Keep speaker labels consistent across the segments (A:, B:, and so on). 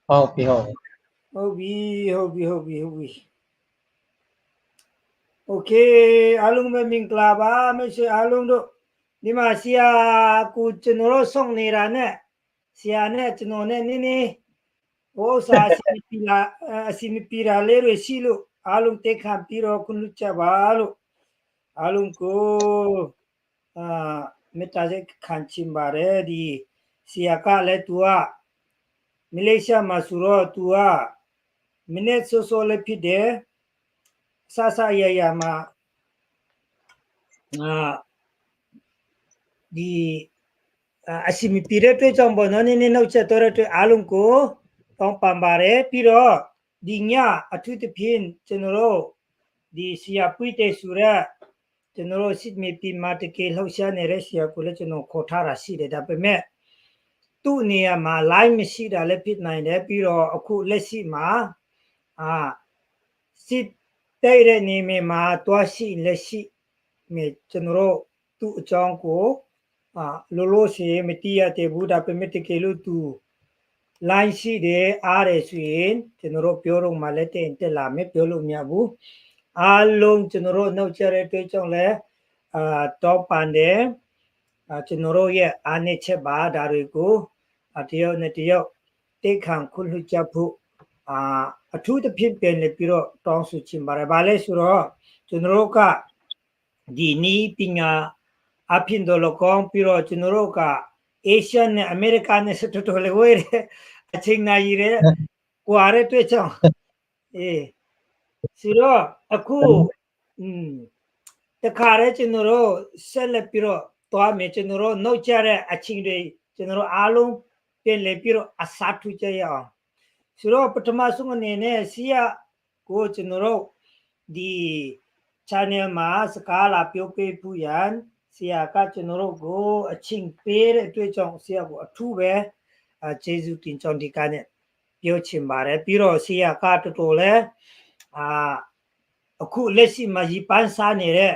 A: ဟုတ်ပြီဟုတ်
B: ဟုတ်ပြီဟုတ်ပြီဟုတ်ပြီဟုတ်ပြီโอเคအားလုံးပဲမင်္ဂလာပါမိတ်ဆွေအားလုံးတို့ဒီမှာဆရာကိုကျွန်တော်တို့ส่งနေတာနဲ့ဆရာနဲ့ကျွန်တော်နဲ့နည်းနည်းဘောစာအစီမီပီလာလေးတွေရှိလို့အားလုံးတက်ခံပြီးတော့ခုလူချပါလို့အားလုံးကိုမေတ္တာစိတ်ခံချင်ပါတယ်ဒီဆရာကလည်းသူကမလေးရှားမှာဆိုတော့သူကမိနစ်စောလေးဖြစ်တယ်ဆဆရရမှာဒီအစီမီပီတဲ့အတွက်ကြောင့်ပေါ့နော်နည်းနည်းနှုတ်ချက်တော့တဲ့အတွက်အားလုံးကိုတောင်းပန်ပါတယ်ပြီးတော့ဒီညအထူးသဖြင့်ကျွန်တော်တို့ဒီဆရာပွိတဲ့ဆိုရကျွန်တော်တို့စစ်မီပီမှာတကယ်လှုပ်ရှားနေတဲ့ဆရာကိုလည်းကျွန်တော်ခေါ်ထားတာရှိတယ်ဒါပေမဲ့သူ့နေရာမှာ line မရှိတာလည်းဖြစ်နိုင်တယ်ပြီးတော့အခုလက်ရှိမှာစစ်တဲ့တဲ့နေမှာတွားရှိလက်ရှိမြေကျွန်တော်တို့သူ့အကြောင်းကိုလောလောဆယ်မတိရတဲ့ဘူးဒါပေမဲ့တကယ်လို့သူလိုင်းရှိတယ်အားရဆိုရင်ကျွန်တော်တို့ပြောတော့မှလည်းတက်လာမယ်ပြောလို့မရဘူးအားလုံးကျွန်တော်တို့နှုတ်ကြတဲ့အတွက်ကြောင့်လည်းတော့ပန်တယ်ကျွန်တော်တို့ရဲ့အားနည်းချက်ပါဒါတွေကိုတယောက်နဲ့တယောက်တိတ်ခံခွင့်လွှတ်ကြဖို့အထူးသဖြင့်ပြန်လေပြီးတော့တောင်းဆိုချင်ပါတယ်ဗာလဲဆိုတော့ကျွန်တော်တို့ကဒီနီးပညာအပြင်တော်လောကောင်ပြီးတော့ကျွန်တော်တို့ကအေရှန်နဲ့အမေရိကန်နဲ့စတော်တော်လေးဝဲအချိန်နိုင်ရဲကွာတဲ့တွေ့ချောင်းဆိုတော့အခုတခါရဲကျွန်တော်တို့ဆက်လက်ပြီးတော့သွားမယ်ကျွန်တော်တို့နှုတ်ကြတဲ့အချိန်တွေကျွန်တော်တို့အားလုံးပြန်လေပြီးတော့အစားထူကြရအောင်ဆိုတော့ပထမဆုံးအနေနဲ့ဆီယာကိုကျွန်တော်တို့ဒီ channel မှာစကားလာပြောပေးဖို့ရန်ဆရာကကျွန်တော်တို့ကိုအချင်းပေးတဲ့အတွက်ကြောင့်ဆရာကိုအထူးပဲကျေးဇူးတင်ကြောင်းဒီကနေ့ပြောချင်ပါတယ်ပြီးတော့ဆရာကတော်တော်လဲအခုလက်ရှိမှာရပန်းစားနေတဲ့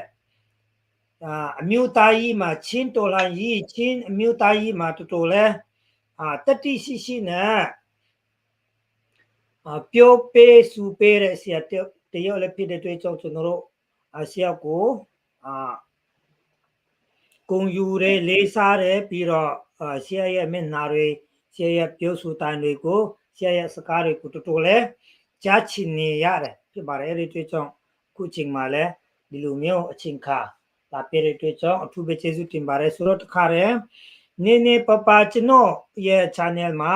B: အမျိုးသားကြီးမှာချင်းတော်လှန်ရေးချင်းအမျိုးသားကြီးမှာတော်တော်လဲတတိရှိနဲ့ပြောပေးစုပေးတဲ့ဆရာတယောက်လည်းဖြစ်တဲ့အတွက်ကြောင့်ကျွန်တော်တို့ဆရာကိုဂုဏ်ယူတယ်လေးစားတယ်ပြီးတော့ဆရာရဲ့မျက်နှာတွေဆရာရဲ့ပြောဆိုတိုင်းတွေကိုဆရာရဲ့စကားတွေကိုတော်တော်လဲကြားချင်နေရတယ်ဖြစ်ပါတယ်အဲ့ဒီအတွက်ကြောင့်ခုချိန်မှာလဲဒီလိုမျိုးအချိန်ခါလာပြတဲ့အတွက်ကြောင့်အထူးပဲကျေးဇူးတင်ပါတယ်ဆိုတော့တခါတည်းနည်းနည်းပပကျွန်တော်ရဲ့ channel မှာ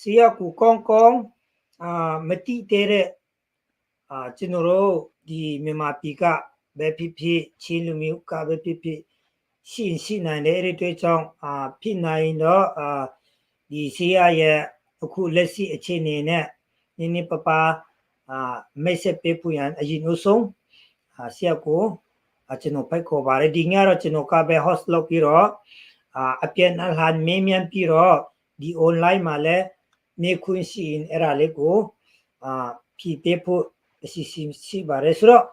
B: ဆရာကိုကောင်းကောင်းမတိတဲ့ကျွန်တော်တို့ဒီမြန်မာပြည်ကပဲဖြစ်ဖြစ်ချင်းလူမျိုးကပဲဖြစ်ဖြစ်ရှိနိုင်တယ်အဲ့ဒီတွေ့ကြောင့်ဖြစ်နိုင်တော့ဒီဆီယာရဲ့အခုလက်ရှိအခြေအနေနဲ့နည်းနည်းပပမိတ်ဆက်ပေးဖို့ရန်အရင်ဆုံးဆရာကိုကျွန်တော်ဖိတ်ခေါ်ပါတယ်ဒီညတော့ကျွန်တော်ကပဲ host လုပ်ပြီးတော့အပြန်အလှန်မေးမြန်းပြီးတော့ဒီ online မှာလည်းနေခွင့်ရှိရင်အဲ့ဒါလေးကိုဖြည့်ပေးဖို့အစီအစဉ်ရှိပါတယ်ဆိုတော့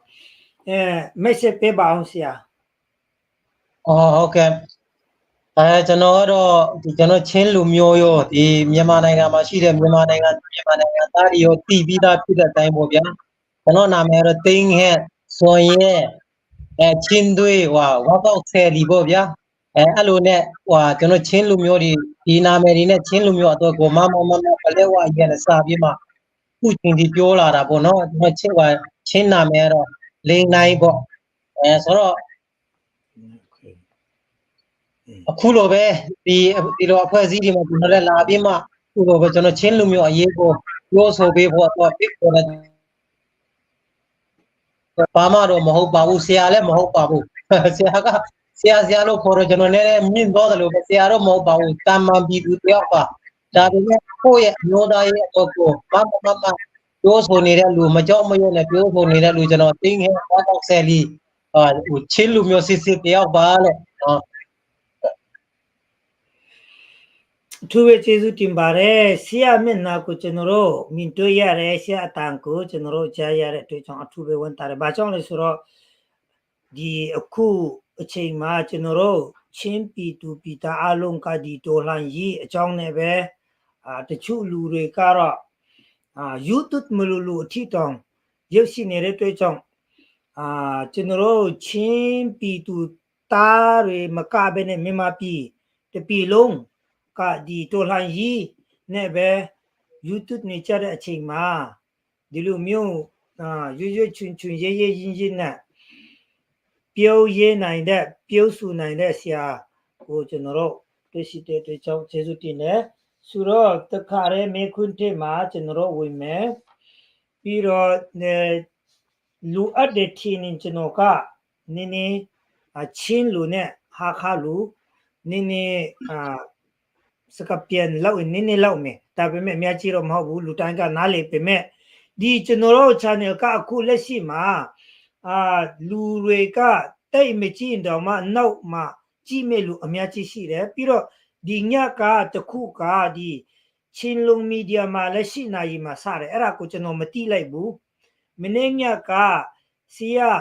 B: မိတ်ဆက်ပေးပါအောင်ဆရာ
A: ဟုတ်ကဲ့ကျွန်တော်ကတော့ဒီကျွန်တော်ချင်းလူမျိုးရောဒီမြန်မာနိုင်ငံမှာရှိတဲ့မြန်မာနိုင်ငံသားတွေရောတည်ပြီးသားဖြစ်တဲ့အတိုင်းပေါ့ဗျာကျွန်တော်နာမည်ကတော့သိန်းဟဲ့စွန်ရဲချင်းသွေးဝါကောက်ဆယ်လီပေါ့ဗျာအဲ့လိုနဲ့ကျွန်တော်ချင်းလူမျိုးတွေဒီနာမည်တွေနဲ့ချင်းလူမျိုးအတွက်ကိုမဘလဲဝရဲနဲ့စာပြီးမှခုချင်းဒီပြောလာတာပေါ့နော်ကျွန်တော်ချင်းနာမည်ကတော့လိန်နိုင်ပေါ့ဆိုတော့အခုလိုပဲဒီလိုအဖွဲ့အစည်းတွေမှာကျွန်တော်လည်းလာပြီးမှအခုလိုပဲကျွန်တော်ချင်းလူမျိုးအရေးကိုပြောဆိုပေးဖို့တော့ပြစ်ပေါ်တယ်ဘာမှတော့မဟုတ်ပါဘူးဆရာလည်းမဟုတ်ပါဘူးဆရာလို့ခေါ်တော့ကျွန်တော်လည်းမြင့်သွားတယ်လို့ပဲဆရာတော့မဟုတ်ပါဘူးတာမန်ပြည်သူတယောက်ပါဒါပေမဲ့ကိုယ့်ရဲ့အမျိုးသားရဲ့အတွက်ကိုမပြောဆိုနေတဲ့လူမကြောက်မရွံ့နဲ့ပြောဆိုနေတဲ့လူကျွန်တော်သိငယ်တော့ဆယ်လီချင်းလူမျိုးစစ်တယောက်ပါလို့
B: သူပဲကျေးဇူးတင်ပါတယ်ဆရာမျက်နှာကိုကျွန်တော်တို့မြင်တွေ့ရတယ်ဆရာအတန်ကိုကျွန်တော်တို့ကြားရတဲ့အတွက်ကြောင့်အထူးပဲဝန်တာတယ်ဘာကြောင့်လဲဆိုတော့ဒီအခုအချိန်မှာကျွန်တော်တို့ချင်းပြည်သူပြည်သားအလုံးကဒီဒေါ်လာကြီးအကြောင်းနဲ့ပဲ တချို့လူတွေကတော့YouTube မလို့အထီတောင်ရုပ်ရှင်နေတဲ့တွေ့ကြောင့်ကျွန်တော်တို့ချင်းပြည်သူသားတွေမကဘဲနဲ့မြန်မာပြည်တပြည်လုံးကဒီတော်လှန်ရေးနဲ့ပဲ YouTube နေကြတဲ့အချိန်မှာဒီလိုမျိုးရွရွချွန်ချွန်ရဲရဲရင်းရင်းနဲ့ပြောရဲနိုင်တဲ့ပြောဆိုနိုင်တဲ့ဆရာကိုကျွန်တော်တို့တွေ့ရှိတဲ့အတွက်ကြောင့်ကျေးဇူးတင်တယ်ဆိုတော့တခါရဲမေခွန်းတဲ့မှာကျွန်တော်တို့ဝင်မယ်ပြီးတော့လူအပ်တဲ့ထင်းရင်ကျွန်တော်ကနည်းနည်းချင်းလူနဲ့ဟာခါလူနည်းနည်းစကပြန်လောက်နည်းနည်းလောက်မယ်ဒါပေမဲ့အများကြီးတော့မဟုတ်ဘူးလူတိုင်းကနားလေပေမဲ့ဒီကျွန်တော်တို့ channel ကအခုလက်ရှိမှာလူတွေကတိတ်မကြည့်တော့မှနောက်မှကြည့်မဲ့လူအများကြီးရှိတယ်ပြီးတော့ဒီညကတခုကဒီချင်းလုံးမီဒီယာမှာလက်ရှိနိုင်မှာစတယ်အဲ့ဒါကိုကျွန်တော်မတိလိုက်ဘူးမနေ့ညကဆရာ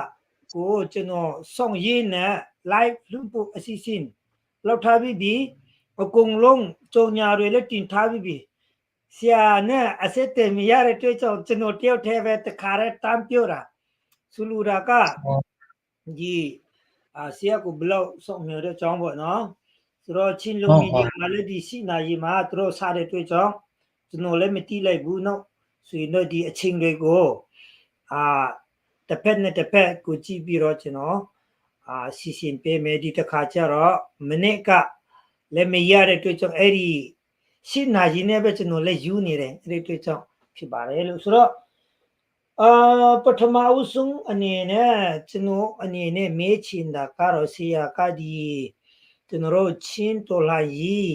B: ကိုကျွန်တော်ဆောင်ရင်းနဲ့ live လုပ်ဖို့အစီအစဉ်လောက်ထားပြီးအကုန်လုံးကြုံညာတွေလည်းတင်ထားပြီးဆရာနဲ့အဆက်တည်းမရတဲ့တွေ့ကြောင့်ကျွန်တော်တယောက်တည်းပဲတခါတည်းတမ်းပြောတာဆိုလူတာကဒီဆရာကိုဘလောက်ဆောင်ရတဲ့အကြောင်းပေါ့နော်ဆိုတော့ချင်းလုံးမီဒီယာမှာလည်းဒီရှိနိုင်မှာသူတို့စားတဲ့တွေ့ကြောင့်ကျွန်တော်လည်းမတိလိုက်ဘူးနော်ဆိုရင်တော့ဒီအချင်းတွေကိုတစ်ဖက်နဲ့တစ်ဖက်ကိုကြည့်ပြီးတော့ကျွန်တော်စီစဉ်ပေးမယ်ဒီတစ်ခါကျတော့မနေ့ကလည်းမရတဲ့တွေ့ကြောင့်အဲ့ဒီရှင်းနာရင်လည်းပဲကျွန်တော်လည်းယူနေတယ်အဲ့ဒီတွေ့ကြောင့်ဖြစ်ပါတယ်လို့ဆိုတော့ပထမအဆုံးအနေနဲ့ကျွန်တော်အနေနဲ့မေးချင်တာကတော့ဆရာကဒီကျွန်တော်တို့ချင်းတော်လာကြီး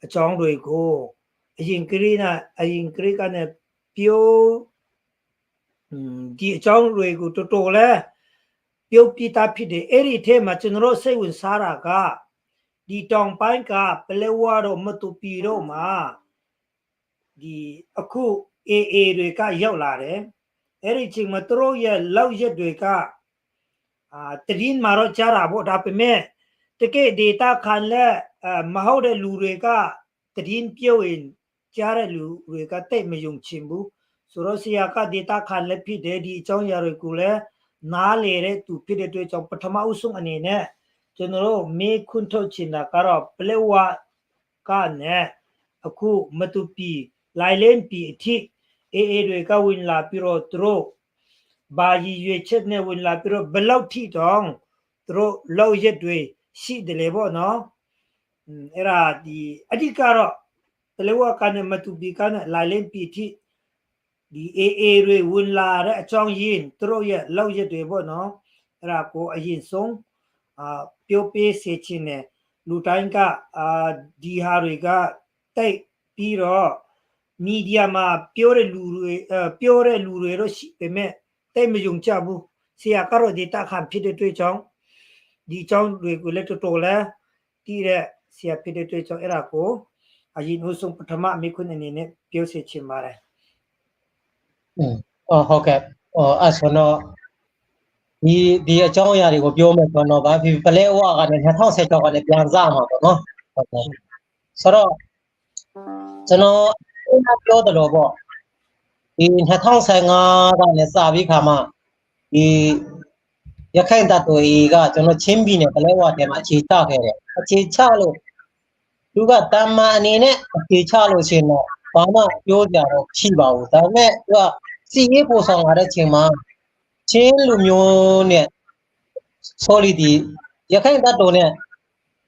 B: အကြောင်းတွေကိုအရင်ကလေးကနဲ့ပြောဒီအကြောင်းတွေကိုတော်တော်လဲပြုတ်ပြတာဖြစ်တယ်အဲ့ဒီထဲမှာကျွန်တော်တို့စိတ်ဝင်စားတာကဒီတောင်ပိုင်းကပလဲဝါတော့မတူပီတော့မှာဒီအခု AA တွေကရောက်လာတယ်အဲ့ဒီချိန်မှာသူတို့ရဲ့လောက်ရက်တွေကတရင်မှာတော့ကြားတာပေါ့ဒါပေမဲ့တကယ် data ခံလဲမဟုတ်တဲ့လူတွေကတရင်ပြောရင်ကြားတဲ့လူတွေကတိတ်မယုံချင်ဘူးဆိုတော့ဆရာက data ခံလဲဖြစ်တယ်ဒီအကြောင်းအရာတွေကိုလည်းနားလေတဲ့သူဖြစ်တဲ့အတွက်ကြောင့်ပထမအဆုံးအနေနဲ့ကျွန်တော်တို့မေးခွန်းထုတ်ချင်တာကတော့ပလဲဝါကနဲ့အခုမတူပီလိုင်လင်းပီအထိAA တွေကဝင်လာပြီးတော့သူတို့ဘာကြီးရွေချက်နဲ့ဝင်လာပြီးတော့ဘလောက်ထိတောင်သူတို့လောက်ရက်တွေရှိတယ်လေပေါ့နော်အဲ့ဒါဒီအဓိကတော့ပလဲဝါကနဲ့မတူပီကနဲ့လိုင်လင်းပီအထိဒီ AA တွေဝင်လာတဲ့အကြောင်းရင်းသူတို့ရဲ့လောက်ရက်တွေပေါ့နော်အဲ့ဒါကိုအရင်ဆုံးပြောပေးစေချင်တယ်လူတိုင်းကဒီဟာတွေကတိတ်ပြီးတော့မီဒီယာမှာပြောတဲ့လူတွေတော့ရှိပေမဲ့တိတ်မယုံကြဘူးဆရာကတော့ data ခံဖြစ်တဲ့တွေ့ကြောင်းဒီကြောင်းတွေကိုလည်းတော်တော်လဲတည်တဲ့ဆရာဖြစ်တဲ့တွေ့ကြောင်းအဲ့ဒါကိုအရင်ဆုံးပထမမိခွန်းအနေနဲ့ပြောစေချင်ပါတယ်
A: ဟုတ်ကဲ့အဲ့ဆိုတော့ဒီအကြောင်းအရာတွေကိုပြောမယ်ဆိုတော့ဗာပလဲဝါကလည်း2016ကလည်းပြန်စားမှာပေါ့နော်ဟုတ်ကဲ့ဆိုတော့ကျွန်တော်ပြောတယ်လို့ပေါ့ဒီ2015ကလည်းစပြီးခါမှဒီရခိုင်တပ်တော်ကြီးကကျွန်တော်ချင်းပြည်နယ်ပလဲဝါထဲမှာအခြေချခဲ့တယ်အခြေချလို့သူကတမန်အနေနဲ့အခြေချလို့ရှင်တော့ဘာမှပြောကြတော့ရှိပါဘူးဒါပေမဲ့သူကစီရေးပို့ဆောင်လာတဲ့ချိန်မှာချင်းလူမျိုးနဲ့ sorry ဒီရခိုင်တပ်တော်နဲ့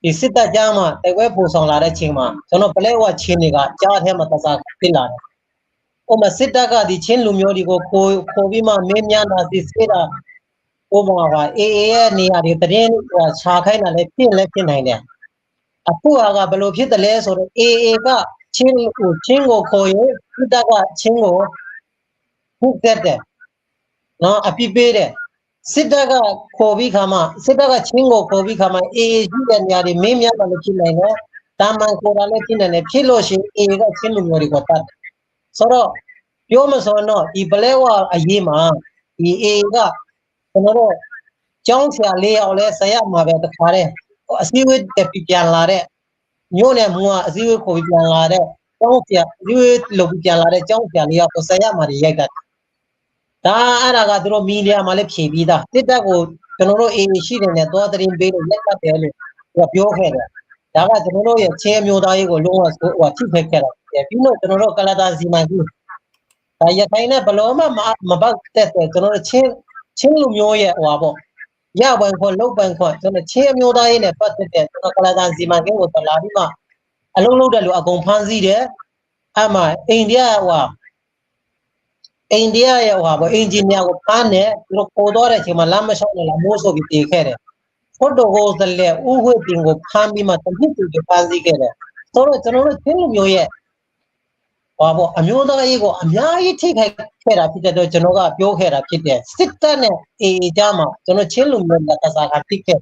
A: ဒီစစ်တပ်ကြားမှာတိုက်ပွဲပို့ဆောင်လာတဲ့ချိန်မှာကျွန်တော်ပလဲဝါချင်းတွေကကြားထဲမှာတစားဖြစ်လာတယ်။ဟိုမှာစစ်တပ်ကဒီချင်းလူမျိုးတွေကိုခိုးပြီးမှမင်းများနာစီစစ်တာဟိုမှာက AA ရဲ့နေရာတွေတရင်ခြာခိုင်းတာလည်းဖြစ်နိုင်တယ်။အခုကဘယ်လိုဖြစ်တယ်လဲဆိုတော့ AA ကချင်းကိုခေါ်ရင်စစ်တပ်ကချင်းကိုဟုတ်တယ်နော်အပြစ်ပေးတယ်စစ်တပ်ကခေါ်ပြီးခါမှစစ်တပ်ကချင်းကိုခေါ်ပြီးခါမှအေးရှိတဲ့နေရာတွေမင်းများလည်းဖြစ်နိုင်တယ်တာမန်ခေါ်တာလည်းဖြစ်နိုင်တယ်ဖြစ်လို့ရှိရင်အေးကချင်းလူမျိုးတွေကိုတတ်ဆိုတော့ပြောမဆိုတော့ဒီပလဲဝါအရေးမှာဒီအေးကကျွန်တော်တို့ကျောင်းဆရာ၄ယောက်လဲဆရာမှာပဲတခါတည်းအစည်းအဝေးတက်ပြန်လာတဲ့မြို့နယ်မူကအစည်းအဝေးခေါ်ပြီးပြန်လာတဲ့ ကျောင်းပြဒီလုံပြန်လာတဲ့ကျောင်းပြန်လေးကကိုဆက်ရမှာရိုက်ကဒါအဲ့ဒါကသူတို့မီဒီယာမှာလည်းဖြေပြီးသားတစ်တက်ကိုကျွန်တော်တို့အေးရှိတယ်နဲ့သွားသတင်းပေးလို့ရိုက်ကတယ်လို့သူပြောခဲ့တယ်ဒါကကျွန်တော်တို့ရဲ့ချင်းမျိုးသားရေးကိုလုံးဝဟိုထိဖက်ခဲ့တာပြီးတော့ကျွန်တော်တို့ကလာတာစီမံကိန်းဒါရခိုင်နဲ့ဘလုံးမပေါက်တဲ့ကျွန်တော်တို့ချင်းလူမျိုးရဲ့ဟိုပါပေါ့ရပိုင်ခွန်လောက်ပိုင်ခွန်ကျွန်တော်ချင်းမျိုးသားရေးနဲ့ပတ်သက်တဲ့ကျွန်တော်ကလာတာစီမံကိန်းကိုတလာပြီးမှအလုံးလုံးတယ်လို့အကုန်ဖမ်းဆီးတယ်အဲ့မှာအိန္ဒိယဟိုအိန္ဒိယရဲ့ဟိုပါအင်ဂျင်နီယာကိုဖမ်းတယ်သူတို့ပေါ်တော့တဲ့အချိန်မှာလမ်းမလျှောက်နဲ့လာမိုးဆိုပြီးတည်ခဲ့တယ်ဖော်တိုကိုစလေဥဝေတင်ကိုဖမ်းပြီးမှတမိတူကိုဖမ်းဆီးခဲ့တယ်ဆိုတော့ကျွန်တော်တို့ချင်းလူမျိုးရဲ့ဟောပေါ့အမျိုးသားရေးကိုအများကြီးထိခိုက်ခဲ့တာဖြစ်တဲ့တော့ကျွန်တော်ကပြောခဲ့တာဖြစ်တယ်စစ်တပ်နဲ့အေအေကြားမှာကျွန်တော်ချင်းလူမျိုးကတစားကဖြစ်ခဲ့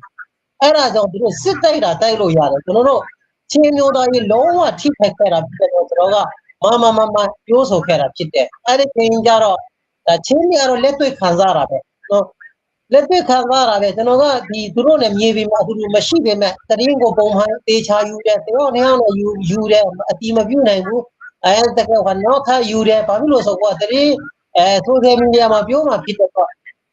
A: အဲ့ဒါကြောင့်သူတို့စစ်တိုက်တာတိုက်လို့ရတယ်ကျွန်တော်တို့ချင်းမျိုးသားရေးလုံးဝထိခိုက်ခဲ့တာဖြစ်တဲ့တော့ကျွန်တော်ကမပြောဆိုခဲ့တာဖြစ်တယ်အဲ့ဒီချိန်ကျတော့ဒါချင်းတွေကတော့လက်တွေ့ခံစားရတာပဲနော်လက်တွေ့ခံစားရတာပဲကျွန်တော်ကဒီသူတို့နဲ့မြေပြင်မှာသူတို့မရှိပေမဲ့တရင်ကိုပုံမှန်တေချာယူတယ်သူတို့နေရာနဲ့ယူတယ်အတီမပြုတ်နိုင်ဘူးအဲ့တကယ်ကတော့ခါယူတယ်ဘာဖြစ်လို့ဆိုတော့တရင်ဆိုရှယ်မီဒီယာမှာပြောမှဖြစ်တော့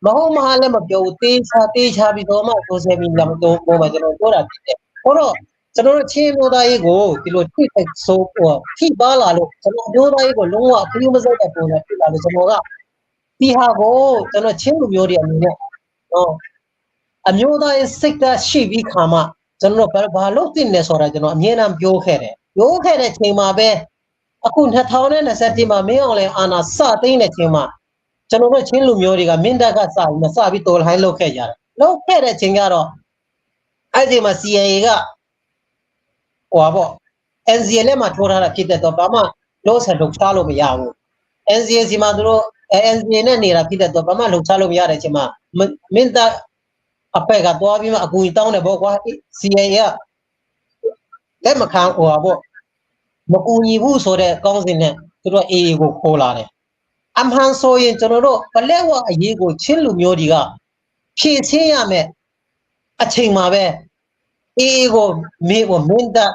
A: မဟုတ်မဟာလည်းမပြောဘူးတေချာပြီးတော့မှဆိုရှယ်မီဒီယာမှာတော့ကျွန်တော်ပြောတာဖြစ်တယ်ဟောတော့ကျွန်တော်တို့ချင်းမျိုးသားရေးကိုဒီလိုထိခိုက်ဆိုးထိပါလာလို့ကျွန်တော်မျိုးသားရေးကိုလုံးဝအပြည့်မစိုက်တဲ့ပုံနဲ့ဖြစ်လာလို့ကျွန်တော်ကဒီဟာကိုကျွန်တော်ချင်းလူမျိုးတွေအနေနဲ့နော်အမျိုးသားရေးစိတ်ဓာတ်ရှိပြီးခါမှကျွန်တော်ဘာလို့သိနေဆိုတာကျွန်တော်အမြဲတမ်းပြောခဲ့တယ်ပြောခဲ့တဲ့ချိန်မှာပဲအခု2020မှာမင်းအောင်လဲအာနာစသိမ်းတဲ့ချိန်မှာကျွန်တော်တို့ချင်းလူမျိုးတွေကမင်းတပ်ကစပြီးတော်လှန်လုပ်ခဲ့ကြတယ်လုပ်ခဲ့တဲ့ချိန်ကတော့အဲ့ဒီမှာ CIA ကဟိုပါပေါ့ NCA နဲ့မှထိုးထားတာဖြစ်တဲ့တော့ဘာမှလို့ဆက်လုပ်ချလို့မရဘူး NCA စီမှာသူတို့ NCA နဲ့နေတာဖြစ်တဲ့တော့ဘာမှလုပ်ချလို့မရတဲ့အချိန်မှာမင်းတပ်အဖက်ကသွားပြီးမှအကူကြီးတောင်းတယ်ပေါ့ကွာ CIA ကလက်မခံဟိုပါပေါ့မကူညီဘူးဆိုတဲ့ကောင်းစဉ်နဲ့သူတို့ AA ကိုခေါ်လာတယ်အမှန်ဆိုရင်ကျွန်တော်တို့ပလက်ဝအရေးကိုချင်းလူမျိုးတွေကဖြည့်ဆင်းရမယ်အချိန်မှာပဲ AA ကိုမင်းတပ်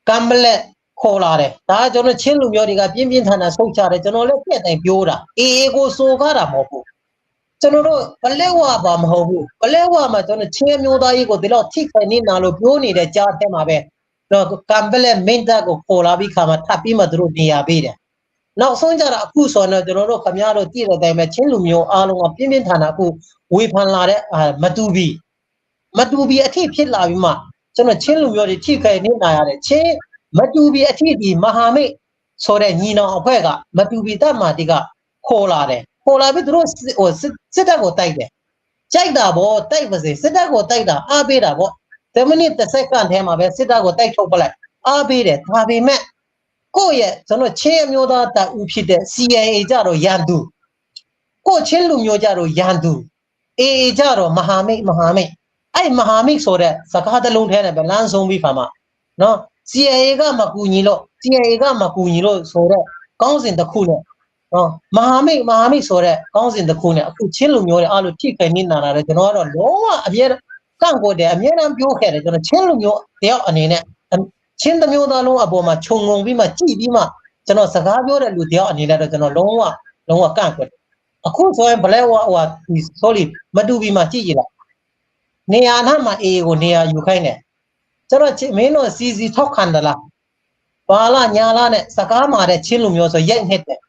A: ကံမလက်ခေါ်လာတယ်ဒါကျွန်တော်ချင်းလူမျိုးတွေကပြင်းပြင်းထန်ထန်ဆုံးချတယ်ကျွန်တော်လည်းပြည့်တိုင်ပြောတာ AA ကိုစိုးကားတာမဟုတ်ဘူးကျွန်တော်တို့ပလက်ဝပါမဟုတ်ဘူးပလက်ဝမှာကျွန်တော်ချင်းမျိုးသားကြီးကိုဒီလောက်ထိခိုက်နေတာလို့ပြောနေတဲ့ကြားထဲမှာပဲတော့ကံပလက်မင်းတပ်ကိုခေါ်လာပြီးခါမှာထပ်ပြီးမှသူတို့နေရာပေးတယ်နောက်ဆုံးကြတော့အခုဆိုတော့ကျွန်တော်တို့ခမရတို့ကြည့်တဲ့အတိုင်းပဲချင်းလူမျိုးအားလုံးကပြင်းပြင်းထန်ထန်အခုဝေဖန်လာတဲ့မတူပြီးအထိဖြစ်လာပြီးမှကျွန်တော်ချင်းလူမျိုးတွေထိခိုက်နေတာရတယ်ချင်းမတူပြီးအထိဒီမဟာမိတ်ဆိုတဲ့ညီနောင်အဖွဲ့ကမတူပြီးတပ်မာတိကခေါ်လာတယ်ခေါ်လာပြီးသူတို့ဟိုစစ်တပ်ကိုတိုက်တယ်ကြိုက်တာဗောတိုက်ပါစေစစ်တပ်ကိုတိုက်တာအားပေးတာဗော10မိနစ်10စက္ကန့်ထဲမှာပဲစစ်တပ်ကိုတိုက်ထုတ်ပလိုက်အားပေးတယ်ဒါပေမဲ့ကိုယ့်ရဲ့ကျွန်တော်ချင်းအမျိုးသားတပ်ဦးဖြစ်တဲ့ CIA ကြတော့ရန်သူကိုချင်းလူမျိုးကြတော့ရန်သူ AA ကြတော့မဟာမိတ်အဲ့မဟာမိတ်ဆိုတဲ့စကားတစ်လုံးထဲနဲ့ပဲလမ်းဆုံးပြီးခါမှာနော် CIA ကမကူညီလို့ဆိုတော့ကောင်းစဉ်တစ်ခုနဲ့နော်မဟာမိတ်ဆိုတဲ့ကောင်းစဉ်တစ်ခုနဲ့အခုချင်းလူမျိုးတွေအားလို့ထိခိုက်နေတာလည်းကျွန်တော်ကတော့လုံးဝအမြဲကန့်ကွက်တယ်အမြဲတမ်းပြောခဲ့တယ်ကျွန်တော်ချင်းလူမျိုးတယောက်အနေနဲ့ချင်းတစ်မျိုးသားလုံးအပေါ်မှာခြုံငုံပြီးမှကြည်ပြီးမှကျွန်တော်စကားပြောတဲ့လူတယောက်အနေနဲ့တော့ကျွန်တော်လုံးဝကန့်ကွက်တယ်အခုဆိုရင်ဘလက်ဝဟို sorry မတူပြီးမှကြည်ရလားနေရာနာမှာ AA ကိုနေရာယူခိုင်းတယ်ကျွန်တော်မင်းတို့စီထောက်ခံတယ်လားဘာလားညာလားနဲ့စကားမှာတဲ့ချင်းလူမျိုးဆိုရိုက်နှစ်တယ်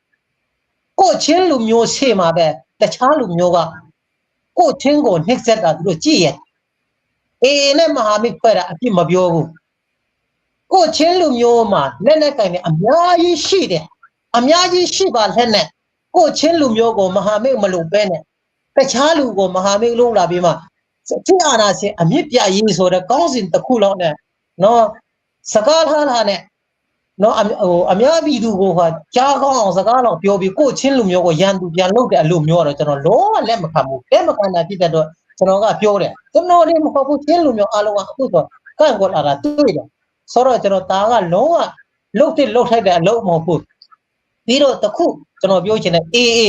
A: ကိုချင်းလူမျိုးရှေ့မှာပဲတခြားလူမျိုးကကိုချင်းကိုနှိမ့်ဆက်တာသူတို့ကြည့်ရဲ့အေးနဲ့မဟာမိတ်ဖွဲ့တာအပြစ်မပြောဘူးကိုချင်းလူမျိုးမှာလက်နဲ့ကင်နေအများကြီးရှိတယ်အများကြီးရှိပါလက်နဲ့ကိုချင်းလူမျိုးကိုမဟာမိတ်မလုပ်ပဲနဲ့တခြားလူကိုမဟာမိတ်လုပ်လာပြီးမှချင်းအာနာရှင်အမြင့်ပြရေးဆိုတဲ့ကောင်းစဉ်တစ်ခုလောက်နဲ့နော်စကားထားနဲ့နော်ဟိုအများပြည်သူကိုကြားကောင်းအောင်စကားတော့ပြောပြီးကိုချင်းလူမျိုးကိုရန်သူပြန်လုပ်တဲ့အလို့မျိုးတော့ကျွန်တော်လုံးဝလက်မခံဘူးလက်မခံတာဖြစ်တဲ့တော့ကျွန်တော်ကပြောတယ်ကျွန်တော်လည်းမဟုတ်ဘူးချင်းလူမျိုးအားလုံးကအခုဆိုကန့်ကွက်လာတာတွေ့တယ်ဆိုတော့ကျွန်တော်ဒါကလုံးဝလုတ်ထိုက်တဲ့အလုပ်မဟုတ်ဘူးပြီးတော့တခုကျွန်တော်ပြောချင်တယ်AA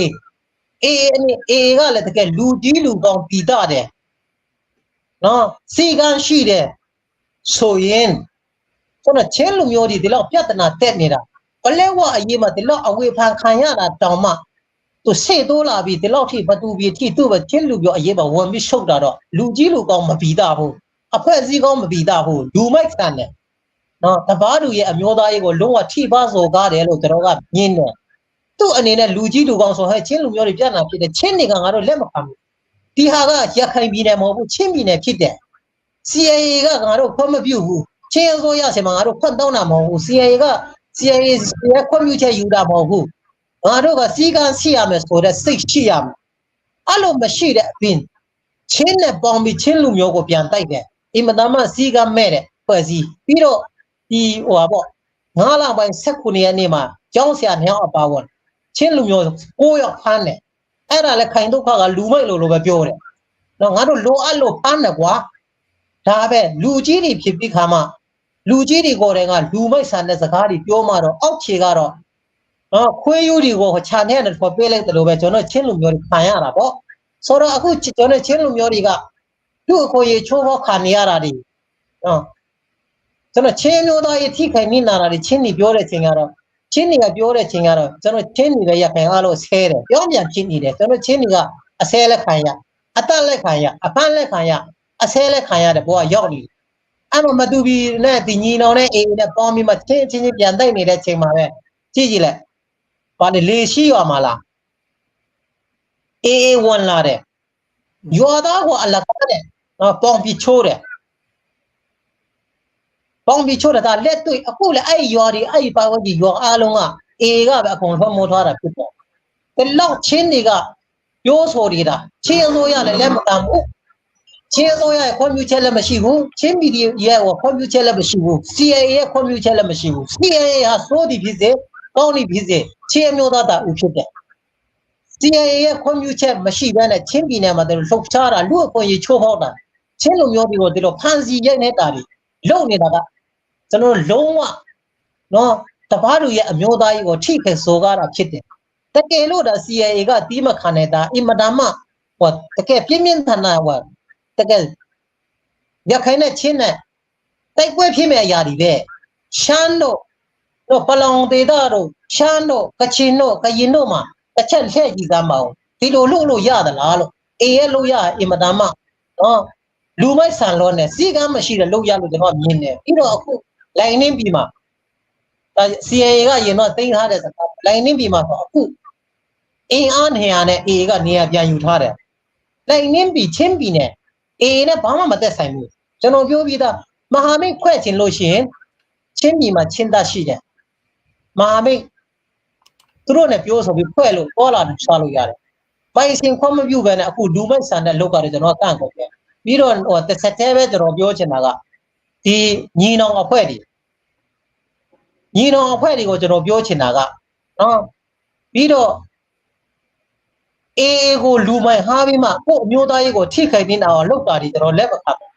A: ကလည်းတကယ်လူကြီးလူကောင်းတည်တာတယ်နော်စီကန်းရှိတယ်ဆိုရင် ဆိုတော့ချင်းလူမျိုးတွေဒီလောက်ပြဿနာတက်နေတာဘလဲဝအရေးမှာဒီလောက်အဝေဖန်ခံရတာတောင်မှသူစေတိုးလာပြီးဒီလောက်ထိဘသူပြီးထိသူ့ပဲချင်းလူမျိုးအရေးမှာဝင်ပြီးရှုပ်တာတော့လူကြီးလူကောင်းမပြီးတာဘူးအဖွဲ့အစည်းကောင်းမပြီးတာဘူးလူမိုက်ဆန်တယ်နော်တဘာလူရဲ့အမျိုးသားရေးကိုလုံးဝထိပါစော်ကားတယ်လို့ကျွန်တော်ကညင်းတယ်သူ့အနေနဲ့လူကြီးလူကောင်းဆိုဟဲ့ချင်းလူမျိုးတွေပြဿနာဖြစ်တယ်ချင်းတွေကငါတို့လက်မခံဘူးဒီဟာကရခိုင်ပြည်နယ်မဟုတ်ဘူးချင်းပြည်နယ်ဖြစ်တယ် CIA ကငါတို့ခွင့်မပြုဘူးချင်းအစိုးရဆီမှာငါတို့ခွင့်တောင်းတာမဟုတ်ဘူး CIA က CIA ရဲ့ခွင့်ပြုချက်ယူတာမဟုတ်ဘူးငါတို့ကစီကံရှိရမယ်ဆိုတဲ့စိတ်ရှိရမယ်အဲ့လိုမရှိတဲ့အပြင်ချင်းနဲ့ပေါင်းပြီးချင်းလူမျိုးကိုပြန်တိုက်တယ်အင်မတန်မှစီကံမဲ့တဲ့ဖွဲ့စည်းပြီးတော့ဒီဟိုပါပေါ့9လပိုင်း19ရက်နေ့မှာကျောင်းဆရာနှစ်ယောက်အပါဝင်ချင်းလူမျိုး9ယောက်ဖမ်းတယ်အဲ့ဒါလည်းခိုင်ဒုက္ခကလူမိုက်လို့ပဲပြောတယ်နော်ငါတို့လိုအပ်လို့ဖမ်းတယ်ကွာဒါပဲလူကြီးတွေဖြစ်ပြီးခါမှလူကြီးတွေကိုယ်တိုင်ကလူမိုက်ဆန်တဲ့စကားတွေပြောမှတော့အောက်ခြေကတော့ခွေးယူတွေကိုခြံထဲနဲ့ပေါ်ပေးလိုက်တယ်လို့ပဲကျွန်တော်ချင်းလူမျိုးတွေခံရတာပေါ့ဆိုတော့အခုကျွန်တော်ချင်းလူမျိုးတွေကသူ့အခွင့်အရေးချိုးဖောက်ခံနေရတာတွေကျွန်တော်ချင်းမျိုးသားရေးထိခိုက်နေတာတွေချင်းတွေပြောတဲ့ချိန်ကတော့ချင်းတွေကပြောတဲ့ချိန်ကတော့ကျွန်တော်ချင်းတွေရခိုင်အားလို့ဆဲတယ်ပြောပြန်ချင်းနေတယ်ကျွန်တော်ချင်းတွေကအဆဲလက်ခံရအတက်လက်ခံရအဖမ်းလက်ခံရအဆဲလက်ခံရတဲ့ဘဝရောက်နေအဲ့မတူဘီနဲ့ဒီညီနောင်နဲ့အေးနဲ့ပေါင်းပြီးမှချင်းချင်းပြန်တိုက်နေတဲ့ချိန်မှာပဲကြည့်ကြည့်လိုက်ဘာလဲလေရှိရွာမှာလားအေးဝန်လာတယ်ရွာသားကအလကားတဲ့ပေါင်းပြီးချိုးတယ်ပေါင်းပြီးချိုးတာလက်တွေ့အခုလည်းအဲ့ရွာတွေအဲ့ပါဝကြီးရွာအားလုံးကအေးကပဲအကုန်ဖမိုးထားတာဖြစ်တယ်ဒီလောက်ချင်းတွေကပြောဆိုနေတာချင်းအစိုးရလည်းလက်မတမ်းဘူးချင်းအစိုးရရဲ့ခွင့်ပြုချက်လည်းမရှိဘူးချင်းပြည်ရဲ့ခွင့်ပြုချက်လည်းမရှိဘူး CIA ရဲ့ခွင့်ပြုချက်လည်းမရှိဘူး CIA ဟာစိုးဒီဖြစ်စေကောင်းဒီဖြစ်စေချင်းမျိုးသားတာဦးဖြစ်တယ် CIA ရဲ့ခွင့်ပြုချက်မရှိဘဲနဲ့ချင်းပြည်နယ်မှာတို့လှုပ်ရှားတာလူအခွင့်အရေးချိုးဖောက်တာချင်းလူမျိုးတွေကိုဒီလိုဖန်စီရိုက်နေတာတွေလုပ်နေတာကကျွန်တော်လုံးဝနော်တပားလူရဲ့အမျိုးသားကြီးကိုထိခိုက်စော်ကားတာဖြစ်တယ်တကယ်လို့ဒါ CIA ကတီးမခံနေတာအင်မတန်မှဟောတကယ်ပြင်းပြင်းထန်ထန်ဟောတကယ်ရခိုင်နဲ့ချင်းနဲ့တိုက်ပွဲဖြစ်မဲ့အရာတွေပဲရှမ်းတို့ပလောင်ဒေသတို့ရှမ်းတို့ကချင်တို့ကရင်တို့မှာတစ်ချက်လှည့်ကြည့်သမ်းပါဦးဒီလိုလို့ရသလားလို့အေးရလို့ရအင်မတန်မှနော်လူမိုက်ဆန်လို့နဲ့စီကမ်းမရှိတဲ့လို့ရလို့ကျွန်တော်မြင်တယ်ပြီးတော့အခုလိုင်းနှင်းပြီးမှာCIA ကရင်တော့တင်ထားတဲ့စကားလိုင်းနှင်းပြီးမှာဆိုအခုအင်အားနေရာနဲ့အေးကနေရာပြန်ယူထားတယ်လိုင်းနှင်းပြီးချင်းပြီးနဲ့အေးနဲ့ဘာမှမသက်ဆိုင်ဘူးကျွန်တော်ပြောပြီးသားမဟာမိတ်ခွဲ့ချင်လို့ရှိရင်ချင်းပြည်မှာချင်းသားရှိတယ်မဟာမိတ်သူတို့နဲ့ပြောဆိုပြီးခွဲ့လို့ပေါ်လာတယ်စားလို့ရတယ်ပိုင်ရှင်ခွင့်မပြုဘဲနဲ့အခုလူမိုက်ဆန်တဲ့လောက်ကတွေကျွန်တော်ကန့်ကုန်တယ်ပြီးတော့ဟိုတစ်ဆက်တည်းပဲကျွန်တော်ပြောချင်တာကဒီညီနောင်အဖွဲ့တွေကိုကျွန်တော်ပြောချင်တာကနော်ပြီးတော့အေးကိုလူမိုက်ဟားပြီးမှကို့အမျိုးသားရေးကိုထိခိုက်နေတာအောင်လောက်တာတွေကျွန်တော်လက်မခံဘူး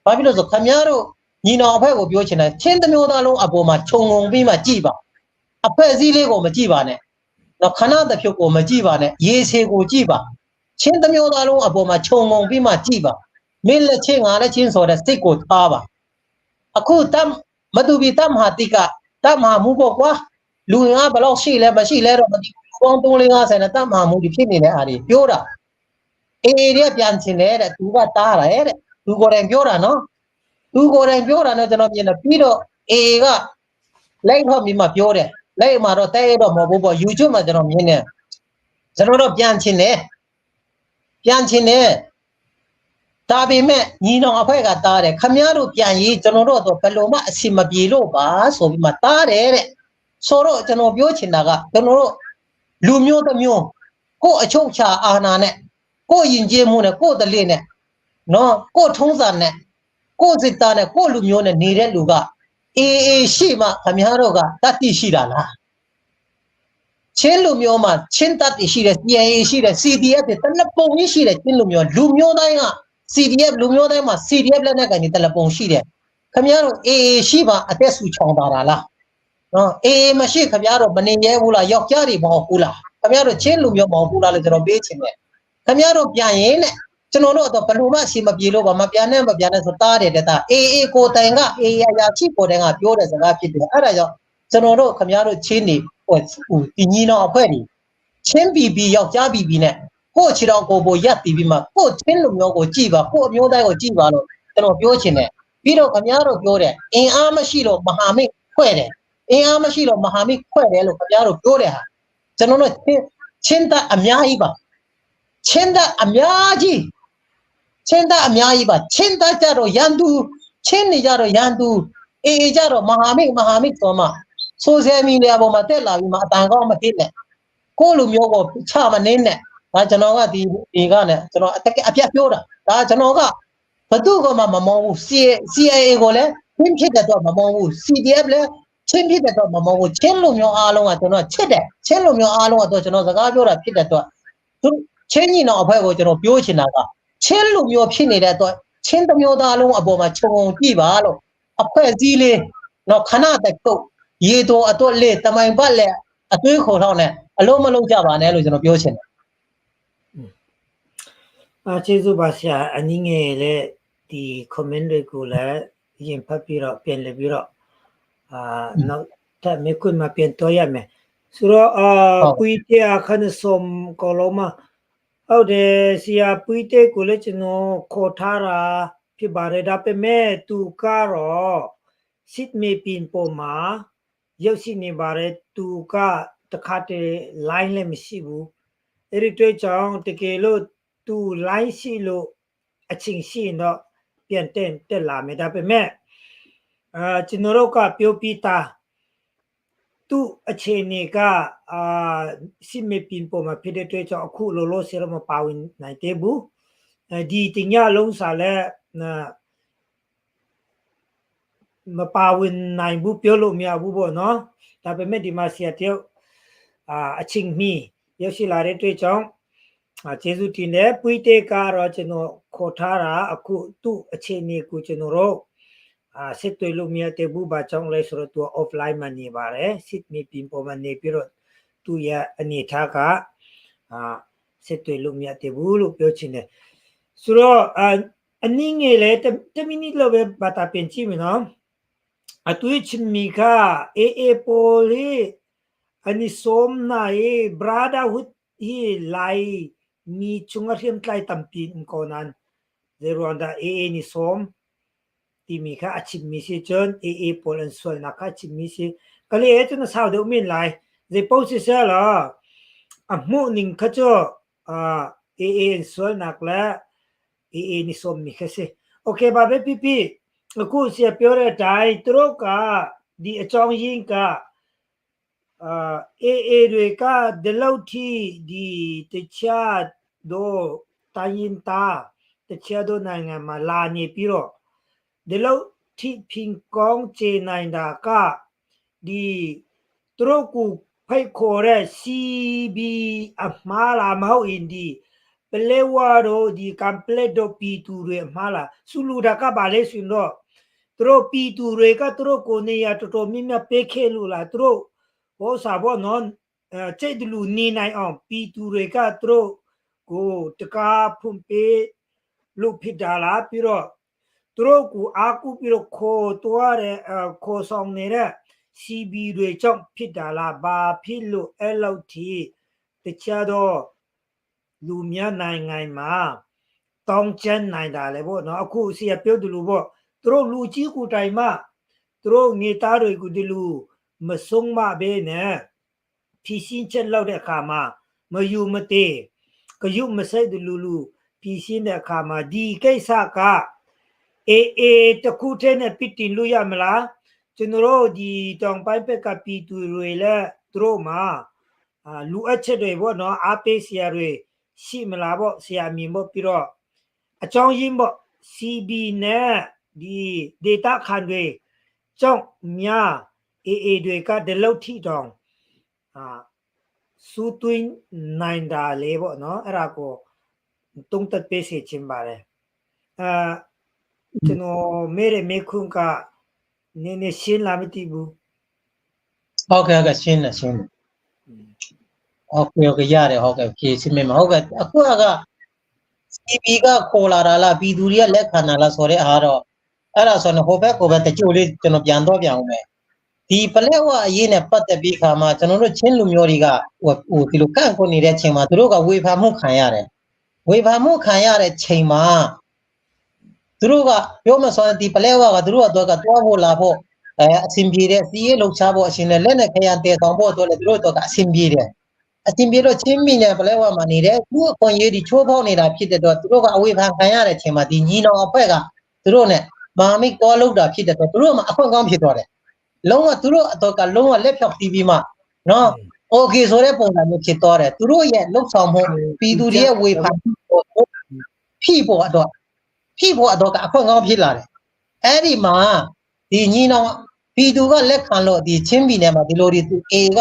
A: ။ဘာဖြစ်လို့ဆိုခင်ဗျားတို့ညီနောင်အဖွဲ့ကိုပြောချင်တယ်ချင်းတစ်မျိုးသားလုံးအပေါ်မှာခြုံငုံပြီးမှကြည်ပါအဖွဲ့အစည်းလေးကိုမကြည်ပါနဲ့နော်ခဏတစ်ဖြုတ်ကိုမကြည်ပါနဲ့ရေးစေကိုကြည်ပါချင်းတစ်မျိုးသားလုံးအပေါ်မှာခြုံငုံပြီးမှကြည်ပါမင်းလက်ချင်းငါလက်ချင်းဆိုတဲ့စိတ်ကိုထားပါအခုတမ်မတူဘီတမ်ဟာတိကတမ်ဟာမူပေါ့ကွာလူငါဘယ်လောက်ရှိလဲမရှိလဲတော့မသိဘူးပေါင်း350နဲ့တမ်ဟာမူဒီဖြစ်နေတဲ့အားတွေပြောတာအေးရပြန်ချင်တယ်တဲ့သူကတားတယ်တဲ့သူကိုယ်တိုင်ပြောတာနော်သူကိုယ်တိုင်ပြောတာနဲ့ကျွန်တော်မြင်တယ်ပြီးတော့အေးကလိုက်ထောက်ပြီးမှပြောတယ်လိုက်မှာတော့တဲ့တော့မဟုတ်ဘူးပေါ့ YouTube မှာကျွန်တော်မြင်တယ်ကျွန်တော်တော့ပြန်ချင်တယ်ဒါပေမဲ့ညီနောင်အဖွဲ့ကတားတယ်ခမည်းတော်ပြန်ရေးကျွန်တော်တို့တော့ဘယ်လိုမှအစီမပြေလို့ပါဆိုပြီးမှတားတယ်တဲ့ဆိုတော့ကျွန်တော်ပြောချင်တာကကျွန်တော်တို့လူမျိုးတစ်မျိုးကို့အချုပ်ချာအာဏာနဲ့ကို့ယဉ်ကျေးမှုနဲ့ကို့တလေးနဲ့နော်ကို့ထုံးစံနဲ့ကို့စစ်သားနဲ့ကို့လူမျိုးနဲ့နေတဲ့လူကအေးရှိမှခမည်းတော်ကတတ်သိရှိတာလားချင်းလူမျိုးမှာချင်းတတ်သိရှိတယ် CIA ရှိတယ် CDF တွေတနပုံကြီးရှိတယ်ချင်းလူမျိုးတိုင်းကCDF လူမျိုးတိုင်းမှာ CDF လက်နက်ကန်ဒီတလပုံရှိတယ်ခင်ဗျားတို့အေးရှိပါအသက်ဆူချောင်းတာလားနော်အေးမရှိခင်ဗျားတို့မနေရဲဘူးလားယောက်ျားတွေမဟုတ်ဘူးလားခင်ဗျားတို့ချင်းလူမျိုးမဟုတ်ဘူးလားလို့ကျွန်တော်ပေးချင်တယ်ခင်ဗျားတို့ပြန်ရင်နဲ့ ကျွန်တော်တို့တော့ဘယ်လိုမှအစီမပြေလို့ပါမပြန်နဲ့ဆိုတားတယ်တဲ့တာအေးကိုတိုင်ကအေးရချိကိုတိုင်ကပြောတဲ့စကားဖြစ်တယ်အဲ့ဒါကြောင့်ကျွန်တော်တို့ခင်ဗျားတို့ချင်းနေဟိုဒီညီနောင်အဖွဲ့တွေချင်းပြီးယောက်ျားပြီးနဲ့ကို့ချီတော်ကိုပိုရက်တီးပြီးမှကို့ချင်းလူမျိုးကိုကြည်ပါကို့အမျိုးသားကိုကြည်ပါလို့ကျွန်တော်ပြောချင်တယ်ပြီးတော့ခင်ဗျားတို့ပြောတယ်အင်အားမရှိတော့မဟာမိတ်ဖွဲ့တယ်အင်အားမရှိတော့မဟာမိတ်ဖွဲ့တယ်လို့ခင်ဗျားတို့ပြောတယ်ဟာကျွန်တော်တို့ချင်းသားအများကြီးပါချင်းသားအများကြီးချင်းသားအများကြီးပါချင်းသားကြတော့ရန်သူချင်းနေကြတော့ရန်သူအေကြတော့မဟာမိတ်ဆိုမှဆိုဆယ်မီဒီယာပေါ်မှာတက်လာပြီးမှအတန်ကောင်းမသိနဲ့ကိုလူမျိုးကိုချမနေနဲ့ဒါကျွန်တော်ကဒီကနဲ့ကျွန်တော်အပြတ်ပြောတာဒါကျွန်တော်ကဘသူကမှမမောဘူး CIA ကိုလည်းချင်းဖြစ်တဲ့တော့မမောဘူး CDF လည်းချင်းဖြစ်တဲ့တော့မမောဘူးချင်းလူမျိုးအားလုံးကကျွန်တော်ချစ်တယ်ချင်းလူမျိုးအားလုံးကတော့ကျွန်တော်စကားပြောတာဖြစ်တဲ့တော့သူချင်းညီနောင်အဖွဲ့ကိုကျွန်တော်ပြောချင်တာကချင်းလူမျိုးဖြစ်နေတဲ့အတွက်ချင်းတစ်မျိုးသားလုံးအပေါ်မှာခြုံငုံကြည့်ပါလို့အဖွဲ့အစည်းလေးတော့ခဏတက်တော့ရေတော်အတွက်လေးတမိုင်ပတ်လက်အသွေးခေါ်ထောင်းနဲ့အလုံးမလုံးကြပါနဲ့လို့ကျွန်တော်ပြောချင်တယ်
B: ကျေးဇူးပါဆရာအနည်းငယ်လေးဒီ comment တွေကိုလည်းရင်ဖတ်ပြီးတော့ပြန်လည်ပြီးတော့နောက်ထပ်မေးခွန်းမှာပြန်တော့ရမယ်ဆိုတော့ပွေတဲ့အခန်းစုံကလုံးမှာဟုတ်တယ်ဆရာပွေတဲ့ကိုလည်းကျွန်တော်ခေါ်ထားတာဖြစ်ပါတယ်ဒါပေမဲ့သူကတော့စစ်မေပင်ပေါ်မှာရုပ်ရှိနေပါတယ်သူကတခါတည်း line လည်းမရှိဘူးအဲ့ဒီတွေ့ကြောင့်တကယ်လို့သူ line ရှိလို့အချင်းရှိတော့ပြန်တက်လာမယ်ဒါပေမဲ့ကျွန်တော်တို့ကပြောပြတာသူအခြေအနေကစစ်မေပင်ပေါ်မှာဖြစ်တဲ့တွေ့ကြောင့်အခုလောလောဆယ်မပါဝင်နိုင်သေးဘူးဒီတင်ရလုံးစားလဲမပါဝင်နိုင်ဘူးပြောလို့မရဘူးပေါ့နော်ဒါပေမဲ့ဒီမှာဆရာတယောက်အချင်းမီရောက်ရှိလာတဲ့တွေ့ကြောင့်ကျေးဇူးတင်တယ်ပွေးတေကတော့ကျွန်တော်ခေါ်ထားတာအခုသူ့အခြေအနေကိုကျွန်တော်တို့စစ်တွေလို့မြတ်တဲ့ဘူးဘာကြောင့်လဲဆိုတော့သူ offline မှာနေပါတယ်စစ်မီပင်ပေါ်မှာနေပြီးတော့သူရဲ့အနေထားကစစ်တွေလို့မြတ်တဲ့ဘူးလို့ပြောချင်တယ်ဆိုတော့အနည်းငယ်လေး10မိနစ်လောက်ပဲဘာသာပြင်ကြည့်မယ်နော်အတွေ့ချင်မိကအေပိုလီအနိsom na brotherhood hi lai mi chunga riam tlai tampin konan zeronda ni som ti mi kha achim mi si chon pol an sol na kha chim mi si kali tu na sao de min lai ze post se la amu ning kha cho an sol nak la ni som mi kha se okay ba be pi အခုဆရာပြောတဲ့အတိုင်းသူတို့ကဒီအကြောင်းရင်းကတွေကဒီလောက်ထိဒီတခြားတော့တိုင်းတာတခြားတော့နိုင်ငံမှာလာနေပြီးတော့ဒီလောက်ထိဖင်ကောင်းချေနိုင်တာကဒီသူတို့ကိုဖိတ်ခေါ်တဲ့ CB အမှားလားမဟုတ်ရင်ဒီပလဲဝါတော့ဒီ complete တော့ပီတူတွေအမှားလားဆူလူတာကပါလေဆိုတော့သူတို့ပီတူတွေကသူတို့ကိုနေရတော်တော်များများပေးခဲ့လို့လားသူတို့ဟောစာဘောနော်ကျိတ်လူနေနိုင်အောင်ပီတူတွေကသူတို့ကိုတကားဖွင့်ပေးလို့ဖြစ်တာလားပြီးတော့သူတို့ကိုအားကိုပြီးတော့ခေါ်သွားတဲ့ခေါ်ဆောင်နေတဲ့ CB တွေကြောင့်ဖြစ်တာလားဘာဖြစ်လို့အဲ့လောက်ထိတခြားတော့လူများနိုင်ငံမှာတောင်းကျမ်းနိုင်တာလေပေါ့နော်အခုဆရာပြောတယ်လို့ပေါ့သူတို့လူကြီးကိုတိုင်မှသူတို့ငေသားတွေကိုဒီလူမဆုံးမပဲနဲ့ဖြီးရှင်းချက်လောက်တဲ့အခါမှာမယူမသေးကယုမဆိုင်တဲ့လူဖြီးရှင်းတဲ့အခါမှာဒီကိစ္စကတခုတည်းနဲ့ပြစ်တင်လို့ရမလားကျွန်တော်တို့ဒီတောင်ပိုင်းဘက်ကပြည်သူတွေလည်းသူတို့မှာလူအပ်ချက်တွေပေါ့နော်အားပေးစရာတွေရှိမလားပေါ့ဆရာမြင်ပေါ့ပြီးတော့အကြောင်းရင်းပေါ့ CB နဲ့ဒီ data ခံတွေကြောင့်များတွေကဒီလောက်ထိတောင်စူးသွင်းနိုင်တာလေပေါ့နော်အဲ့ဒါကိုတုံးတက်ပေးစေချင်ပါတယ်ကျွန်တော်မေခွန်းကနည်းနည်းရှင်းလာမသိဘူး
A: ဟုတ်ကဲ့ရှင်းတယ်ဟုတ်ကဲ့ရတယ်ဟုတ်ကဲ့ဖြေရှင်းမယ်ဟုတ်ကဲ့အခုက CB ကခေါ်လာတာလားပြည်သူတွေကလက်ခံတာလားဆိုတဲ့အားတော့အဲ့ဒါဆိုရင်ဟိုဘက်ကိုပဲတချို့လေးကျွန်တော်ပြန်တော့ပြန်အောင်မယ်ဒီပလက်ဝအရေးနဲ့ပတ်သက်ပြီးခါမှာကျွန်တော်တို့ချင်းလူမျိုးတွေကဟိုဒီလိုကန့်ကွက်နေတဲ့ချိန်မှာသူတို့ကဝေဖန်မှုခံရတယ်ဝေဖန်မှုခံရတဲ့ချိန်မှာသူတို့ကပြောမှဆိုရင်ဒီပလက်ဝကသူတို့ကတော့တွားဖို့လာဖို့အဆင်ပြေတဲ့စီးရဲလှုပ်ရှားဖို့အရှင်နဲ့လက်နဲ့ခရံတည်ဆောင်ဖို့အတွက်လည်းသူတို့တော့အဆင်ပြေတယ်အဆင်ပြေတော့ချင်းမိနဲ့ပလက်ဝမှာနေတဲ့သူ့အခွင့်အရေးဒီချိုးဖောက်နေတာဖြစ်တဲ့တော့သူတို့ကအဝေဖန်ခံရတဲ့ချိန်မှာဒီညီနောင်အဖွဲ့ကသူတို့နဲ့မာမိတ်တော်လောက်တာဖြစ်တဲ့တော့သူတို့မှအခွင့်ကောင်းဖြစ်သွားတယ်လုံးဝသူတို့တော့ကလုံးဝလက်ဖြောက်ပြီးမှနော်โอเคဆိုတဲ့ပုံစံမျိုးဖြစ်သွားတယ်သူတို့ရဲ့လှုပ်ဆောင်မှုပြည်သူတွေရဲ့ဝေဖန်ဖိဖို့တော့ကအခွင့်ကောင်းဖြစ်လာတယ်အဲ့ဒီမှာဒီညီနောင်ပြည်သူကလက်ခံလို့ဒီချင်းပြည်နယ်မှာဒီလိုဒီသူ A က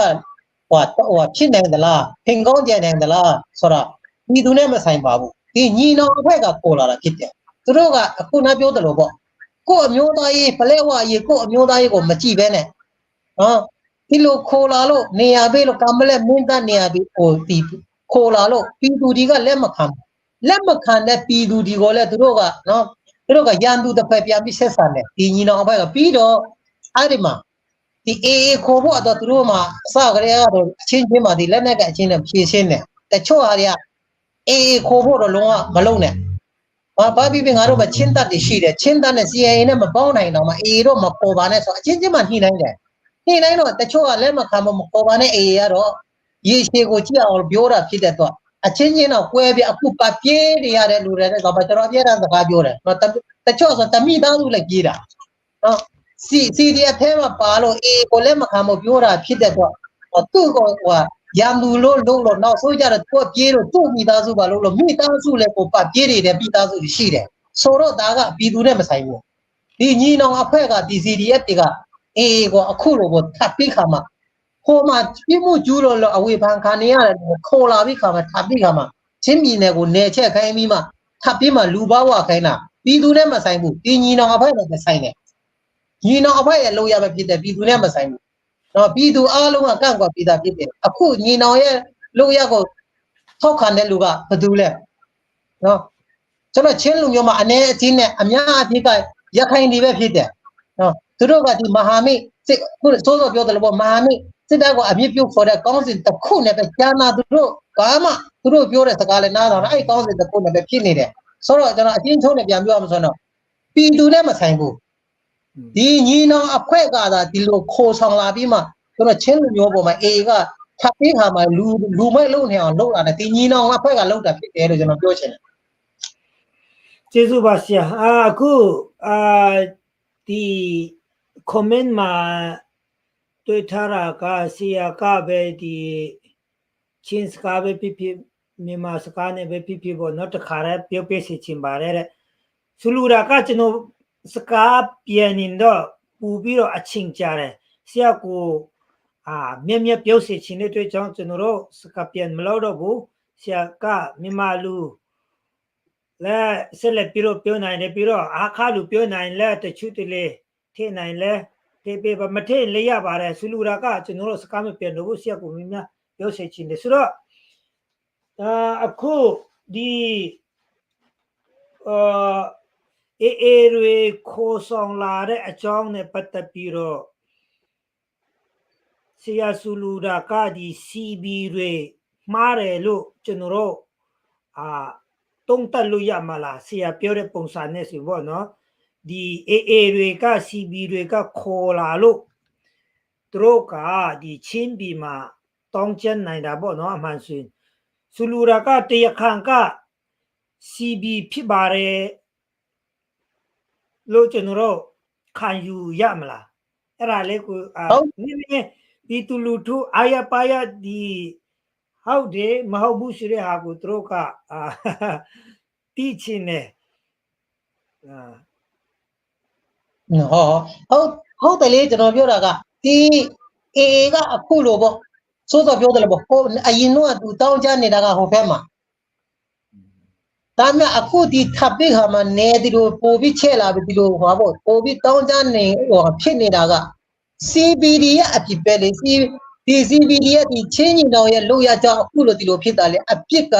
A: ဟိုဖြစ်နိုင်သလားဖင်ကောင်းကြနိုင်သလားဆိုတော့ပြည်သူနဲ့မဆိုင်ပါဘူးဒီညီနောင်အဖွဲ့ကပေါ်လာတာဖြစ်တယ်သူတို့ကအခုနပြောတယ်လို့ပေါ့ကို့အမျိုးသားရေးပလဲဝရေးကို့အမျိုးသားရေးကိုမကြည့်ပဲနဲ့နော်ဒီလိုခေါ်လာလို့နေရာပေးလို့ကံမလဲမင်းသားနေရာပေးဟိုဒီခေါ်လာလို့ပြည်သူတွေကလက်မခံတဲ့ပြည်သူတွေကိုလည်းသူတို့ကနော်သူတို့ကရန်သူတစ်ဖက်ပြန်ပြီးဆက်ဆံတယ်ဒီညီနောင်အဖွဲ့ကပြီးတော့အဲ့ဒီမှာဒီ AA ခေါ်ဖို့တော့သူတို့မှာအစကတည်းကတော့အချင်းချင်းမှာဒီလက်နက်ကအချင်းနဲ့ဖြည့်ရှင်းတယ်တချို့ဟာတွေက AA ခေါ်ဖို့တော့လုံးဝမလုံးနဲ့ဘာပြီးငါတို့ကချင်းတပ်တွေရှိတယ်ချင်းတပ်နဲ့ CIA နဲ့မပေါင်းနိုင်တော့မှ AA တော့မပေါ်ပါနဲ့ဆိုအချင်းချင်းမှညှိနှိုင်းတယ်ညှိနှိုင်းတော့တချို့ကလက်မခံမပေါ်ပါနဲ့ AA ကတော့ရေရှည်ကိုကြည့်အောင်ပြောတာဖြစ်တဲ့တော့အချင်းချင်းတော့ကွဲပြီးအခုပပြေးနေရတဲ့လူတွေနဲ့ဆိုတော့ကျွန်တော်အပြည့်အစုံစကားပြောတယ်တချို့ဆိုတမိသားစုလည်းကြီးတာနော်CDF ထဲမှာပါလို့ AA ကိုလက်မခံမပြောတာဖြစ်တဲ့တော့သူ့ကိုရန်သူလို့နောက်ဆိုကြတော့ကိုပြေးလို့သူ့မိသားစုပါလို့မိသားစုလည်းကိုပပြေးနေတဲ့မိသားစုရှိတယ်ဆိုတော့ဒါကပြည်သူနဲ့မဆိုင်ဘူးဒီညီနောင်အဖွဲ့ကဒီ CDF တွေက AA ကိုအခုလိုကိုထပ်ပြီးခါမှာဟိုမှာပြမှုကျူးလို့အဝေဖန်ခံနေရတယ်ခေါ်လာပြီးခါမှာထပ်ပြီးခါမှာချင်းပြည်နယ်ကိုနေချက်ခိုင်းပြီးမှထပ်ပြီးမှလူဘာဝခိုင်းတာပြည်သူနဲ့မဆိုင်ဘူးဒီညီနောင်အဖွဲ့နဲ့မဆိုင်နဲ့ညီနောင်အဖွဲ့ရဲ့လိုရပဲဖြစ်တယ်ပြည်သူနဲ့မဆိုင်ဘူးနော်ပြည်သူအားလုံးကကန့်ကွက်ပြီးသားဖြစ်တယ်အခုညီနောင်ရဲ့လိုရကိုထောက်ခံတဲ့လူကဘယ်သူလဲနော်ကျွန်တော်ချင်းလူမျိုးမှာအနေအချင်းနဲ့အများအပြားကရခိုင်တွေပဲဖြစ်တယ်နော်သူတို့ကဒီမဟာမိတ်စစ်ခုစိုးစောပြောတယ်လို့မဟာမိတ်စစ်တပ်ကအမြင့်ပြုတ်ခေါ်တဲ့ကောင်းစဉ်တစ်ခုနဲ့ပဲကြာနာသူတို့ဘာမှသူတို့ပြောတဲ့စကားလည်းနားတော့အဲ့ကောင်းစဉ်တစ်ခုနဲ့ပဲဖြစ်နေတယ်ဆိုတော့ကျွန်တော်အချင်းချုံးနဲ့ပြန်ပြောရမှာဆိုတော့ပြည်သူနဲ့မဆိုင်ဘူးဒီညီနောင်အဖွဲ့ကသာဒီလိုခိုးဆောင်လာပြီးမှကျွန်တော်ချင်းလူမျိုးပေါ်မှာ AA ကထပ်ပြီးခါမှာလူမဲ့လုံနေအောင်လုပ်လာတယ်ဒီညီနောင်အဖွဲ့ကလုပ်တာဖြစ်တယ်လို့ကျွန်တော်ပြောချင်တယ်
B: ကျေးဇူးပါဆရာအခုဒီ comment မှာတွေ့ထားတာကဆရာကပဲဒီချင်းစကားပဲဖြစ်မြန်မာစကားနဲ့ပဲဖြစ်ပေါ့နော်တခါတည်းပြောပြစီချင်ပါတယ်တဲ့ဆူလူရာကကျွန်တော်စကားပြန်နေတော့ပူပြီးတော့အချင်းကြတယ်ဆရာကိုမြက်ပြောစီချင်တဲ့အတွက်ကြောင့်ကျွန်တော်တို့စကားပြန်မလို့တော့ဘူးဆရာကမြန်မာလူလဲဆက်လက်ပြီးတော့ပြောနိုင်တယ်ပြီးတော့အခါလူပြောနိုင်လဲတချို့တလေထိနိုင်လဲဒီပေမထိလေရပါတယ်ဆူလူရာကကျွန်တော်တို့စကားမပြန်တော့ဘူးဆရာကိုမြက်ပြောစီချင်တယ်ဆိုတော့အခုဒီAA တွေခိုးဆောင်လာတဲ့အကြောင်းနဲ့ပတ်သက်ပြီးတော့ဆရာဆူလူရာကဒီ CB တွေမှားတယ်လို့ကျွန်တော်တို့တုံးတက်လို့ရမှာလားဆရာပြောတဲ့ပုံစံနဲ့ဆိုပေါ့နော်ဒီ AA တွေက CB တွေကခေါ်လာလို့သူတို့ကဒီချင်းပြည်မှာတောင်းကျမ်းနိုင်တာပေါ့နော်အမှန်ဆိုရင်ဆူလူရာကတရားခံက CB ဖြစ်ပါတယ်လို့ကျွန်တော်တို့ခံယူရမလားအဲ့ဒါလေးကိုဒီတူလူထုအာရပါရဒီဟုတ်တယ်မဟုတ်ဘူးဆိုတဲ့ဟာကိုသူတို့ကတီးချင်တယ်
A: ဟုတ်တယ်လေကျွန်တော်ပြောတာကဒီ AA ကအခုလိုပေါ့စိုးစောပြောတယ်လို့ပေါ့ဟိုအရင်တော့သူတောင်းကြနေတာကဟိုဘက်မှာဒါမှအခုဒီထပ်ပြီးခါမှာနေဒီလိုပို့ပြီးချဲ့လာပြီးဒီလိုဟောပေါ့ပို့ပြီးတောင်းကြနေဟိုဖြစ်နေတာက CBD ရဲ့အဖြစ်ပဲလေဒီ CBD ရဲ့ဒီချင်းညီတော်ရဲ့လို့ရကြအခုလိုဒီလိုဖြစ်တာလေအဖြစ်က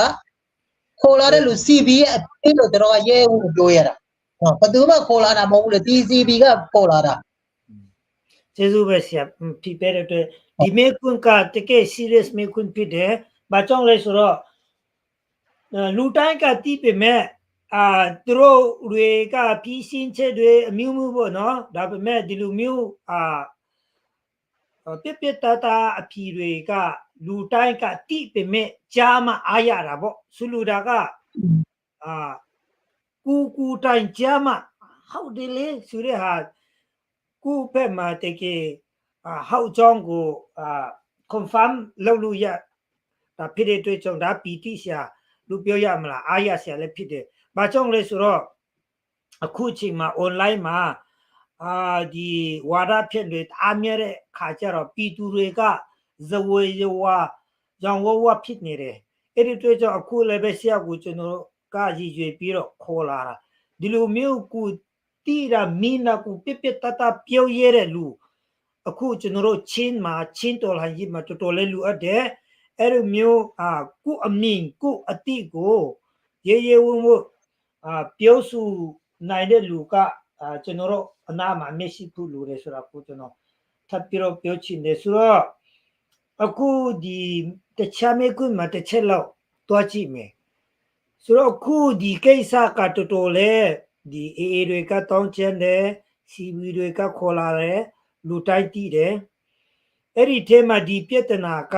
A: ခေါ်လာတဲ့လူ CB ရဲ့အဖြစ်လို့ကျွန်တော်ကရဲဦးပြောရတာနော်ဘယ်သူမှခေါ်လာတာမဟုတ်ဘူးလေဒီ CB ကခေါ်လာတာ
B: ကျေးဇူးပဲဆရာဖြစ်တဲ့အတွက်ဒီမေကွန်းကတကယ် serious မေကွန်းဖြစ်တယ်ဘာကြောင့်လဲဆိုတော့လူတိုင်းကတီးပေမဲ့သူတို့တွေကပြီးစင်းချက်တွေအမျိုးမျိုးပေါ့နော်ဒါပေမဲ့ဒီလိုမျိုးပြတတာအဖြီတွေကလူတိုင်းကတီးပေမဲ့ကြားမှအားရတာပေါ့ဆူလူတာကကူတိုင်းကြားမှဟုတ်တယ်လေဆိုတဲ့ဟာကူဖက်မှာတကယ်ဟောက်ကြောင်းကိုconfirm လုပ်လို့ရဒါဖြစ်တဲ့အတွက်ကြောင့်ဒါပီတိဆရာလူပြောရမလားအားရဆရာလည်းဖြစ်တယ်။ဘာကြောင့်လဲဆိုတော့အခုချိန်မှာ online မှာဒီဝါဒဖြန့်တွေအားမြတဲ့ခါကျတော့ပြည်သူတွေကဇဝေယဝရောင်ဝဝဖြစ်နေတယ်။အဲ့ဒီအတွက်ကြောင့်အခုလည်းပဲဆရာကိုကျွန်တော်ကရည်ရွယ်ပြီးတော့ခေါ်လာတာဒီလိုမျိုးကိုတီးတာမင်းနာကိုပြပြတတပြောရတဲ့လူအခုကျွန်တော်တို့ချင်းတော်လှန်ရေးမှာတော်တော်လေးလူအပ်တယ်အဲ့လိုမျိုးကိုအမြင်ကိုအတိကိုရေဝုံပြောစုနိုင်တဲ့လူကကျွန်တော်တို့အနာမှာမရှိဘူးလို့လေဆိုတာကိုကျွန်တော်ထပ်ပြီးတော့ပြောချင်တယ်ဆိုတော့အခုဒီတခြားမျိုးကမှတစ်ချက်လောက်တွားကြည့်မယ်ဆိုတော့အခုဒီကိစ္စကတော်တော်လေးဒီ AA တွေကတောင်းချင်တယ် CB တွေကခေါ်လာတယ်လူတိုင်းတည်တယ်အဲ့ဒီထဲမှာဒီပြဿနာက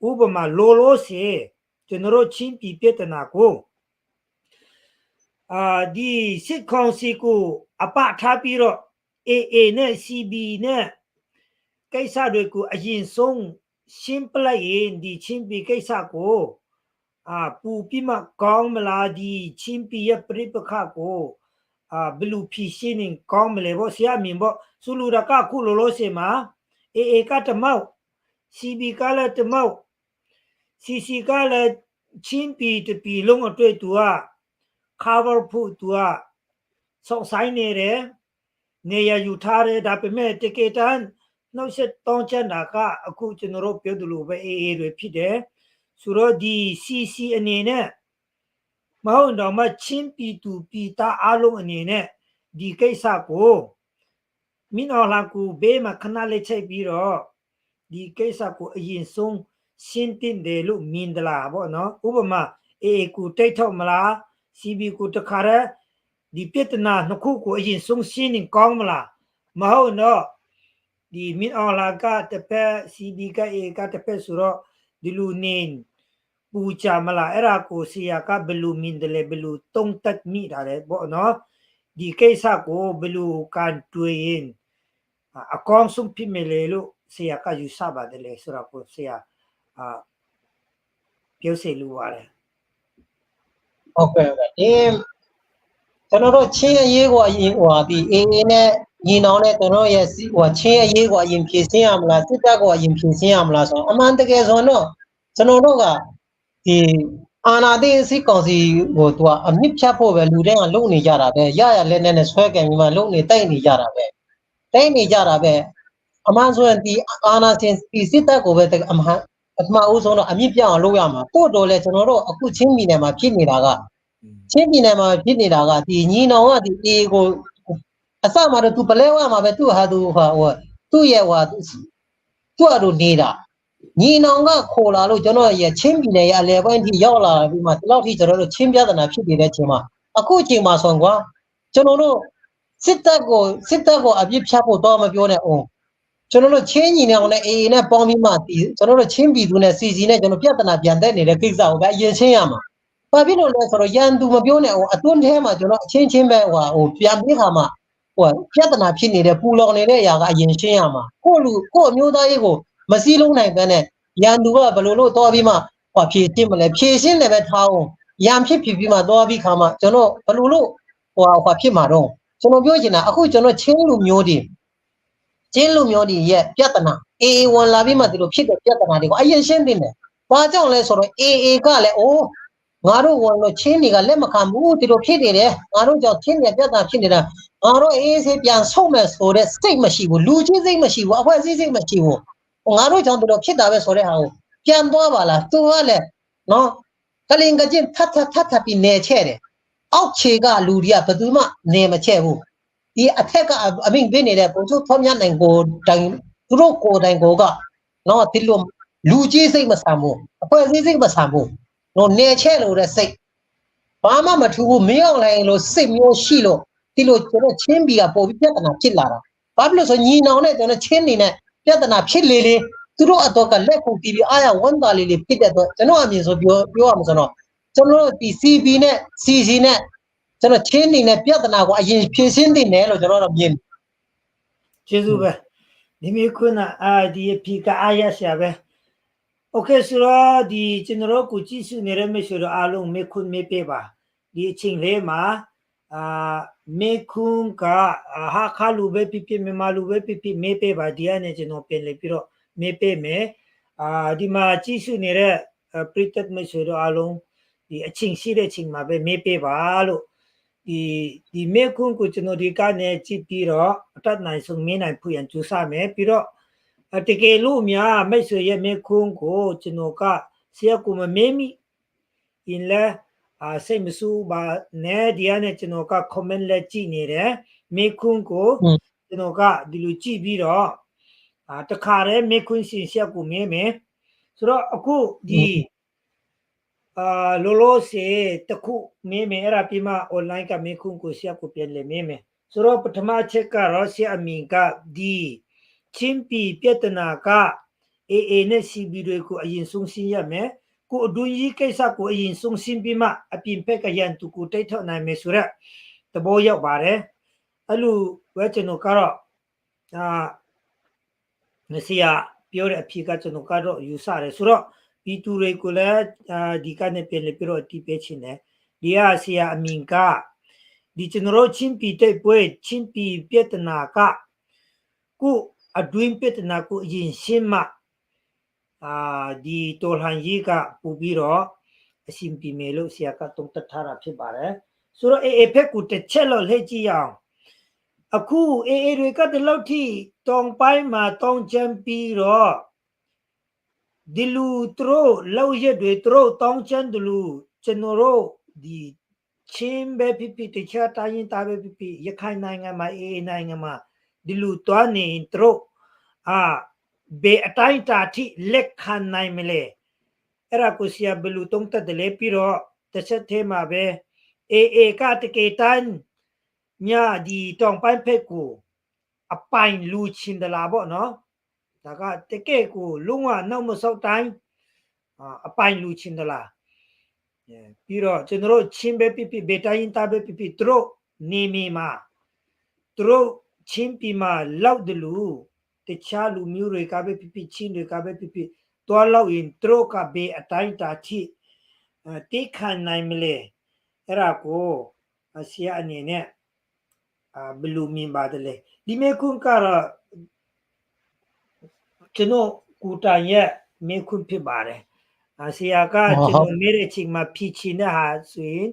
B: ဥပမာလိုစေကျွန်တော်တို့ချင်းပြည်ပြဿနာကိုဒီစစ်ကောင်စီကိုအပထားပြီးတော့ AA နဲ့ CB နဲ့ကိစ္စတွေကိုအရင်ဆုံးရှင်းပလိုက်ရင်ဒီချင်းပြည်ကိစ္စကိုပူပြီးမှကောင်းမလားဒီချင်းပြည်ရဲ့ပြိပခါကိုဘလူဖြီရှင်းရင်ကောင်းမလဲပေါ့ဆရာမြင်ပေါ့ဆူလူရကခုလိုစေမှာ AA ကတမောက် CB ကလည်းတမောက် CC ကလည်းချင်းပြည်တပြည်လုံးအတွက်သူက cover ဖို့သူကစောင့်ဆိုင်နေတယ်နေရယူထားတယ်ဒါပေမဲ့တကယ်တမ်းနှုတ်ဆက်တောင်းချတာကအခုကျွန်တော်တို့ပြောသလိုပဲ AA တွေဖြစ်တယ်ဆိုတော့ဒီ CC အနေနဲ့မဟုတ်တော့မှချင်းပြည်သူပြည်သားအလုံးအနေနဲ့ဒီကိစ္စကိုမင်းအောင်လာကိုဘေးမှာခဏလေးချိန်ပြီးတော့ဒီကိစ္စကိုအရင်ဆုံးရှင်းတင်တယ်လို့မြင်သလားပေါ့နော်ဥပမာ AA ကိုတိတ်ထောက်မလား CB ကိုတခါတည်းဒီပြဿနာနှစ်ခုကိုအရင်ဆုံးရှင်းရင်ကောင်းမလားမဟုတ်တော့ဒီမင်းအောင်လာကတပက် CB က AA ကတပက်ဆိုတော့ဒီလူနေပူချမလားအဲ့ဒါကိုဆရာကဘလူမြင်တယ်လေဘလူတုံးတက်မိတာလေပေါ့နော်ဒီကိစ္စကိုဘလူကန်တွေးရင်အကောင်းဆုံးဖြစ်မယ်လေလို့ဆရာကယူဆပါတယ်လေဆိုတော့ကိုဆရာပြောစေလိုပါတယ်
A: ဟုတ်ကဲ့ဒီကျွန်တော်တို့ချင်းအရေးကိုအရင်ဒီ AA နဲ့ညီနောင်နဲ့ကျွန်တော်ရဲ့ချင်းအရေးကိုအရင်ဖြည့်ဆင်းရမလားစစ်တပ်ကိုအရင်ဖြည့်ဆင်းရမလားဆိုတော့အမှန်တကယ်ဆိုတော့ကျွန်တော်တို့ကဒီအာဏာသိမ်းစစ်ကောင်စီကိုသူကအမြင့်ဖြတ်ဖို့ပဲလူတိုင်းကလုံနေကြတာပဲရလက်နဲ့ဆွဲကင်ပြီးမှလုံနေတိုက်နေကြတာပဲတိုက်နေကြတာပဲအမှန်ဆိုရင်ဒီအာဏာရှင်ဒီစစ်တပ်ကိုပဲအမှန်ပထမဦးဆုံးတော့အမြင့်ပြအောင်လုပ်ရမှာပို့တော်လဲကျွန်တော်တို့အခုချင်းပြည်နယ်မှာဖြစ်နေတာကချင်းပြည်နယ်မှာဖြစ်နေတာကဒီညီနောင်ကဒီ A ကိုအစမှာတော့သူပလဲဝမှာပဲသူ့ဟာသူသူ့ရဲ့သူ့အတူနေတာညီနောင်ကခေါ်လာလို့ကျွန်တော်ရဲ့ချင်းပြည်နယ်ရဲ့အလဲပိုင်းထိရောက်လာပြီးမှဒီလောက်ထိကျွန်တော်တို့ချင်းပြဿနာဖြစ်နေတဲ့အချိန်မှာအခုအချိန်မှာဆိုရင်ကွာကျွန်တော်တို့စစ်တပ်ကိုအပြစ်ဖြတ်ဖို့တော့မပြောနဲ့အောင်ကျွန်တော်တို့ချင်းညီနောင်နဲ့ AA နဲ့ပေါင်းပြီးမှဒီကျွန်တော်တို့ချင်းပြည်သူနဲ့ CC နဲ့ကျွန်တော်ပြဿနာပြန်တက်နေတဲ့ကိစ္စကိုပဲအရင်ချင်းရမှာဘာဖြစ်လို့လဲဆိုတော့ရန်သူမပြောနဲ့အောင်အတွန်းထဲမှာကျွန်တော်အချင်းချင်းပဲပြန်ပြီးခါမှာပြဿနာဖြစ်နေတဲ့ပူလောင်နေတဲ့အရာကအရင်ရှင်းရမှာကိုအမျိုးသားရေးကိုမစည်းလုံးနိုင်ပဲနဲ့ရန်သူကဘယ်လိုလုပ်တော့ပြီးမှဖြည့်ရှင်းမလဲဖြည့်ရှင်းလည်းပဲထားအောင်ရန်ဖြစ်ပြီးမှတော့ပြီးခါမှကျွန်တော်ဘယ်လိုလုပ်ဖြစ်မှာတော့ကျွန်တော်ပြောချင်တာအခုကျွန်တော်ချင်းလူမျိုးတွေရဲ့ပြဿနာ AA ဝင်လာပြီးမှဒီလိုဖြစ်တဲ့ပြဿနာတွေကိုအရင်ရှင်းသိတယ်ဘာကြောင့်လဲဆိုတော့ AA ကလည်းငါတို့ဝင်လို့ချင်းတွေကလက်မခံဘူးဒီလိုဖြစ်နေတယ်ငါတို့ကြောင့်ချင်းတွေပြဿနာဖြစ်နေတာငါတို့အေးဆေးပြန်ဆုံးမယ်ဆိုတဲ့စိတ်မရှိဘူးလူချင်းစိတ်မရှိဘူးအဖွဲ့အစည်းစိတ်မရှိဘူးငါတို့ကြောင့်ဒီလိုဖြစ်တာပဲဆိုတဲ့ဟာကိုပြန်သွားပါလားသူကလည်းနော် ကလင်ကချင်းထပ်ပြီးနေချဲ့တယ်အောက်ခြေကလူတွေကဘယ်သူမှနေမချဲ့ဘူးဒီအထက်ကအမိန့်ပေးနေတဲ့ပုံချုပ်ထောမြတ်နိုင်ကိုတိုင်သူတို့ကိုယ်တိုင်ကိုကနော်ဒီလိုလူကြီးစိတ်မဆန်ဘူးအဖွဲ့အစည်းစိတ်မဆန်ဘူးနော်နေချဲ့လို့တဲ့စိတ်ဘာမှမထူးဘူးမင်းအောင်လိုင်းလို့စိတ်မျိုးရှိလို့ဒီလိုကျွန်တော်ချင်းပြီးကပို့ပြီးပြဿနာဖြစ်လာတာဘာဖြစ်လို့ဆိုညီနောင်နဲ့ကျွန်တော်ချင်းနေနဲ့ပြဿနာဖြစ်လေလေသူတို့အတော့ကလက်ခုပ်တီးပြီးအားရဝန်တာလေးဖြစ်တဲ့တော့ကျွန်တော်အမြင်ဆိုပြောရမှာဆိုတော့ကျွန်တော်ဒီ CB နဲ့ CC နဲ့ကျွန်တော်ချင်းနေနဲ့ပြဿနာကိုအရင်ဖြေရှင်းသင့်တယ်လို့ကျွန်တော်တော့မြင်
B: ကျေးဇူးပဲဒီမျိုးခုနဒီဖြီကအားရရှာပဲโอเคဆိုတော့ဒီကျွန်တော်ကိုကြည့်စုနေတဲ့မိတ်ဆွေတို့အားလုံးမေခွန်းမေးပေးပါဒီအချိန်လေးမှာမေခွန်းကဟာခါလူပဲပြမမလူပဲပြမေးပေးပါဒီကနေကျွန်တော်ပြန်လေပြီးတော့မေးပေးမယ်ဒီမှာကြည့်စုနေတဲ့ပရိသတ်မိတ်ဆွေတို့အားလုံးဒီအချိန်ရှိတဲ့အချိန်မှာပဲမေးပေးပါလို့ဒီမေခွန်းကိုကျွန်တော်ဒီကနေကြည့်ပြီးတော့အတတ်နိုင်ဆုံးမင်းနိုင်ဖွင့်ကြိုးစားမယ်ပြီးတော့တကယ်လို့များမိတ်ဆွေရဲ့မေခွန်းကိုကျွန်တော်ကဆရာကမမေးမိရင်လဲစိတ်မဆူပါနဲ့ဒီကနေကျွန်တော်က comment လက်ကြည့်နေတယ်မေခွန်းကိုကျွန်တော်ကဒီလိုကြည့်ပြီးတော့တခါတည်းမေခွန်းရှင်ဆရာကမေးမယ်ဆိုတော့အခုဒီလောလောဆယ်တခုမေးမယ်အဲ့ဒါပြီးမှ online ကမေခွန်းကိုဆရာကပြန်လေမေးမယ်ဆိုတော့ပထမချက်ကတော့ဆရာအမင်ကဒီချင်းပီပြဿနာက AA နဲ့ CB တွေကိုအရင်ဆုံးရှင်းရမယ်ကိုအတွင်းကြီးကိစ္စကိုအရင်ဆုံးရှင်းပြီးမှအပြင်ဘက်ကရန်သူကိုတိတ်ထောက်နိုင်မယ်ဆိုတော့သဘောရောက်ပါတယ်အဲ့လိုပဲကျွန်တော်ကတော့ဆရာပြောတဲ့အဖြေကကျွန်တော်ကတော့ယူဆတယ်ဆိုတော့ဒီသူတွေကိုလည်းဒီကနေပြန်လေပြီးတော့တီးပေးခြင်းတယ်ဒီကဆရာအမင်ကဒီကျွန်တော်ချင်းပီတိတ်ပွဲချင်းပီပြဿနာကကိုအတွင်းပြဿနာကိုအရင်ရှင်းမှဒီတော်လှန်ရေးကပို့ပြီးတော့အရှင်ပြမယ်လို့ဆရာကတုံ့တက်ထားတာဖြစ်ပါတယ်ဆိုတော့အေဖက်ကိုတစ်ချက်လို့လှည့်ကြည့်အောင်အခုအေတွေကတလောက်ထိတောင်ပိုင်းမှာတောင်ချမ်းပြီးတော့ဒီလူတို့လောက်ရက်တွေတို့တောင်ချမ်းတလူကျွန်တော်တို့ဒီချင်းပဲပြတခြားတိုင်းတာပဲပြရခိုင်နိုင်ငံမှာအေနိုင်ငံမှာဒီလူတွားနေတို့ဘေအတိုင်းတာထိလက်ခံနိုင်မလဲအဲ့ဒါကိုဆရာဘလူတုံးတက်တယ်လေပြီးတော့တစ်ချက်သေးမှာပဲအေကတကေတန်ညာဒီတောင်ပိုင်းဖက်ကိုအပိုင်လူချင်းတလာပေါ့နော်ဒါကတကယ်ကိုလုံးဝနောက်မဆောက်တိုင်းအပိုင်လူချင်းတလာပြီးတော့ကျွန်တော်တို့ချင်းပဲပြဘေတိုင်းတာပဲပြသူတို့နေမီမှာသူတို့ချင်းပီမှာလောက်တလူတခြားလူမျိုးတွေကပဲပြချင်းတွေကပဲပြတွားလောက်ရင်သူတို့ကဘေအတိုင်းတာထိတိခံနိုင်မလဲအဲ့ဒါကိုဆရာအနေနဲ့ဘလူမြင်ပါတယ်လေဒီမေကွန်းကတော့ကျွန်တော်ကူတိုင်ရဲ့မေကွန်းဖြစ်ပါတယ်ဆရာကကျွန်တော်မေးတဲ့အချိန်မှာဖြီချင်တဲ့ဟာဆိုရင်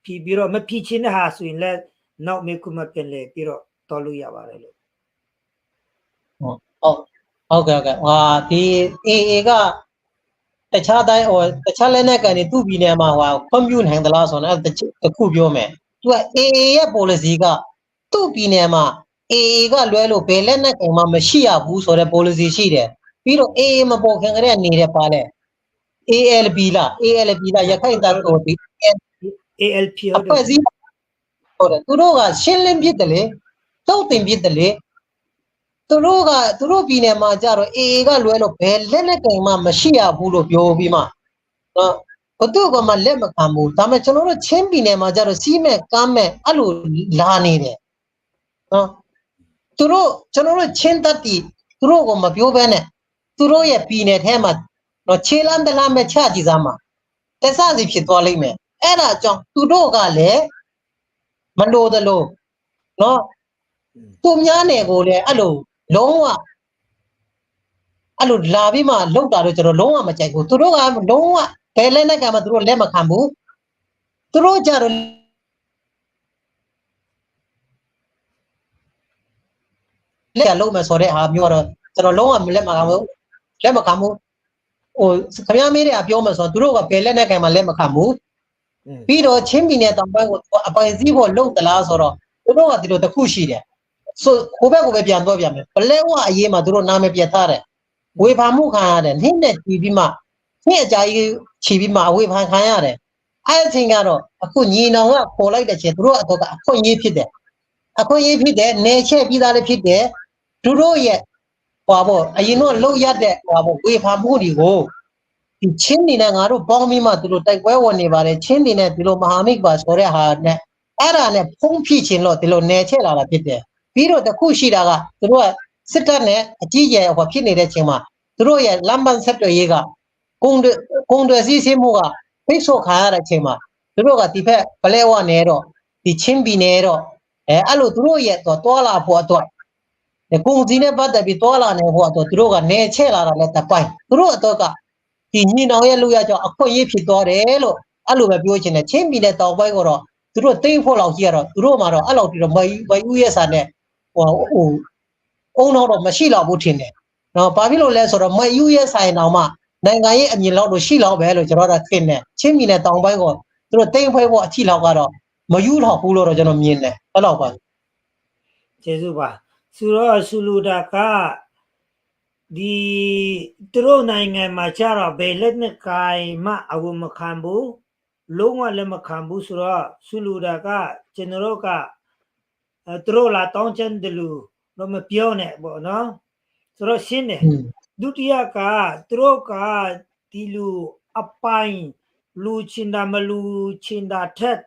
B: ဖြီပြီးတော့မဖြီချင်တဲ့ဟာဆိုရင်လည်းနောက်မေကွန်းမပြန်လေပြီးတော့တော်လို့ရပါတယ်လို့
A: ဟုတ်ကဲ့ဒီ AA ကတခြားတိုင်းတခြားလက်နက်ကန်တွေသူ့ပြည်နယ်မှာခွင့်ပြုနိုင်သလားဆိုတော့တခုပြောမယ်သူက AA ရဲ့ policy ကသူ့ပြည်နယ်မှာ AA ကလွဲလို့ဘယ်လက်နက်ကန်မှမရှိရဘူးဆိုတဲ့ policy ရှိတယ်ပြီးတော့ AA မပေါ်ခင်ကတည်းကနေတယ်ပါလေ ALP လားရခိုင်တပ်တော်ဒီ
B: ALP
A: အဖွဲ့အစည်းဟုတ်တယ်သူတို့ကရှင်းလင်းပြစ်တယ်လေတုတ်တင်ပြစ်တယ်လေသူတို့ပြည်နယ်မှာကြတော့ AA ကလွဲလို့ဘယ်လက်နဲ့ကင်မှမရှိရဘူးလို့ပြောပြီးမှနော်ဘသူကမှလက်မခံဘူးဒါပေမဲ့ကျွန်တော်တို့ချင်းပြည်နယ်မှာကြတော့စီးမဲ့ကမ်းမဲ့အဲ့လိုလာနေတယ်နော်ကျွန်တော်တို့ချင်းတပ်တီသူတို့ကမပြောဘဲနဲ့သူတို့ရဲ့ပြည်နယ်ထဲမှာနော်ခြေလမ်းတလားမဲ့ချကြည့်စမ်းမှာတဆစီဖြစ်သွားလိမ့်မယ်အဲ့ဒါကြောင့်သူတို့ကလည်းမလို့တလို့နော်သူများနယ်ကိုလည်းအဲ့လိုလုံးဝအဲ့လိုလာပြီးမှလောက်တာတော့ကျွန်တော်လုံးဝမကြိုက်ဘူးသူတို့ကလုံးဝဘယ်လက်နဲ့ကမှသူတို့လက်မခံဘူးသူတို့ကြတော့လက်လုံးမဆိုတဲ့ဟာမျိုးတော့ကျွန်တော်လုံးဝလက်မခံဘူး ခမရမေးတဲ့အပြောမှဆိုသူတို့ကဘယ်လက်နဲ့ကံမှလက်မခံဘူးပြီးတော့ချင်းပြည်နယ်တောင်ပိုင်းကိုအပိုင်စည်းဖို့လုံသလားဆိုတော့သူတို့ကဒီလိုတစ်ခုရှိတယ်ဆိုကိုဘက်ကိုပဲပြန်တော့ပြန်မယ်ပလဲဝအရေးမှာသူတို့နာမည်ပြတ်ထားတယ်ဝေဖန်မှုခံရတယ်နှစ်နဲ့ကြည်ပြီးမှနှစ်အကြာကြီးခြီးပြီးမှဝေဖန်ခံရတယ်အဲ့အချိန်ကတော့အခုညီနောင်ကပေါ်လိုက်တဲ့ချိန်သူတို့ကတော့အခွင့်အရေးဖြစ်တယ်အခွင့်အရေးဖြစ်တယ်နေချက်ပြီးသားလည်းဖြစ်တယ်သူတို့ရဲ့ဟောပေါ့အရင်တော့လှုပ်ရတဲ့ဟောပေါ့ဝေဖန်မှုတွေကိုဒီချင်းနေနဲ့ငါတို့ပေါင်းပြီးမှသူတို့တိုက်ပွဲဝင်နေပါတယ်ချင်းနေနဲ့ဒီလိုမဟာမိတ်ပါဆိုတဲ့ဟာနဲ့အဲ့ဒါနဲ့ဖုံးဖိချင်လို့ဒီလိုနေချက်လာတာဖြစ်တယ်ပြီးတော့တခုရှိတာကသူတို့ကစစ်တပ်နဲ့အကြီးကျယ်ဟောဖြစ်နေတဲ့ချိန်မှာသူတို့ရဲ့လမ်းပန်းဆက်သွယ်ရေးကကုန်းတွေစီးဆင်းမှုကဖိတ်ဆို့ခံရတဲ့ချိန်မှာသူတို့ကဒီဖက်ပလဲဝနေတော့ဒီချင်းပြည်နယ်တော့အဲ့လိုသူတို့ရဲ့တွာလာဖို့အတွက်ကုန်းစီနဲ့ပတ်သက်ပြီးတွာလာနေဖို့အတွက်သူတို့ကနေချက်လာတာလည်းတပိုင်းသူတို့အတွက်ကဒီညီနောင်ရဲ့လူရကြောင့်အခွင့်အရေးဖြစ်သွားတယ်လို့အဲ့လိုပဲပြောချင်တယ်ချင်းပြည်နယ်တောင်ပိုင်းကတော့သူတို့တိတ်ဖို့လောက်ကြီးကတော့သူတို့မှာတော့အဲ့လောက်ပြီးတော့မယူရဲစာနဲ့ဟိုအုံတော့မရှိတော့ဘူးထင်တယ်နော်ဘာဖြစ်လို့လဲဆိုတော့မယူရဲဆိုင်တောင်မှနိုင်ငံရေးအမြင်လောက်တော့ရှိလောက်ပဲလို့ကျွန်တော်တို့ထင်တယ်ချင်းပြည်နယ်တောင်ပိုင်းကသူတို့တိတ်ဖွဲ့ဖို့အထီလောက်ကတော့မယူတော့ဘူးလို့တော့ကျွန်တော်မြင်တယ်အဲ့လောက်ပါ
B: ကျေးဇူးပါဆိုတော့ဆူလူတာကဒီသူတို့နိုင်ငံမှာကျတော့ဘယ်လက်နဲ့ကိုင်မှအဝမခံဘူးလုံးဝလက်မခံဘူးဆိုတော့ဆူလူတာကကျွန်တော်တို့ကသူတို့လာတောင်းချင်တယ်လို့တော့မပြောနဲ့ပေါ့နော်ဆိုတော့ရှင်းတယ်ဒုတိယကသူတို့ကဒီလူအပိုင်းလူချင်တာမလူချင်တာထက်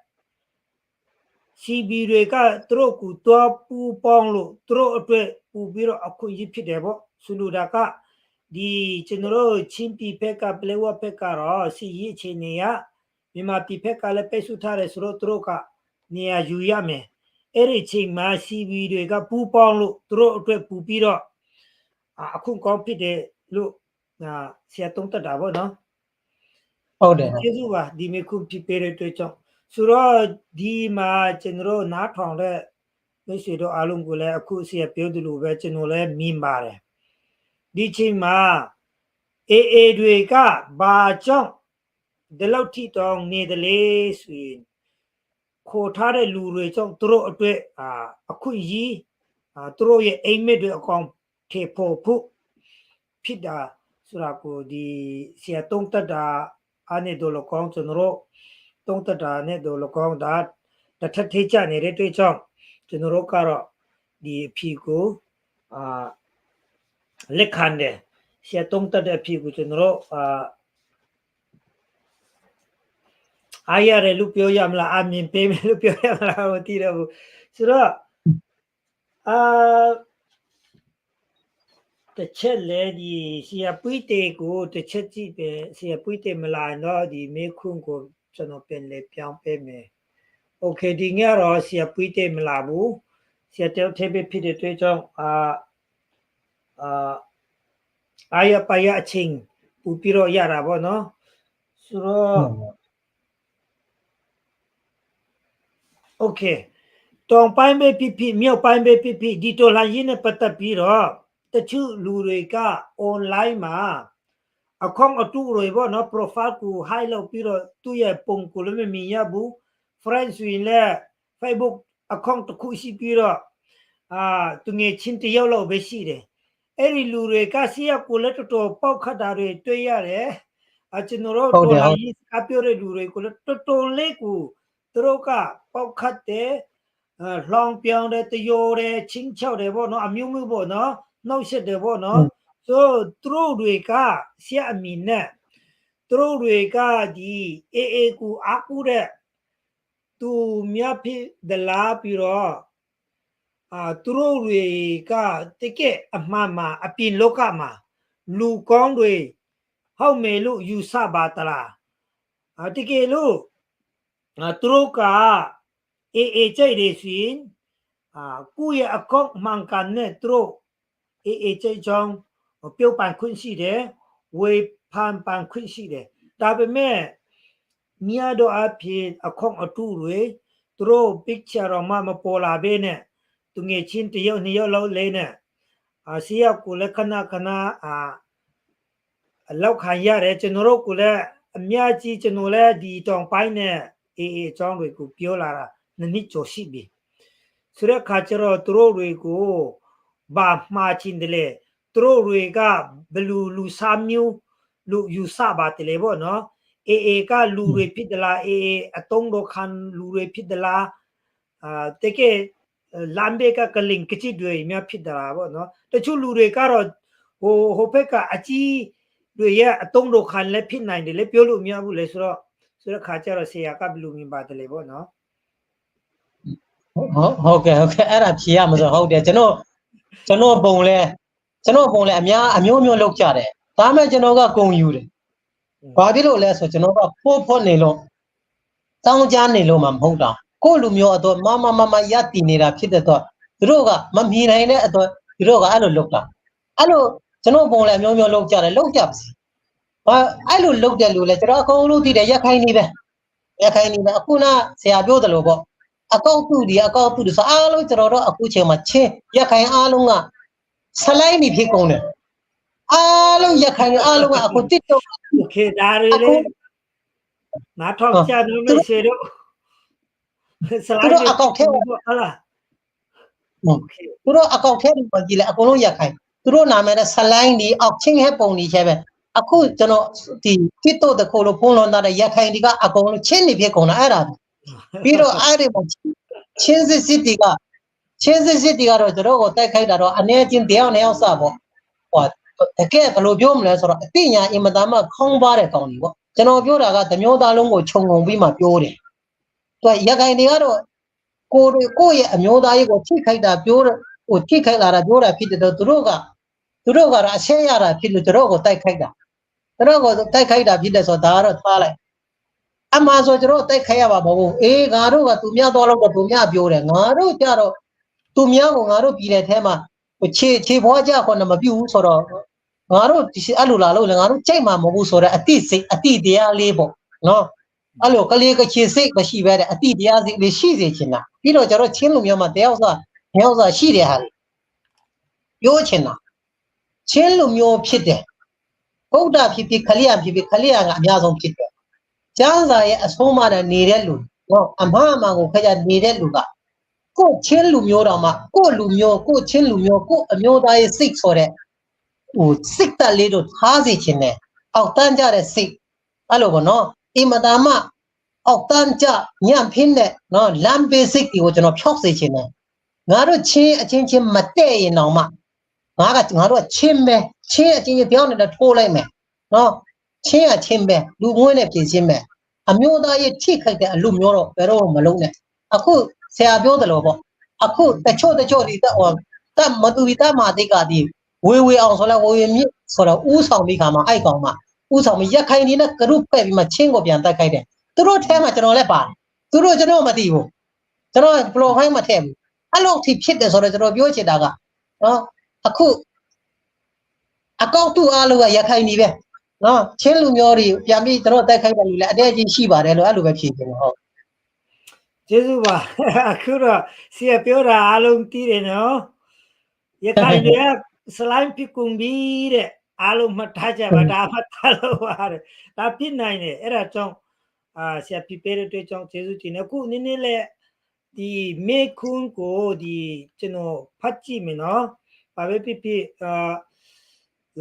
B: စီဘီတွေကသူတို့ကိုတွားပူပေါင်းလို့သူတို့အတွက်ပူပြီးတော့အခုရဖြစ်တယ်ပေါ့ဆူလူတာကဒီကျွန်တော်တို့ချင်းပြည်ဖက်ကပလဲဝဖက်ကတော့စီရေးချင်နေရမြန်မာပြည်ဖက်ကလည်းပိတ်ဆို့ထားတယ်ဆိုတော့သူတို့ကနေရာယူရမယ်အဲ့ဒီချိန်မှာစီဘီတွေကပူပေါင်းလို့သူတို့အတွက်ပူပြီးတော့အခုကောင်းဖြစ်တယ်လို့ဆရာသုံးသပ်တာပေါ့နော်
A: ဟုတ်တယ်
B: ကျေးဇူးပါဒီမေခုဖြစ်ပေးတဲ့အတွက်ကြောင့်ဆိုတော့ဒီမှာကျွန်တော်နားထောင်တဲ့မိတ်ဆွေတို့အားလုံးကိုလည်းအခုဆရာပြောသလိုပဲကျွန်တော်လည်းမြင်ပါတယ်ဒီချိန်မှာAAတွေကဘာကြောင့်ဒီလောက်ထိတောင်းနေတယ်လေဆိုရင်ခေါ်ထားတဲ့လူတွေကြောင့်သူတို့အတွက်အခုကြီးသူတို့ရဲ့အိမ်မက်တွေအကောင်ထေဖို့ဖို့ဖြစ်တာဆိုတာကိုဒီဆရာသုံးသက်တာအနေတို့လကောင်းကျွန်တော်သုံးသက်တာနဲ့တို့လကောင်းဒါတစ်ထပ်ထိချနေတဲ့တွေ့ကြောင့်ကျွန်တော်ကတော့ဒီအဖြေကိုလက်ခံတယ်ဆရာသုံးသက်တဲ့အဖြေကိုကျွန်တော်အားရတယ်လို့ပြောရမလားအမြင်ပေးမယ်လို့ပြောရမလားမသိတော့ဘူးဆိုတော့တစ်ချက်လဲဒီဆရာပွေးတေကိုတစ်ချက်ကြည့်ပဲဆရာပွေးတေမလာတော့ဒီမေခွန်းကိုကျွန်တော်ပြန်လေပြောင်းပေးမယ်โอเคဒီညတော့ဆရာပွေးတေမလာဘူးဆရာတဲထဲပဲဖြစ်တဲ့အတွက်ကြောင့်အာရပါရအချင်းပူပြီးတော့ရတာပေါ့နော်ဆိုတော့โอเคတောင်ပိုင်းပဲဖြစ်မြောက်ပိုင်းပဲဖြစ်ဒီတော်လာရင်းနဲ့ပတ်သက်ပြီးတော့တချို့လူတွေက online မှာအခေါင်အတူတွေပေါ့နော် profile ကို high လုပ်ပြီးတော့သူ့ရဲ့ပုံကိုလည်းမမြင်ရဘူး friends ဆိုရင်လည်း Facebook အခေါင်တစ်ခုရှိပြီးတော့သူငယ်ချင်းတယောက်လောက်ပဲရှိတယ်အဲ့ဒီလူတွေကဆီးရကိုလည်းတော်တော်ပေါက်ခတ်တာတွေတွေ့ရတယ်ကျွန်တော်တို့တော်လာရေးအပြောတဲ့လူတွေကိုလည်းတော်တော်လေးကိုသူတို့ကပေါက်ခတ်တယ်လောင်ပြောင်းတယ်တယောတယ်ချင်းချောက်တယ်ပေါ့နော်အမျိုးမျိုးပေါ့နော်နှောက်ရှက်တယ်ပေါ့နော်ဆိုသူတို့တွေကဆရာအမီနဲ့သူတို့တွေကဒီAAကိုအားကိုးတဲ့သူမြတ်ဖြစ်ဒလာပြီးတော့သူတို့တွေကတကယ်အမှန်မှာအပြင်လောကမှာလူကောင်းတွေဟုတ်မယ်လို့ယူဆပါတလားတကယ်လို့သူတို့ကAAကြိုက်တယ်ဆိုရင်ကိုယ့်ရဲ့အကောင့်မှန်ကန်နဲ့သူတို့AAကြိုက်ကြောင်းပြုတ်ပန်ခွင့်ရှိတယ်ဝေဖန်ပန်ခွင့်ရှိတယ်ဒါပေမဲ့မြတ်တော်အဖြစ်အခေါင့်အတူတွေသူတို့ picture တော့မပေါ်လာဘဲနဲ့သူငယ်ချင်းတယောက်နှစ်ယောက်လောက်လေးနဲ့ဆီးရကိုလည်းခဏ လောက်ခံရတယ်ကျွန်တော်တို့ကလည်းအများကြီးကျွန်တော်လည်းဒီတောင်ပိုင်းနဲ့အေးအကြောင်းတွေကိုပြောလာတာနှစ်ကျော်ရှိပြီဆိုတဲ့ခါကျတော့သူတို့တွေကိုဘာမှားချင်းတယ်လေသူတို့တွေကဘလူစားမျိုးလူယူဆပါတယ်လေပေါ့နော်အေးကလူတွေဖြစ်သလားအေးအတုံးတော့ခံလူတွေဖြစ်သလားတကယ်လမ်းဘေးကကလင်ကချစ်တွေများဖြစ်သလားပေါ့နော်တချို့လူတွေကတော့ဟိုဘက်ကအကြီးတွေရဲ့အတုံးတော့ခံလည်းဖြစ်နိုင်တယ်လေပြောလို့မရဘူးလေဆိုတော့ခါကျတော့ဆရာကဘလူမြင်ပါတယ်လေပေါ့နော်
A: ဟုတ်ကဲ့အဲ့ဒါဖြေရမှာဆိုဟုတ်တယ်ကျွန်တော်ပုံလဲအမျိုးမျိုးလောက်ကြတယ်ဒါမဲ့ကျွန်တော်ကဂုံယူတယ်ဘာဖြစ်လို့လဲဆိုကျွန်တော်ကဖို့နေလို့တောင်းကြနေလို့မှမဟုတ်တာကိုလူမျိုးအတွက်မရပ်တည်နေတာဖြစ်တဲ့တော့သူတို့ကမမြင်နိုင်တဲ့အတွက်သူတို့ကအဲ့လိုလုပ်တာအဲ့လိုကျွန်တော်ပုံလဲအမျိုးမျိုးလောက်ကြတယ်လောက်ကြပါစီဘာအဲ့လိုလောက်တယ်လို့လဲကျွန်တော်အကုန်လုံးသိတယ်ရက်ခိုင်းနေပဲအခုနဆရာပြောတယ်လို့ပေါ့အကောက်တူဆိုအားလုံးကျွန်တော်တို့အခုချိန်မှာချင်းရက်ခိုင်အားလုံးကဆလိုင်းနေဖြစ်ကုန်တယ်အားလုံးရက်ခိုင်အားလုံးကအခုတစ်တော့
B: โอเคဒါတွေလေနားထောင်ကြလို့မရှိတော့ဆလိုင်းတွေအကောက်ထဲဟုတ်လား
A: သူတို့အကောက်ထဲမှာကြည့်လိုက်အကုန်လုံးရက်ခိုင်သူတို့နာမည်နဲ့ဆလိုင်းဒီအောက်ချင်းဟဲပုံကြီးချဲပဲအခုကျွန်တော်ဒီတစ်တော့တခုလို့ဖုန်းလွှမ်းတဲ့ရက်ခိုင်ဒီကအကုန်လုံးချင်းနေဖြစ်ကုန်တာအဲ့ဒါပြီးတော့အဲ့ဒီမှာချင်းစစ်တီကတော့ကျွန်တော်ကိုတိုက်ခိုက်တာတော့အနေချင်းတယောက်နဲ့ယောက်စပေါ့ဟိုတကယ်ဘယ်လိုပြောမလဲဆိုတော့အသိညာအင်မတန်မှခေါင်းပါတဲ့ကောင်းကြီးပေါ့ကျွန်တော်ပြောတာကဓမျိုးသားလုံးကိုခြုံငုံပြီးမှပြောတယ်သူရခိုင်တွေကတော့ကိုယ့်ရဲ့အမျိုးသားရေးကိုထိခိုက်တာပြောထိခိုက်လာတာပြောတာဖြစ်တယ်တော့သူတို့ကတော့အရှင်းရတာဖြစ်လို့ကျွန်တော်ကိုတိုက်ခိုက်တာဖြစ်တယ်ဆိုတော့ဒါကတော့ထားလိုက်အမှန်ဆိုကျွန်တော်တိုက်ခိုက်ရပါမဟုတ်အေးငါတို့ကသူများသွားလို့တော့သူများပြောတယ်ငါတို့ကြတော့သူများကိုငါတို့ပြည်တဲ့ထဲမှာခြေဖွားကြခွန်မပြုတ်ဘူးဆိုတော့ငါတို့အဲ့လိုလာလို့လည်းငါတို့ကြိတ်မှာမဟုတ်ဘူးဆိုတော့အတိတရားလေးပေါ့နော်အဲ့လိုကလေးကခြေစိတ်မရှိပဲတဲ့အတိတရားစိတ်လေးရှိစေချင်တာပြီးတော့ကျွန်တော်ချင်းလူမျိုးမှာတယောက်စားရှိတယ်ဟာပြောချင်တာချင်းလူမျိုးဖြစ်တယ်ဗုဒ္ဓဖြစ်ခလိယဖြစ်ခလိယကအများဆုံးဖြစ်တယ်ကျမ်းစာရဲ့အဆုံးအမနဲ့နေတဲ့လူနော်အမှားအမှန်ကိုခကြနေတဲ့လူကကိုချင်းလူမျိုးတော်မှာကိုလူမျိုးကိုချင်းလူမျိုးကိုအမျိုးသားရဲ့စိတ်ဆိုတဲ့စိတ်တက်လေးတို့ထားစေခြင်းနဲ့အောက်တန်းကြတဲ့စိတ်အဲ့လိုပေါ့နော်အင်မတန်မှအောက်တန်းကြညံ့ဖင်းတဲ့နော်လမ်းဘေးစိတ်တွေကိုကျွန်တော်ဖြောက်စေခြင်းနဲ့ငါတို့ချင်းအချင်းမတဲ့ရင်တော့မှငါတို့ချင်းပဲချင်းအချင်းပြောင်းနေတဲ့ထိုးလိုက်မယ်နော်ချင်းအချင်းပဲလူငွေနဲ့ပြင်ချင်းပဲအမျိုးသားရဲ့ထိခိုက်တဲ့အလူမျိုးတော့ဘယ်တော့မှမလုံးနဲ့အခုဆရာပြောတယ်လို့ပေါ့အခုတချို့ဒီတမတူတမာတိကဒီဝေအောင်ဆိုလဲဝေမြစ်ဆိုတော့ဥဆောင်ပြီးခါမှာအိုက်ကောင်မှာဥဆောင်ပြီးရက်ခိုင်နေနဲ့ကရုဖက်ပြီးမှချင်းကိုပြန်တိုက်ခိုက်တယ်သူတို့ထဲမှာကျွန်တော်လည်းပါတယ်သူတို့ကျွန်တော်မသိဘူးကျွန်တော်ဘလော့ဖိုင်းမထည့်ဘူးအဲ့လိုထိဖြစ်တယ်ဆိုတော့ကျွန်တော်ပြောချင်တာကနော်အခုအကောက်တူအားလုံးကရက်ခိုင်နေပဲနော်ချင်းလူမျိုးတွေပြန်ပြီးကျွန်တော်တိုက်ခိုက်တယ်လို့လည်းအတဲကြီးရှိပါတယ်လို့အဲ့လိုပဲဖြေချင်တယ်ဟုတ်
B: ကျေးဇူးပါအခုတော့ဆရာပြောတာအားလုံးသိတယ်နော်ရခိုင်တွေကစလိုင်းဖြစ်ကုန်ပြီတဲ့အားလုံးမှတ်ထားကြပါဒါမှတ်ထားလို့ပါတယ်ဒါဖြစ်နိုင်တယ်အဲ့ဒါကြောင့်ဆရာပြပေးတဲ့အတွက်ကြောင့်ကျေးဇူးတင်တယ်အခုနည်းနည်းလေးဒီမေခွန်းကိုဒီကျွန်တော်ဖတ်ကြည့်မယ်နော်ဘာပဲဖြစ်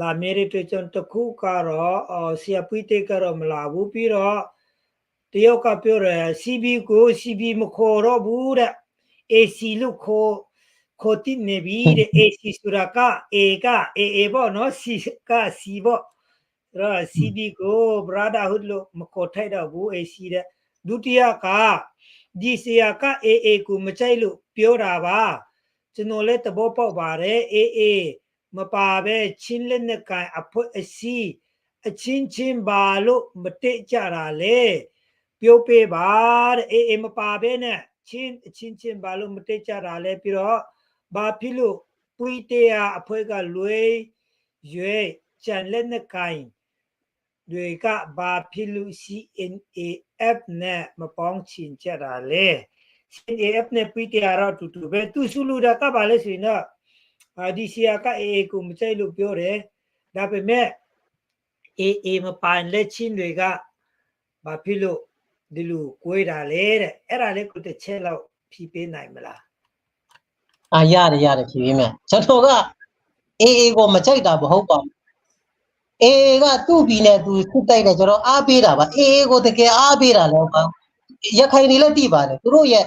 B: လာမေရတဲ့ကြောင့်တခုကတော့ဆရာပွေးတဲ့ကတော့မလာဘူးပြီးတော့တယောက်ကပြောတယ် CB ကို CB မခေါ်တော့ဘူးတဲ့ AC လို့ခေါ်တိနေပြီတဲ့ AC ဆိုတာက A က AA ပေါ့နော် C က C ပေါ့အဲ့တော့ CB ကို brotherhood လို့မခေါ်ထိုက်တော့ဘူး AC တဲ့ဒုတိယကဒီဆရာက AA ကိုမကြိုက်လို့ပြောတာပါကျွန်တော်လည်းသဘောပေါက်ပါတယ် AA မပါပဲချင်းလက်နဲ့ကန်အဖွဲ့အစည်းအချင်းပါလို့မတိတ်ကြတာလေပြောပေးပါတဲ့အေးမပါပဲနဲ့ချင်းပါလို့မတိတ်ကြတာလေပြီးတော့ဘာဖြစ်လို့ပွေးတရားအဖွဲ့ကလွေရွေချန်လက်နဲ့ကန်တွေကဘာဖြစ်လို့ CNAF နဲ့မပေါင်းချင်ကြတာလေ CNAF နဲ့ပွေးတရားတော့တူပဲသူစုလူတာကပါလဲဆိုရင်တော့ဒီဆရာက AA ကိုမကြိုက်လို့ပြောတယ်ဒါပေမဲ့ AA မပိုင်လက်ချင်းတွေကဘာဖြစ်လို့ဒီလိုကိုွေးတာလဲတဲ့အဲ့ဒါလေးကိုတစ်ချက်လောက်ဖြေပေးနိုင်မလား
A: ရတယ်ဖြေပေးမယ်ကျွန်တော်ကအေးကိုမကြိုက်တာမဟုတ်ပါဘူးအေးကသူ့ဘီနဲ့သူစစ်တိုက်တယ်ကျွန်တော်အားပေးတာပါအေးကိုတကယ်အားပေးတာလည်းပါရခိုင်တွေလည်းတည်ပါတယ်သူတို့ရဲ့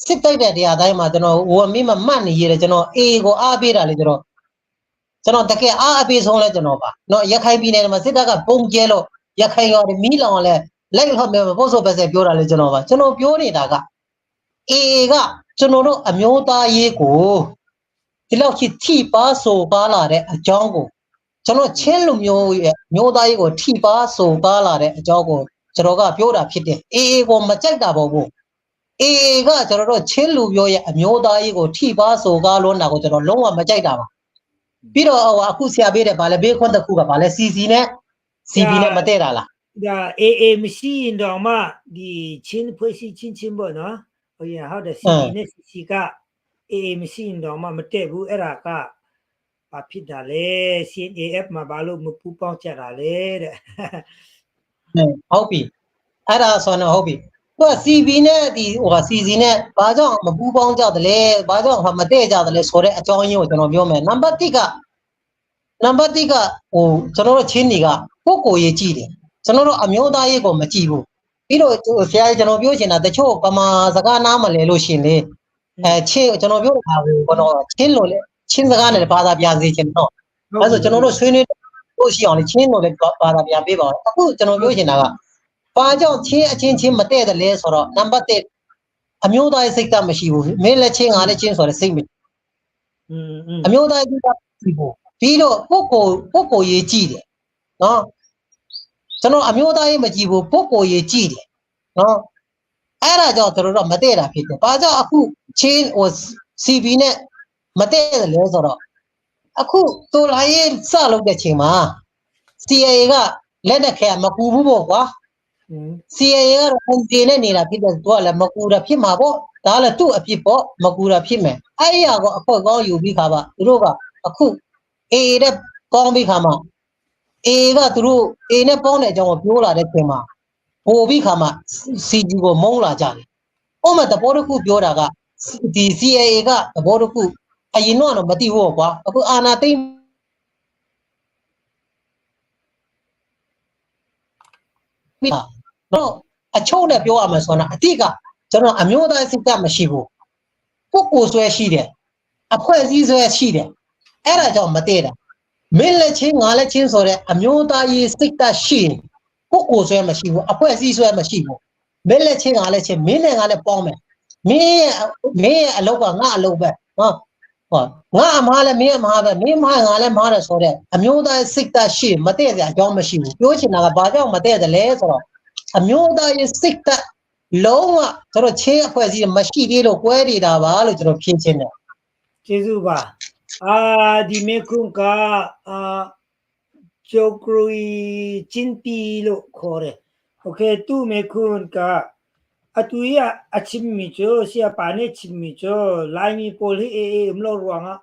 A: စစ်တိုက်တဲ့တရားတိုင်းမှာကျွန်တော်ဝမင်းမမှတ်နေရတယ်ကျွန်တော်အေးကိုအားပေးတာလေကျွန်တော်တကယ်အားအပေးဆုံးလဲကျွန်တော်ပါနော်ရခိုင်ပြည်နယ်မှာစစ်တပ်ကပုံကျဲလို့ရခိုင်ရောမီးလောင်လဲလိုက်ဟောမယ်ပို့ဆိုပဲဆက်ပြောတာလေကျွန်တော်ပါကျွန်တော်ပြောနေတာကအေးကကျွန်တော်တို့အမျိုးသားရေးကိုဒီလောက်ချစ်ထိပါဆိုပါလာတဲ့အကြောင်းကိုကျွန်တော်ချင်းလူမျိုးရဲ့မျိုးသားရေးကိုထိပါဆိုပါလာတဲ့အကြောင်းကိုကျွန်တော်ကပြောတာဖြစ်တယ်အေးကိုမကြိုက်တာပေါ့ဘူးအေးကကျွန်တော်တို့ချင်းလူမျိုးရဲ့အမျိုးသားရေးကိုထိပါဆိုကားလို့နာကိုကျွန်တော်လုံးဝမကြိုက်တာပါပြီးတော့အခုဆရာပေးတယ်ဗာလဲဘေးခွန်းတစ်ခုကဗာလဲ CC နဲ့ CB နဲ့မတည့်တာလား
B: ဒါ AA မရှိရင်တော့မှဒီချင်းဖွဲ့စည်းချင်းပေါ့နော်ဟိုရဟုတ်တယ် CB နဲ့ CC က AA မရှိရင်တော့မှမတည့်ဘူးအဲ့ဒါကဘာဖြစ်တာလဲ CNAF မှာဘာလို့မပူပေါင်းကြတာလဲတဲ့
A: ဟုတ်ပြီအဲ့ဒါဆိုတော့ဟုတ်ပြီသူက CB နဲ့ဒီCC နဲ့ဘာကြောင့်မပူပေါင်းကြတယ်လဲဘာကြောင့်မတည့်ကြတယ်လဲဆိုတဲ့အကြောင်းရင်းကိုကျွန်တော်ပြောမယ်နံပါတ်1ကကျွန်တော်တို့ချင်းတွေကကိုကိုရေးကြည့်တယ်ကျွန်တော်တို့အမျိုးသားရေးကိုမကြည့်ဘူးပြီးတော့ဆရာကြီးကျွန်တော်ပြောချင်တာတချို့ပမာစကားနားမလဲလို့ရှင်လေချင်းကျွန်တော်ပြောတာကိုကျွန်တော်ချင်းလို့လေချင်းစကားနဲ့ဘာသာပြန်စေချင်တော့အဲဆိုကျွန်တော်တို့ဆွေးနွေးလို့ရှိအောင်လေချင်းလို့လေဘာသာပြန်ပေးပါဦးအခုကျွန်တော်ပြောချင်တာကဘာကြောင့်ချင်းအချင်းမတည့်တယ်လဲဆိုတော့နံပါတ်1အမျိုးသားရေးစိတ်ဓာတ်မရှိဘူးမင်းလည်းချင်းငါလည်းချင်းဆိုတဲ့စိတ်မရှိအမျိုးသားရေးစိတ်ဓာတ်မရှိဘူးပြီးတော့ပုဂ္ဂိုလ်ရေးကြည့်တယ်နော်ကျွန်တော်အမျိုးသားရေးမကြည့်ဘူးပုဂ္ဂိုလ်ရေးကြည့်တယ်နော်အဲ့ဒါကြောင့်ကျွန်တော်တို့မတည့်တာဖြစ်တယ်ဘာကြောင့်အခုချင်းCB နဲ့မတည့်တယ်လဲဆိုတော့အခုတော်လာရေးစလုပ်တဲ့ချိန်မှာ CIA ကလက်နက်ခဲမကူဘူးပေါ့ကွာCIA ကတော့ NJ နဲ့နေတာဖြစ်တဲ့သူကလည်းမကူတာဖြစ်မှာပေါ့ဒါလည်းသူ့အဖြစ်ပေါ့မကူတာဖြစ်မယ်အဲ့ရကောအခွက်ကောင်းယူပြီးခါပါသူတို့ကအခု AA နဲ့ပေါင်းပြီးခါမှာ AA ကသူတို့ AA နဲ့ပေါင်းတဲ့အကြောင်းကိုပြောလာတဲ့ချိန်မှာပို့ပြီးခါမှာ CG ကိုမုန်းလာကြတယ်။ဥပမာသဘောတစ်ခုပြောတာကဒီ CIA ကသဘောတစ်ခုအရင်တော့မသိဘူးကွာအခုအာနာသိတော့အချုံးနဲ့ပြောရမှာဆိုတော့အတိကကျွန်တော်အမျိုးသားစိတ်ဓာတ်မရှိဘူးပုဂ္ဂိုလ်ဆွဲရှိတယ်အဖွဲ့အစည်းဆွဲရှိတယ်အဲ့ဒါကြောင့်မတည့်တာမင်းလက်ချင်းငါလက်ချင်းဆိုတဲ့အမျိုးသားရေးစိတ်ဓာတ်ရှိရင်ပုဂ္ဂိုလ်ဆွဲမရှိဘူးအဖွဲ့အစည်းဆွဲမရှိဘူးမင်းလက်ချင်းငါလက်ချင်းမင်းနဲ့ငါနဲ့ပေါင်းမယ်မင်းရဲ့အလုပ်ကငါအလုပ်ပဲနော်ငါအမားလည်းမင်းအမားပဲမင်းမားငါလည်းမားတယ်ဆိုတဲ့အမျိုးသားစိတ်ဓာတ်ရှိမတည့်တဲ့အကြောင်းမရှိဘူးပြောချင်တာကဘာကြောင့်မတည့်တယ်လဲဆိုတော့အမျိုးသားရေးစိတ်ဓာတ်လုံးဝကျွန်တော်ချင်းအဖွဲ့အစည်းမရှိသေးလို့ကွဲနေတာပါလို့ကျွန်တော်ဖြေချင်တယ်
B: ကျေးဇူးပါဒီမေကွန်ကဂျိုဂရီချင်းပီလို့ခေါ်တယ်โอเคသူမေကွန်ကအတူရအချင်းမီချိုဆီယပါနေချင်းမီချိုလိုင်းမီပိုလီအေမလို့ရောငါ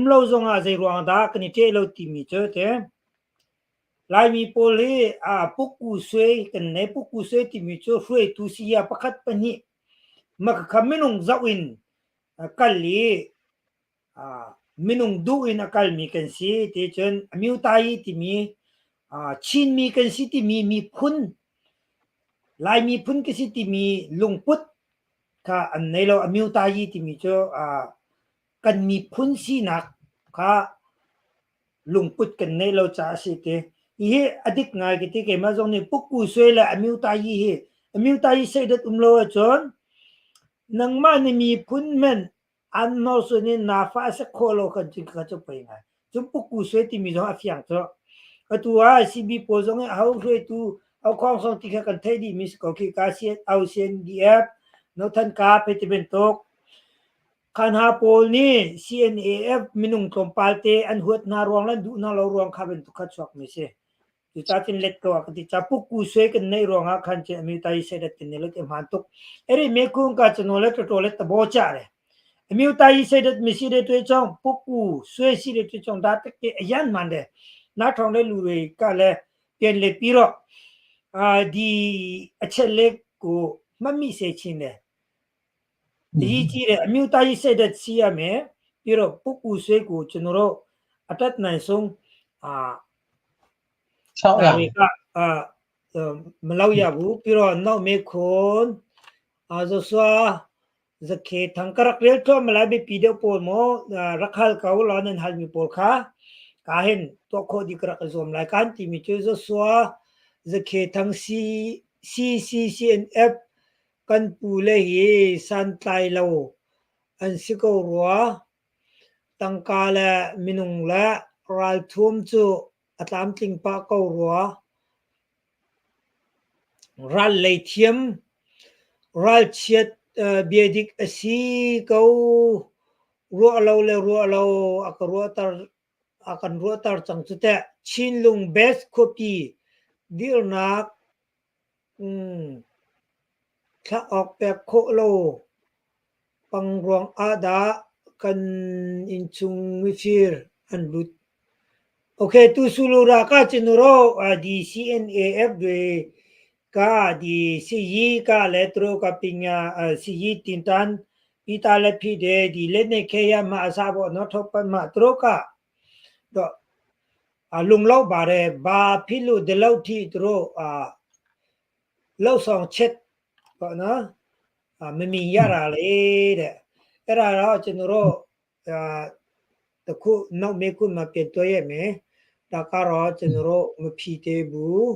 B: မလို့ဇောငါစေရောဒါကနိတေလို့တီမီချိုတဲ့လိုင်းမီပိုလီပုကူဆွေကနေပုကူဆွေတီမီချိုဆွေတူစီယာပခတ်ပနိမကခမနုံဇဝင်းကလီminung duin akal mi kan si ti chen amiu tai ti mi chin mi kan si ti mi phun lai mi phun ki si ti mi lungput ka an nei lo amiu tai ti mi cho kan mi phun si nak ka lungput kan nei lo cha si te hi adik ngai ki ti ke ma jong ni puk ku swe la amiu tai se dat umlo chon nang ma ni mi phun men an no so ni na fa sa kholo kan chi ka chu pai ngai chu pu ku se ti mi jong a fyang cho atua cb po jong a hau hre tu au khong song ti ka kan thai di mis ko ki ka si au sen df no than ka pe ti ben tok kan ha pol ni cnaf minung tom palte an huat na rong lan du na lo rong kha ben tu kha chok mi se tu ta tin let ko ka ti cha pu ku se kan nei rong a khan che mi tai se dat tin ne lo te man tok eri me kun ka chno le to le ta bo cha re amiu tai se dat mi si de tu chong puku sue si de tu chong da te yan man de နားထောင်တဲ့လူတွေကလည်းပြန်လေပြီးတော့ဒီအချက်လေးကိုမှတ်မိစေချင်တယ်အရေးကြီးတယ်အမျိုးသားရေးစိတ်ဓာတ်ရှိရမယ်ပြီးတော့ပုဂ္ဂိုလ်ဆွေးကိုကျွန်တော်တို့အတတ်နိုင်ဆုံး
A: 6ရ
B: တွေကမလောက်ရဘူးပြီးတော့နောက်မေခွန်ဆိုစွာzake thangkarak rel to malabi pido pol mo rakhal kaulan hal mi pol kha kahin to kho dikra zom lai kan ti mi chu zo swa zake thang CCCNF kan pule hi san tai lo an siko ruwa tangkala minung la ral thum chu atlam ting pa ko ruwa ral lei thiam ral chiat biedik asi kau ruwa lo akan ruwa tar chang chute chinlung best copy dirnak tha ok pek kho lo pangrong ada kan inchung mifir an lut okay tu sulura ka chinuro di CNAF de ka di CE ka letro ka pinya CE tintan pita le phi de di le ne khe ya ma asa bo no thop pa ma tro ka do lung lau ba de ba phi lu de lau thi tro lau song chet ba na မမြင်ရတာလေတဲ့အဲ့ဒါတော့ကျွန်တော်တို့တခုနောက်မေခုမှပြန်တွေ့ရမယ်ဒါကတော့ကျွန်တော်တို့မဖြီးသေးဘူး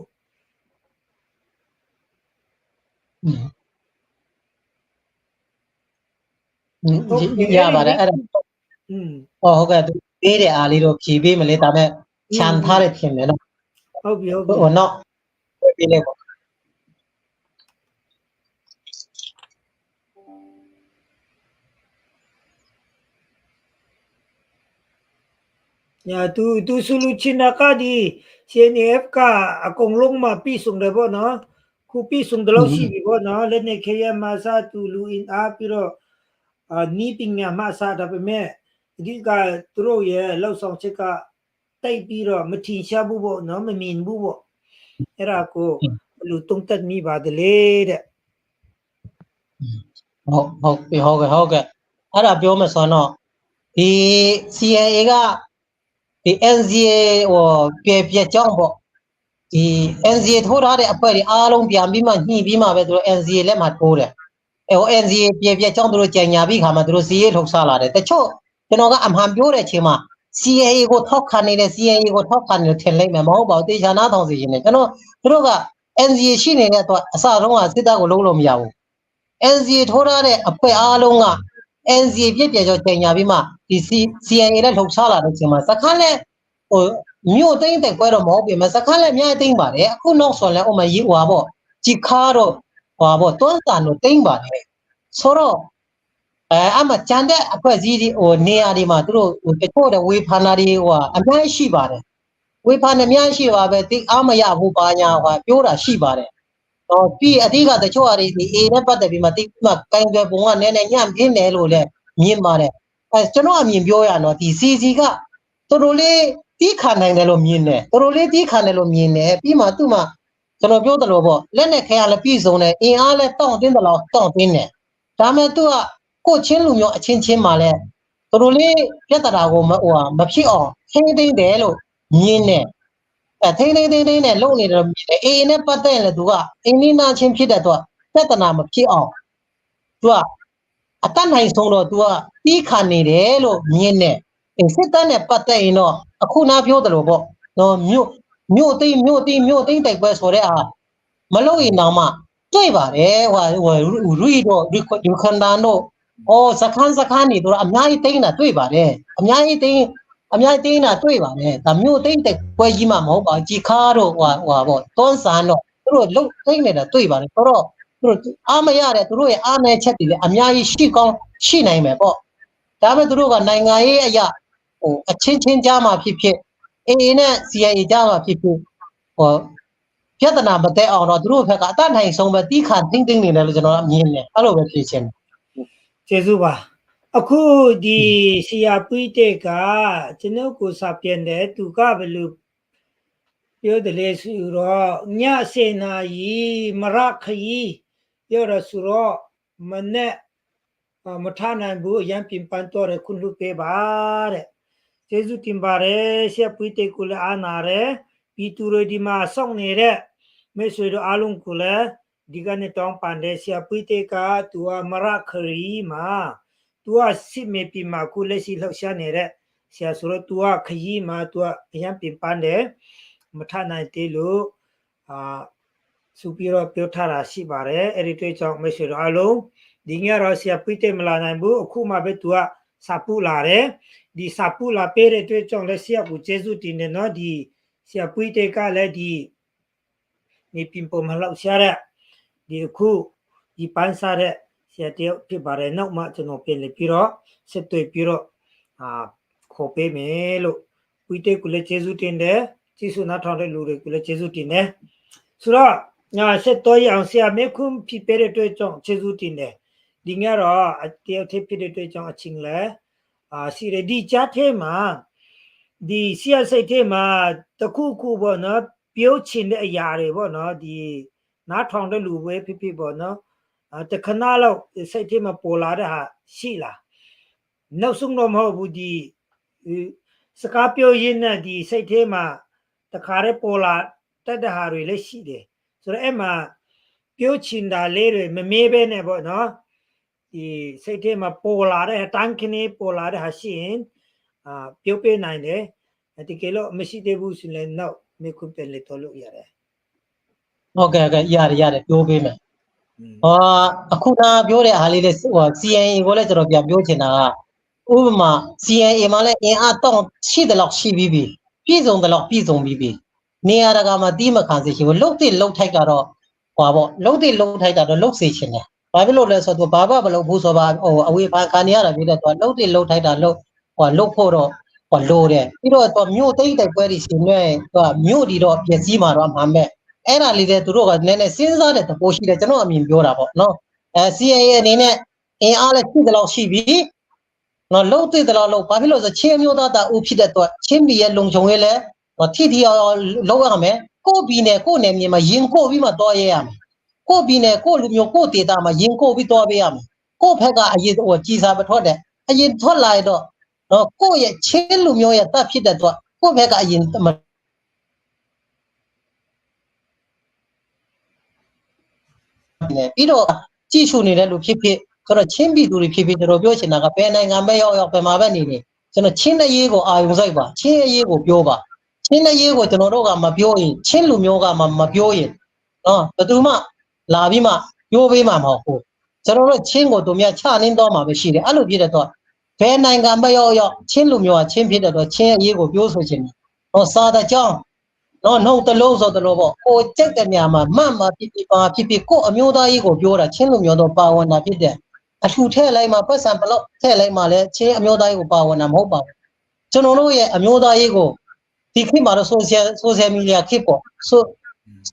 A: ရပါတယ်အဲ့ဒါဟုတ်ကဲ့ပေးတဲ့အားလေးတော့ဖြီးပေးမလဲဒါမဲ့ခြံထားတဲ့ထင်တယ်နော်
B: ဟုတ်ပြီ
A: ဟိုနောက်ပေးလိုက်ပါ
B: ညာသူဆူလူချင်တာကဒီ CNF ကအကုန်လုံးမှာပြီးဆုံးတယ်ပေါ့နော်ခုပြီးဆုံးတယ်လို့ရှိပြီပေါ့နော်လက်နေခေယမဆာတူလူအင်အားပြီးတော့နီးပညာမဆာဒါပေမဲ့ဒီကသူတို့ရဲ့လောက်ဆောင်ချက်ကတိတ်ပြီးတော့မထင်ရှားဘူးပေါ့နော်မမြင်ဘူးပေါ့အဲ့ဒါကိုလူတုံးတက်မိပါတယ်လေတဲ့
A: ဟုတ်ကဲ့အဲ့ဒါပြောမှဆိုတော့ဒီ CIA ကဒီ NCA ဟိုပြကြောင်းပေါ့ဒီ NCA ထိုးထားတဲ့အဖွဲ့တွေအားလုံးပြန်ပြီးမှညှိပြီးမှပဲသူတို့ NCA လက်မှတ်ထိုးတယ်ဟို NCA ပြကြောင်းသူတို့ကြံညာပြီးခါမှသူတို့ CA ထုတ်ဆလာတယ်တချို့ကျွန်တော်ကအမှန်ပြောတဲ့အချိန်မှာ CIA ကိုထောက်ခံနေတဲ့ CIA ကိုထောက်ခံနေထင်လိုက်မယ်မဟုတ်ပါဘူးတေချာနာထောင်စီရှင်နေကျွန်တော်သူတို့က NCA ရှိနေတဲ့အတွက်အစတုန်းကစစ်တပ်ကိုလုံးလို့မရဘူး NCA ထိုးထားတဲ့အဖွဲ့အားလုံးက NCA ပြကြောင်းကြံညာပြီးမှဒီ CIA နဲ့ထုတ်ဆလာတဲ့အချိန်မှာစခန်းလဲဟိုမြို့သိမ်းတဲ့ကွဲတော့မဟုတ်ပြီမစခန်းလဲအများကြီးသိမ်းပါတယ်အခုနောက်ဆိုလဲဥမာရေးဟွာပေါ့ကြည်ခါတော့ဟွာပေါ့တွန်းတန်တို့သိမ်းပါတယ်ဆိုတော့အမှကြံတဲ့အဖွဲ့အစည်းဒီဟိုနေရာဒီမှာသူတို့ဟိုတချို့တဲ့ဝေဖန်တာတွေဟိုအများကြီးရှိပါတယ်ဝေဖန်အများကြီးရှိပါပဲတိအားမရဘူးပါညာဟွာပြောတာရှိပါတယ်တော့ပြီးအတိကတချို့ဟာဒီ A နဲ့ပတ်သက်ပြီးမှတိမှကိုင်တွယ်ပုံကနည်းနည်းညံ့ပြင်းတယ်လို့လည်းမြင်ပါတယ်ကျွန်တော်အမြင်ပြောရတော့ဒီ CC ကတော်တော်လေးတီးခံနိုင်တယ်လို့မြင်တယ်တော်တော်လေးတီးခံတယ်လို့မြင်တယ်ပြီးမှသူ့မှာကျွန်တော်ပြောတယ်လို့ပေါ့လက်နဲ့ခဲရလည်းပြည်စုံတယ်အင်အားလည်းတောင့်တင်းတယ်လို့တောင့်တင်းတယ်ဒါမဲ့သူကကိုချင်းလူမျိုးအချင်းချင်းမှာလဲတော်တော်လေးပြဿနာကိုမဖြစ်အောင်ထိန်းသိမ်းတယ်လို့မြင်တယ်ထိန်းနဲ့လုံနေတယ်လို့မြင်တယ်အေးနဲ့ပတ်သက်ရင်လည်းသူကအင်းနီးနာချင်းဖြစ်တဲ့တော့ပြဿနာမဖြစ်အောင်သူကအတတ်နိုင်ဆုံးတော့သူကတီးခံနေတယ်လို့မြင်တယ်စစ်တပ်နဲ့ပတ်သက်ရင်တော့အခုနာပြောတယ်လို့ပေါ့နော်မြို့သိမ်းတိုက်ပွဲဆိုတဲ့အားမလို့ရင်တော့မှတွေ့ပါတယ်ဟိုရီတော့ဒီခန္ဓာတော့စခန်းနေတော့အများကြီးသိမ်းတာတွေ့ပါတယ်အများကြီးသိမ်းတာတွေ့ပါတယ်ဒါမြို့သိမ်းတိုက်ပွဲကြီးမှမဟုတ်ပါကြီးခါတော့ဟိုပေါ့တွန်းဆန်တော့သူတို့လုံသိမ်းနေတာတွေ့ပါတယ်ဆိုတော့သူတို့အားမရတယ်သူတို့ရဲ့အားနည်းချက်တွေလည်းအများကြီးရှိနိုင်မယ်ပေါ့ဒါပေမဲ့သူတို့ကနိုင်ငံရေးအရာဟိုအချင်းကြားမှာဖြစ်AA နဲ့ CIA ကြားမှာဖြစ်ဟိုပြဿနာမတက်အောင်တော့သူတို့ဘက်ကအတတ်နိုင်ဆုံးပဲတီးခါတင်းနေတယ်လို့ကျွန်တော်အမြင်တယ်အဲ့လိုပဲဖြစ်ချင်း
B: ကျေးဇူးပါအခုဒီဆရာပွိတဲ့ကကျွန်တော်ကိုစာပြန်တယ်သူကဘယ်လို ပြောတယ်လေဆိုတော့ညစေနာကြီးမရခကြီးပြောရဆိုတော့မနဲ့မထနိုင်ဘူးအရန်ပြင်ပန်းတော့တယ်ခုလူပေးပါတဲ့ကျေးဇူးတင်ပါတယ်ရှက်ပွေးတိတ်ကိုလည်းအားနာတယ်ပြီးသူတွေဒီမှာစောင့်နေတဲ့မိတ်ဆွေတို့အားလုံးကိုလည်းဒီကနေ့တောင်းပန်တယ်ရှက်ပွေးတိတ်ကသူကမရခရီမှာသူကစစ်မေပြီမှာခုလက်ရှိလှောက်ရှားနေတဲ့ဆရာဆိုတော့သူကခရီးမှာသူကအရန်ပြင်ပန်းတယ်မထနိုင်သေးလို့စူပြီးတော့ပြောထားတာရှိပါတယ်အဲ့ဒီတွေ့ကြောင့်မိတ်ဆွေတို့အားလုံးဒီညတော့ဆရာပြည့်တယ်မလာနိုင်ဘူးအခုမှပဲသူကစာပူလာတယ်ဒီစာပူလာပေးတဲ့တွေ့ကြောင့်လည်းဆရာကိုကျေးဇူးတင်တယ်နော်ဒီဆရာပြည့်တယ်ကလည်းဒီပင်ပေါ်မလောက်ရှာတဲ့ဒီအခုဒီပန်းစားတဲ့ဆရာတယောက်ဖြစ်ပါတယ်နောက်မှကျွန်တော်ပြင်ပြီးတော့ဆက်တွေ့ပြီးတော့ခေါ်ပေးမယ်လို့ပြည့်တယ်ကိုလည်းကျေးဇူးတင်တယ်ကျေးဇူးနားထောင်တဲ့လူတွေကိုလည်းကျေးဇူးတင်တယ်ဆိုတော့ဆက်တော့ရအောင်ဆရာမေခုဖြစ်ပေးတဲ့တွေ့ကြောင့်ကျေးဇူးတင်တယ်ဒီညတော့တယောက်ဖြစ်တဲ့တွေ့ကြောင့်အချင်းလဲစီရဒီချတ်ထဲမှာဒီဆီယစိတ်ထဲမှာတခုခုပေါ့နော်ပြောချင်တဲ့အရာတွေပေါ့နော်ဒီနားထောင်တဲ့လူပဲဖြစ်ပေါ့နော်တခဏလောက်စိတ်ထဲမှာပေါ်လာတဲ့ဟာရှိလားနောက်ဆုံးတော့မဟုတ်ဘူးဒီစကားပြောရင်းနဲ့ဒီစိတ်ထဲမှာတခါတည်းပေါ်လာတက်တဲ့ဟာတွေလည်းရှိတယ်ဆိုတော့အဲ့မှာပြောချင်တာလေးတွေမမေးဘဲနဲ့ပေါ့နော်ဒီစိတ်ထဲမှာပေါ်လာတဲ့တန်းခင်းပေါ်လာတဲ့ဟာရှိရင်ပြောပေးနိုင်တယ်ဒီကလို့မရှိသေးဘူးဆိုရင်တော့မေခုပဲလေတော့လို့ရတယ်
A: ဟုတ်ကဲ့ရတယ်ပြောပေးမယ်အခုနပြောတဲ့အားလေးလေးCNA ကိုလည်းကျွန်တော်ပြန်ပြောချင်တာကဥပမာ CNA မှာလည်းအင်အားတောင်းရှိတယ်လို့ရှိပြီးပြည့်စုံတယ်လို့ပြည့်စုံပြီးနေရာတကာမှာတီးမခံစေချင်ဘူးလှုပ်တဲ့လှုပ်ထိုက်ကတော့လှုပ်တဲ့လှုပ်ထိုက်ကတော့လှုပ်စေချင်တယ်ဘာဖြစ်လို့လဲဆိုတော့ဘာမလုပ်ဘူးဆိုပါအဝေးဖန်ခံရတာပြည့်တဲ့တော့လှုပ်တဲ့လှုပ်ထိုက်တာလှုပ်ဖို့တော့လိုတယ်ပြီးတော့မြို့သိမ့်တဲ့ပွဲတွေရှင်နဲ့မြို့ဒီတော့ပြည့်စည်မှာတော့မှန်မဲ့အဲ့ဒါလေးတွေသူတို့ကနည်းနည်းစဉ်းစားတဲ့သဘောရှိတယ်ကျွန်တော်အမြင်ပြောတာပေါ့နော်CNA အနေနဲ့အင်အားလည်းရှိတယ်လို့ရှိပြီးနော်လှုပ်တဲ့တော့လှုပ်ဘာဖြစ်လို့ဆိုချင်းမျိုးသားတာဦးဖြစ်တဲ့တော့ချင်းပြည်ရဲ့လုံခြုံရေးလည်းထိလောက်ရမယ်ကိုဘီနဲ့ကိုနယ်မြေမှာရင်ကိုပြီးမှတော့ရရမယ်ကိုဘီနဲ့ကိုလူမျိုးကိုဒေတာမှာရင်ကိုပြီးတော့ပေးရမယ်ကိုဖက်ကအရင်ကြီးစားမထွက်တဲ့အရင်ထွက်လာတော့ကိုရဲ့ချင်းလူမျိုးရဲ့တပ်ဖြစ်တဲ့တော့ကိုဖက်ကအရင်ပြီးတော့ကြည့်ရှုနေတဲ့လူဖြစ်ဆိုတော့ချင်းပြည်သူတွေဖြစ်ကျွန်တော်ပြောချင်တာကဘယ်နိုင်ငံပဲရောက်ဘယ်မှာပဲနေနေကျွန်တော်ချင်းအရေးကိုအာရုံစိုက်ပါချင်းအရေးကိုပြောပါချင်းအရေးကိုကျွန်တော်တို့ကမပြောရင်ချင်းလူမျိုးကမပြောရင်ဘယ်သူမှလာပြီးမှပြောပေးမှာမဟုတ်ဘူးကျွန်တော်တို့ချင်းကိုတို့များချနှင်းတော့မှာပဲရှိတယ်အဲ့လိုဖြစ်တဲ့တော့ဘယ်နိုင်ငံပဲရောက်ချင်းလူမျိုးကချင်းဖြစ်တဲ့တော့ချင်းအရေးကိုပြောဆိုချင်တယ်စာတကြောင်းနှုတ်တလုံးဆိုတလို့ပေါ့ကိုကြက်တဲ့နေရာမှာမဖြစ်ကိုအမျိုးသားရေးကိုပြောတာချင်းလူမျိုးတော့ပါဝင်တာဖြစ်တဲ့အထူထဲလိုက်မှာပတ်စံဘလောက်ထဲလိုက်မှာလဲချင်းအမျိုးသားရေးကိုပါဝင်တာမဟုတ်ပါဘူးကျွန်တော်တို့ရဲ့အမျိုးသားရေးကိုဒီခေတ်မှာတော့ social media ခေတ်ပေါ့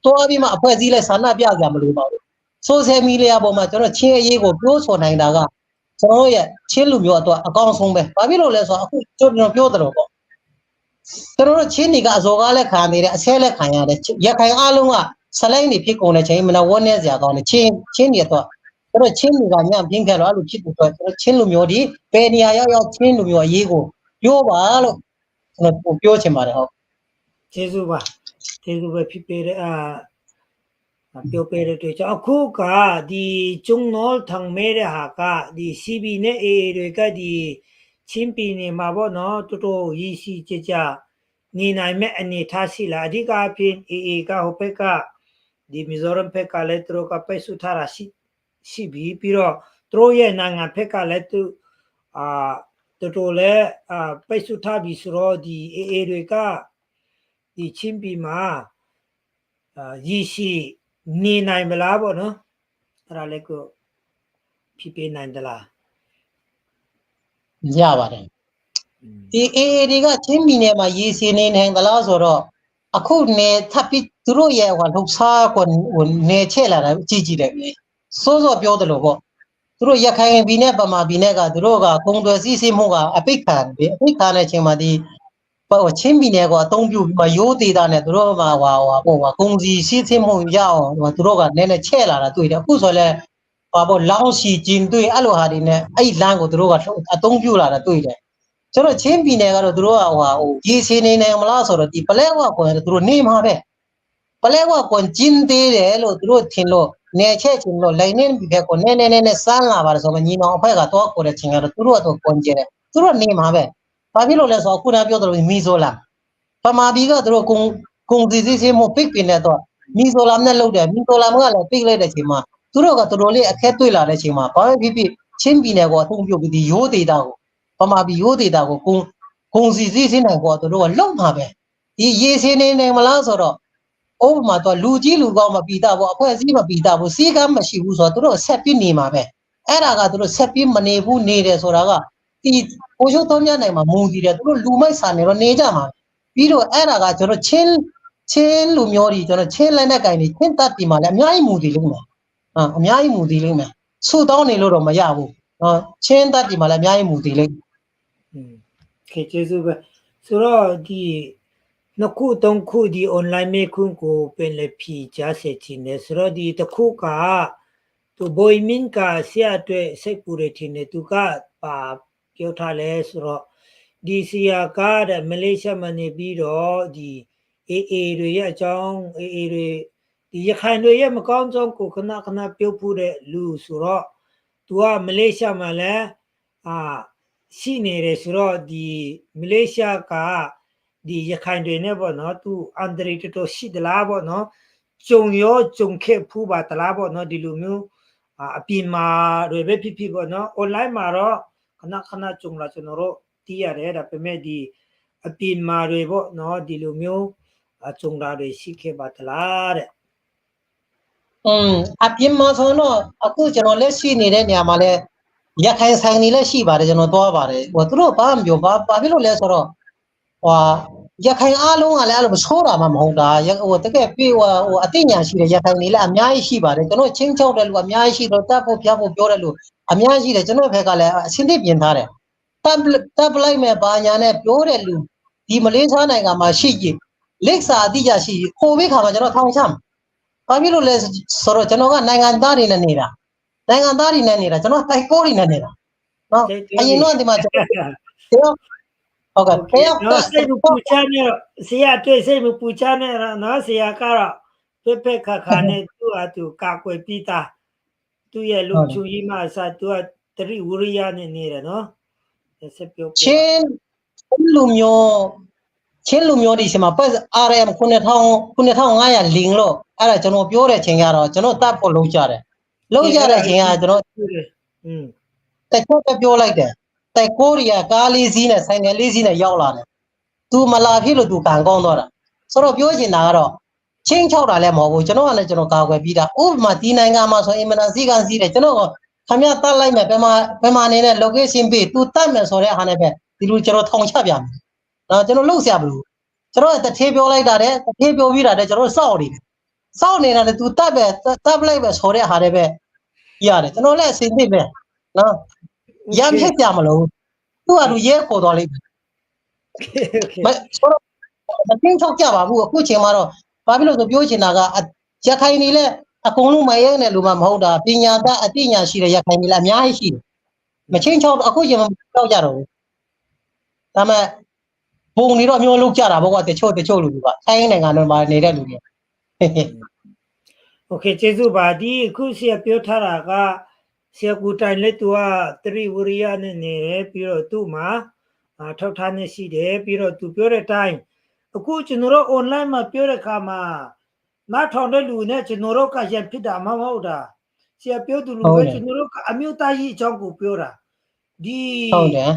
A: တော့ပြီးမှအဖွဲ့အစည်းလဲဆန္ဒပြကြမလို့ပါဘူး social media ပေါ်မှာကျွန်တော်ချင်းအရေးကိုပြောဆိုနိုင်တာကကျွန်တော်ရဲ့ချင်းလူမျိုးအတွက်အကောင်းဆုံးပဲဘာဖြစ်လို့လဲဆိုတော့အခုကျွန်တော်ပြောတယ်ပေါ့ကျွန်တော်တို့ချင်းတွေကအစောကားလက်ခံနေတယ်အဆဲလက်ခံရတယ်ရခိုင်အားလုံးကဆလိုင်းတွေဖြစ်ကုန်တဲ့ချိန်မနာဝန်းနေစရာကောင်းတယ်ချင်းတွေတော့ကျွန်တော်ချင်းတွေကညပြင်းခဲ့တော့အဲ့လိုဖြစ်ပြီးတော့ကျွန်တော်ချင်းလူမျိုးဒီဘယ်နေရာရောက်ချင်းလူမျိုးအရေးကိုပြောပါလို့ကျွန်တော်ပြောချင်ပါတယ်ဟုတ်
B: ကျေးဇူးပဲဖြစ်ပေးတဲ့ပြောပေးတဲ့တွေ့ချအခုကဒီကျုံနောထံမဲတဲ့ဟာကဒီ CB နဲ့ AA တွေကဒီချင်းပြည်နယ်မှာပေါ့နော်တော်တော်ရည်ရှိကြနေနိုင်မဲ့အနေထားရှိလားအဓိကအဖြစ် AA ကဟိုဘက်ကဒီမီဇိုရမ်ဘက်ကလည်းသူတို့ကပိတ်ဆို့ထားတာရှိပြီးတော့သူတို့ရဲ့နိုင်ငံဘက်ကလည်းသူတော်တော်လည်းပိတ်ဆို့ထားပြီးဆိုတော့ဒီ AA တွေကဒီချင်းပြည်မှာရည်ရှိနေနိုင်မလားပေါ့နော်အဲ့ဒါလည်းကိုဖြစ်ပေးနိုင်သလား
A: ရပါတယ်ဒီအေတွေကချင်းပြည်နယ်မှာရည်စည်နေနိုင်သလားဆိုတော့အခုနေထပ်ပြီးသူတို့ရဲ့လှုပ်ရှားကိုနေချက်လာတာကြည့်တယ်စိုးပြောတယ်လို့ပေါ့သူတို့ရခိုင်ပြည်နယ်ပမာပြည်နယ်ကသူတို့ကကုံသွယ်စည်းစိမ်မှုကအပိတ်ခံတဲ့အချိန်မှာဒီ ချင်းပြည်နယ်ကအသုံးပြုပြီးမှရိုးသေးတာနဲ့သူတို့မှာကုန်စည်စီးဆင်းမှုရအောင်သူတို့ကနည်းနည်းချဲ့လာတာတွေ့တယ်အခုဆိုလဲလောင်းစီကျင်တွေ့အဲ့လိုဟာတွေနဲ့အဲ့လမ်းကိုသူတို့ကအသုံးပြုလာတာတွေ့တယ်ကျွန်တော်ချင်းပြည်နယ်ကတော့သူတို့ကရေစီနေနေမလားဆိုတော့ဒီပလဲဝါကွန်သူတို့နေမှာပဲပလဲဝါကွန်ကျင်းသေးတယ်လို့သူတို့ထင်လို့နေချက်ချင်းလို့လိုင်းနေပြီပဲကိုနည်းစမ်းလာပါတယ်ဆိုတော့ညီနောင်အဖွဲ့ကတော့ကိုတဲ့ချင်းကတော့သူတို့ကတော့ကွန်ကျဲတယ်သူတို့နေမှာပဲဘာဖြစ်လို့လဲဆိုတော့ခုနပြောသလိုမီဇိုလာပမာဘီကသူတို့ကုန်စည်စည်းမှုပိတ်ပင်နေတော့မီဇိုလာနဲ့လုပ်တယ်မီဇိုလာကလည်းပိတ်လိုက်တဲ့ချိန်မှာသူတို့ကတော်တော်လေးအခက်တွေ့လာတဲ့ချိန်မှာဘာပဲဖြစ်ချင်းပြည်နယ်ကအသုံးပြုပြီးဒီရိုးဒေတာကိုပမာဘီရိုးဒေတာကိုကုန်စည်စည်းနိုင်ကိုသူတို့ကလုံမှာပဲဒီရေစင်းနေမလားဆိုတော့ဥပမာတော့လူကြီးလူကောင်းမပြီးတာပေါ့အဖွဲ့အစည်းမပြီးတာဘူးစီးကမ်းမရှိဘူးဆိုတော့သူတို့ဆက်ပြီးနေမှာပဲအဲ့ဒါကသူတို့ဆက်ပြီးမနေဘူးနေတယ်ဆိုတာကဒီကိုရုပ်သုံးမြနိုင်မှာမူတည်တယ်သူတို့လူမိုက်ဆန်နေတော့နေကြမှာပြီးတော့အဲ့ဒါကကျွန်တော်ချင်းလူမျိုးတွေကျွန်တော်ချင်းလက်နဲ့ကင်နေချင်းတတ်ဒီမှာလည်းအများကြီးမူတည်လိမ့်မယ်အများကြီးမူတည်လိမ့်မယ်ဆူတောင်းနေလို့တော့မရဘူးချင်းတတ်ဒီမှာလည်းအများကြီးမူတည်လိမ့်
B: ခေကျေးဇူးပဲဆိုတော့ဒီနှစ်ခုသုံးခုဒီ online မေးခွန်းကိုပြန်လည်ဖြေကြားစေချင်တယ်ဆိုတော့ဒီတစ်ခုကသူဘိုင်မင်ကဆရာအတွက်စိတ်ပူရခြင်းနဲ့သူကပြောထားလဲဆိုတော့ဒီဆရာကမလေးရှားမှာနေပြီးတော့ဒီ AA တွေရဲ့အကြောင်း AA တွေဒီရခိုင်တွေရဲ့မကောင်းကြောင်းကိုခဏပြောဖို့တဲ့လူဆိုတော့သူကမလေးရှားမှာလည်းရှိနေတယ်ဆိုတော့ဒီမလေးရှားကဒီရခိုင်တွေနဲ့ပေါ့နော်သူအန်ဒရီတော်ရှိသလားပေါ့နော်ကြုံခဲ့ဖူးပါသလားပေါ့နော်ဒီလိုမျိုးအပြင်မှာတွေပဲဖြစ်ပေါ့နော် online မှာတော့ခဏကြုံလာကျွန်တော်တို့သိရတယ်ဒါပေမဲ့ဒီအပြင်မှာတွေပေါ့နော်ဒီလိုမျိုးကြုံတာတွေရှိခဲ့ပါသလား
A: တဲ့အပြင်မှာဆိုတော့အခုကျွန်တော်လက်ရှိနေတဲ့နေရာမှာလဲရခိုင်ဆိုင်နေလဲရှိပါတယ်ကျွန်တော်သွားပါတယ်သူတို့ဘာမှမပြောဘာဖြစ်လို့လဲဆိုတော့ရခိုင်အားလုံးကလည်းအဲ့လိုဆိုးတာမှမဟုတ်တာတကယ်ပြေအသိဉာဏ်ရှိတယ်ရခိုင်နေလဲအများကြီးရှိပါတယ်ကျွန်တော်ချင်းချောက်တဲ့လူအများကြီးရှိတော့တတ်ဖို့ပြဖို့ပြောတဲ့လူအများကြီးရှိတယ်ကျွန်တော်ဘက်ကလည်းအရှင်းသိပြင်ထားတယ်တပ်ပလိုက်မဲ့ဘာညာနဲ့ပြောတဲ့လူဒီမလေးရှားနိုင်ငံမှာရှိကြလက်စာအတိအကျရှိခိုးပြီးခါမှာကျွန်တော်ထောင်ချမ်းဘာဖြစ်လို့လဲဆိုတော့ကျွန်တော်ကနိုင်ငံသားတွေနဲ့နေတာကျွန်တော်တိုက်ကိုတွေနဲ့နေတာနော်အရင်တော့ဒီမှာကျွန်တော်ဟုတ်ကဲ့
B: စိတ်ပူချနေဆရာတွေ့စိတ်ပူချနေနော်ဆရာကတော့ဖက်ခါနဲ့သူကာကွယ်ပြီးသားသူရဲ့လူချူကြီးမှစသူကတရိဝရိယနဲ့နေတယ်နော်ဆက်ပြော
A: ချင်းလူမျိုးဒီမှာပတ် RM 9500လင်းလို့အဲ့ဒါကျွန်တော်ပြောတဲ့ချိန်ကတော့ကျွန်တော်တတ်ဖို့လုံးကြတယ်ချိန်ကကျွန်တော်တက်ချက်ပြောလိုက်တယ်တိုက်ကိုရီးယားကားလေးစီးနဲ့ဆိုင်ငယ်လေးစီးနဲ့ရောက်လာတယ်သူမလာဖြစ်လို့သူကန်ကောင်းသွားတာဆိုတော့ပြောချင်တာကတော့ချင်းချောက်တာလည်းမဟုတ်ဘူးကျွန်တော်ကလည်းကျွန်တော်ကာကွယ်ပြီးတာဥပမာဒီနိုင်ငံမှာဆိုအင်မတန်စီကံစီးတယ်ကျွန်တော်ခမရတတ်လိုက်မယ်ဘယ်မှာနေနဲ့ location ပေးသူတတ်မယ်ဆိုတဲ့ဟာနဲ့ပဲဒီလိုကျွန်တော်ထောင်ချပြမယ်နော်ကျွန်တော်လှုပ်ရှားမလို့ကျွန်တော်တထေးပြောလိုက်တာတဲ့တထေးပြောပြီးတာတဲ့ကျွန်တော်စောင့်နေတာလေသူတတ်လိုက်ပဲဆိုတဲ့ဟာတွေပဲရတယ်ကျွန်တော်လည်းအစင်သိပဲနော်ရမ်းဖြစ်ကြမလို့သူကသူရဲခေါ်သွားလိမ့်မယ်ဆိုတော့မသိချောက်ကြပါဘူးအခုချိန်မှာတော့ဘာဖြစ်လို့ဆိုပြောချင်တာကရခိုင်နေလဲအကုန်လုံးမရဲနဲ့လူမှမဟုတ်တာပညာတတ်အသိဉာဏ်ရှိတဲ့ရခိုင်နေလဲအများကြီးရှိတယ်မချင်းချောက်အခုချိန်မှာကြောက်ကြတော့ဘူးဒါမဲ့ပုံနေတော့မျိုးလုံးကြတာဘောကတချို့လူတွေကတိုင်းနိုင်ငံတွေမှာနေတဲ့လူတွေ
B: โอเคကျေးဇူးပါဒီအခုဆရာပြောထားတာကဆရာကူတိုင်လက်သူကတရိဝရိယနဲ့နေတယ်ပြီးတော့သူ့မှာထောက်ထားနေရှိတယ်ပြီးတော့သူပြောတဲ့အတိုင်းအခုကျွန်တော်တို့ online မှာပြောတဲ့အခါမှာနားထောင်တဲ့လူနဲ့ကျွန်တော်တို့ကရဖြစ်တာမဟုတ်တာဆရာပြောသူလူပဲကျွန်တော်တို့ကအမျိုးသားကြီးအကြောင်းကိုပြောတာဒီ
A: ဟုတ်တယ်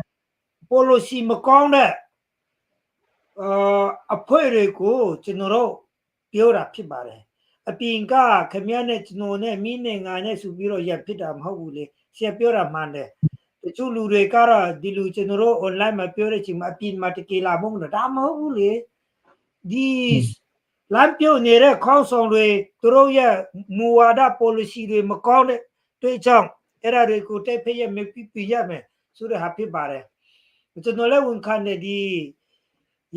B: policy မကောင်းတဲ့အဖွဲ့တွေကိုကျွန်တော်တို့ပြောတာဖြစ်ပါတယ်အပြင်ကခမရနဲ့ကျွန်တော်နဲ့မိနဲ့ငါနဲ့ဆိုပြီးတော့ရဖြစ်တာမဟုတ်ဘူးလေဆရာပြောတာမှန်တယ်တချို့လူတွေကတော့ဒီလူကျွန်တော်တို့ online မှာပြောတဲ့အချိန်မှာအပြင်မှာတကယ်လာမဟုတ်ဘူးဒါမဟုတ်ဘူးလေဒီလမ်းပြုတ်နေတဲ့ခေါင်းဆောင်တွေသူတို့ရဲ့မူဝါဒ policy တွေမကောင်းတဲ့တွေ့ကြောင့်အဲ့ဒါတွေကိုတိုက်ဖျက်ရမယ်ပြရမယ်ဆိုတဲ့ဟာဖြစ်ပါတယ်ကျွန်တော်လည်းဝန်ခံတယ်ဒီ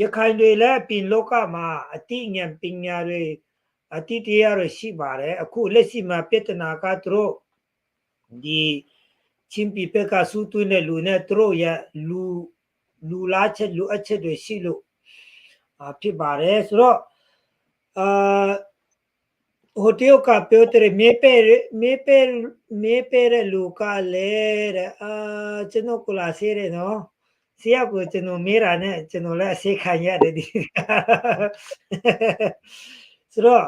B: ရခိုင်တွေလည်းပြင်လောကမှာအတိညာပညာတွေအတိတရားတွေရှိပါတယ်အခုလက်ရှိမှာပြဿနာကသူတို့ဒီချင်းပီပက်ကစူးသွင်းတဲ့လူနဲ့သူတို့ရဲ့လူလားချက်လူအချက်တွေရှိလို့ဖြစ်ပါတယ်ဆိုတော့ဟိုတယောက်ကပြောတယ်မေးတဲ့လူကလည်းကျွန်တော်ကလာစေတယ်နော်ဆရာကကျွန်တော်မေးတာနဲ့ကျွန်တော်လည်းအစိခံရတယ်ဒီဆိုတော့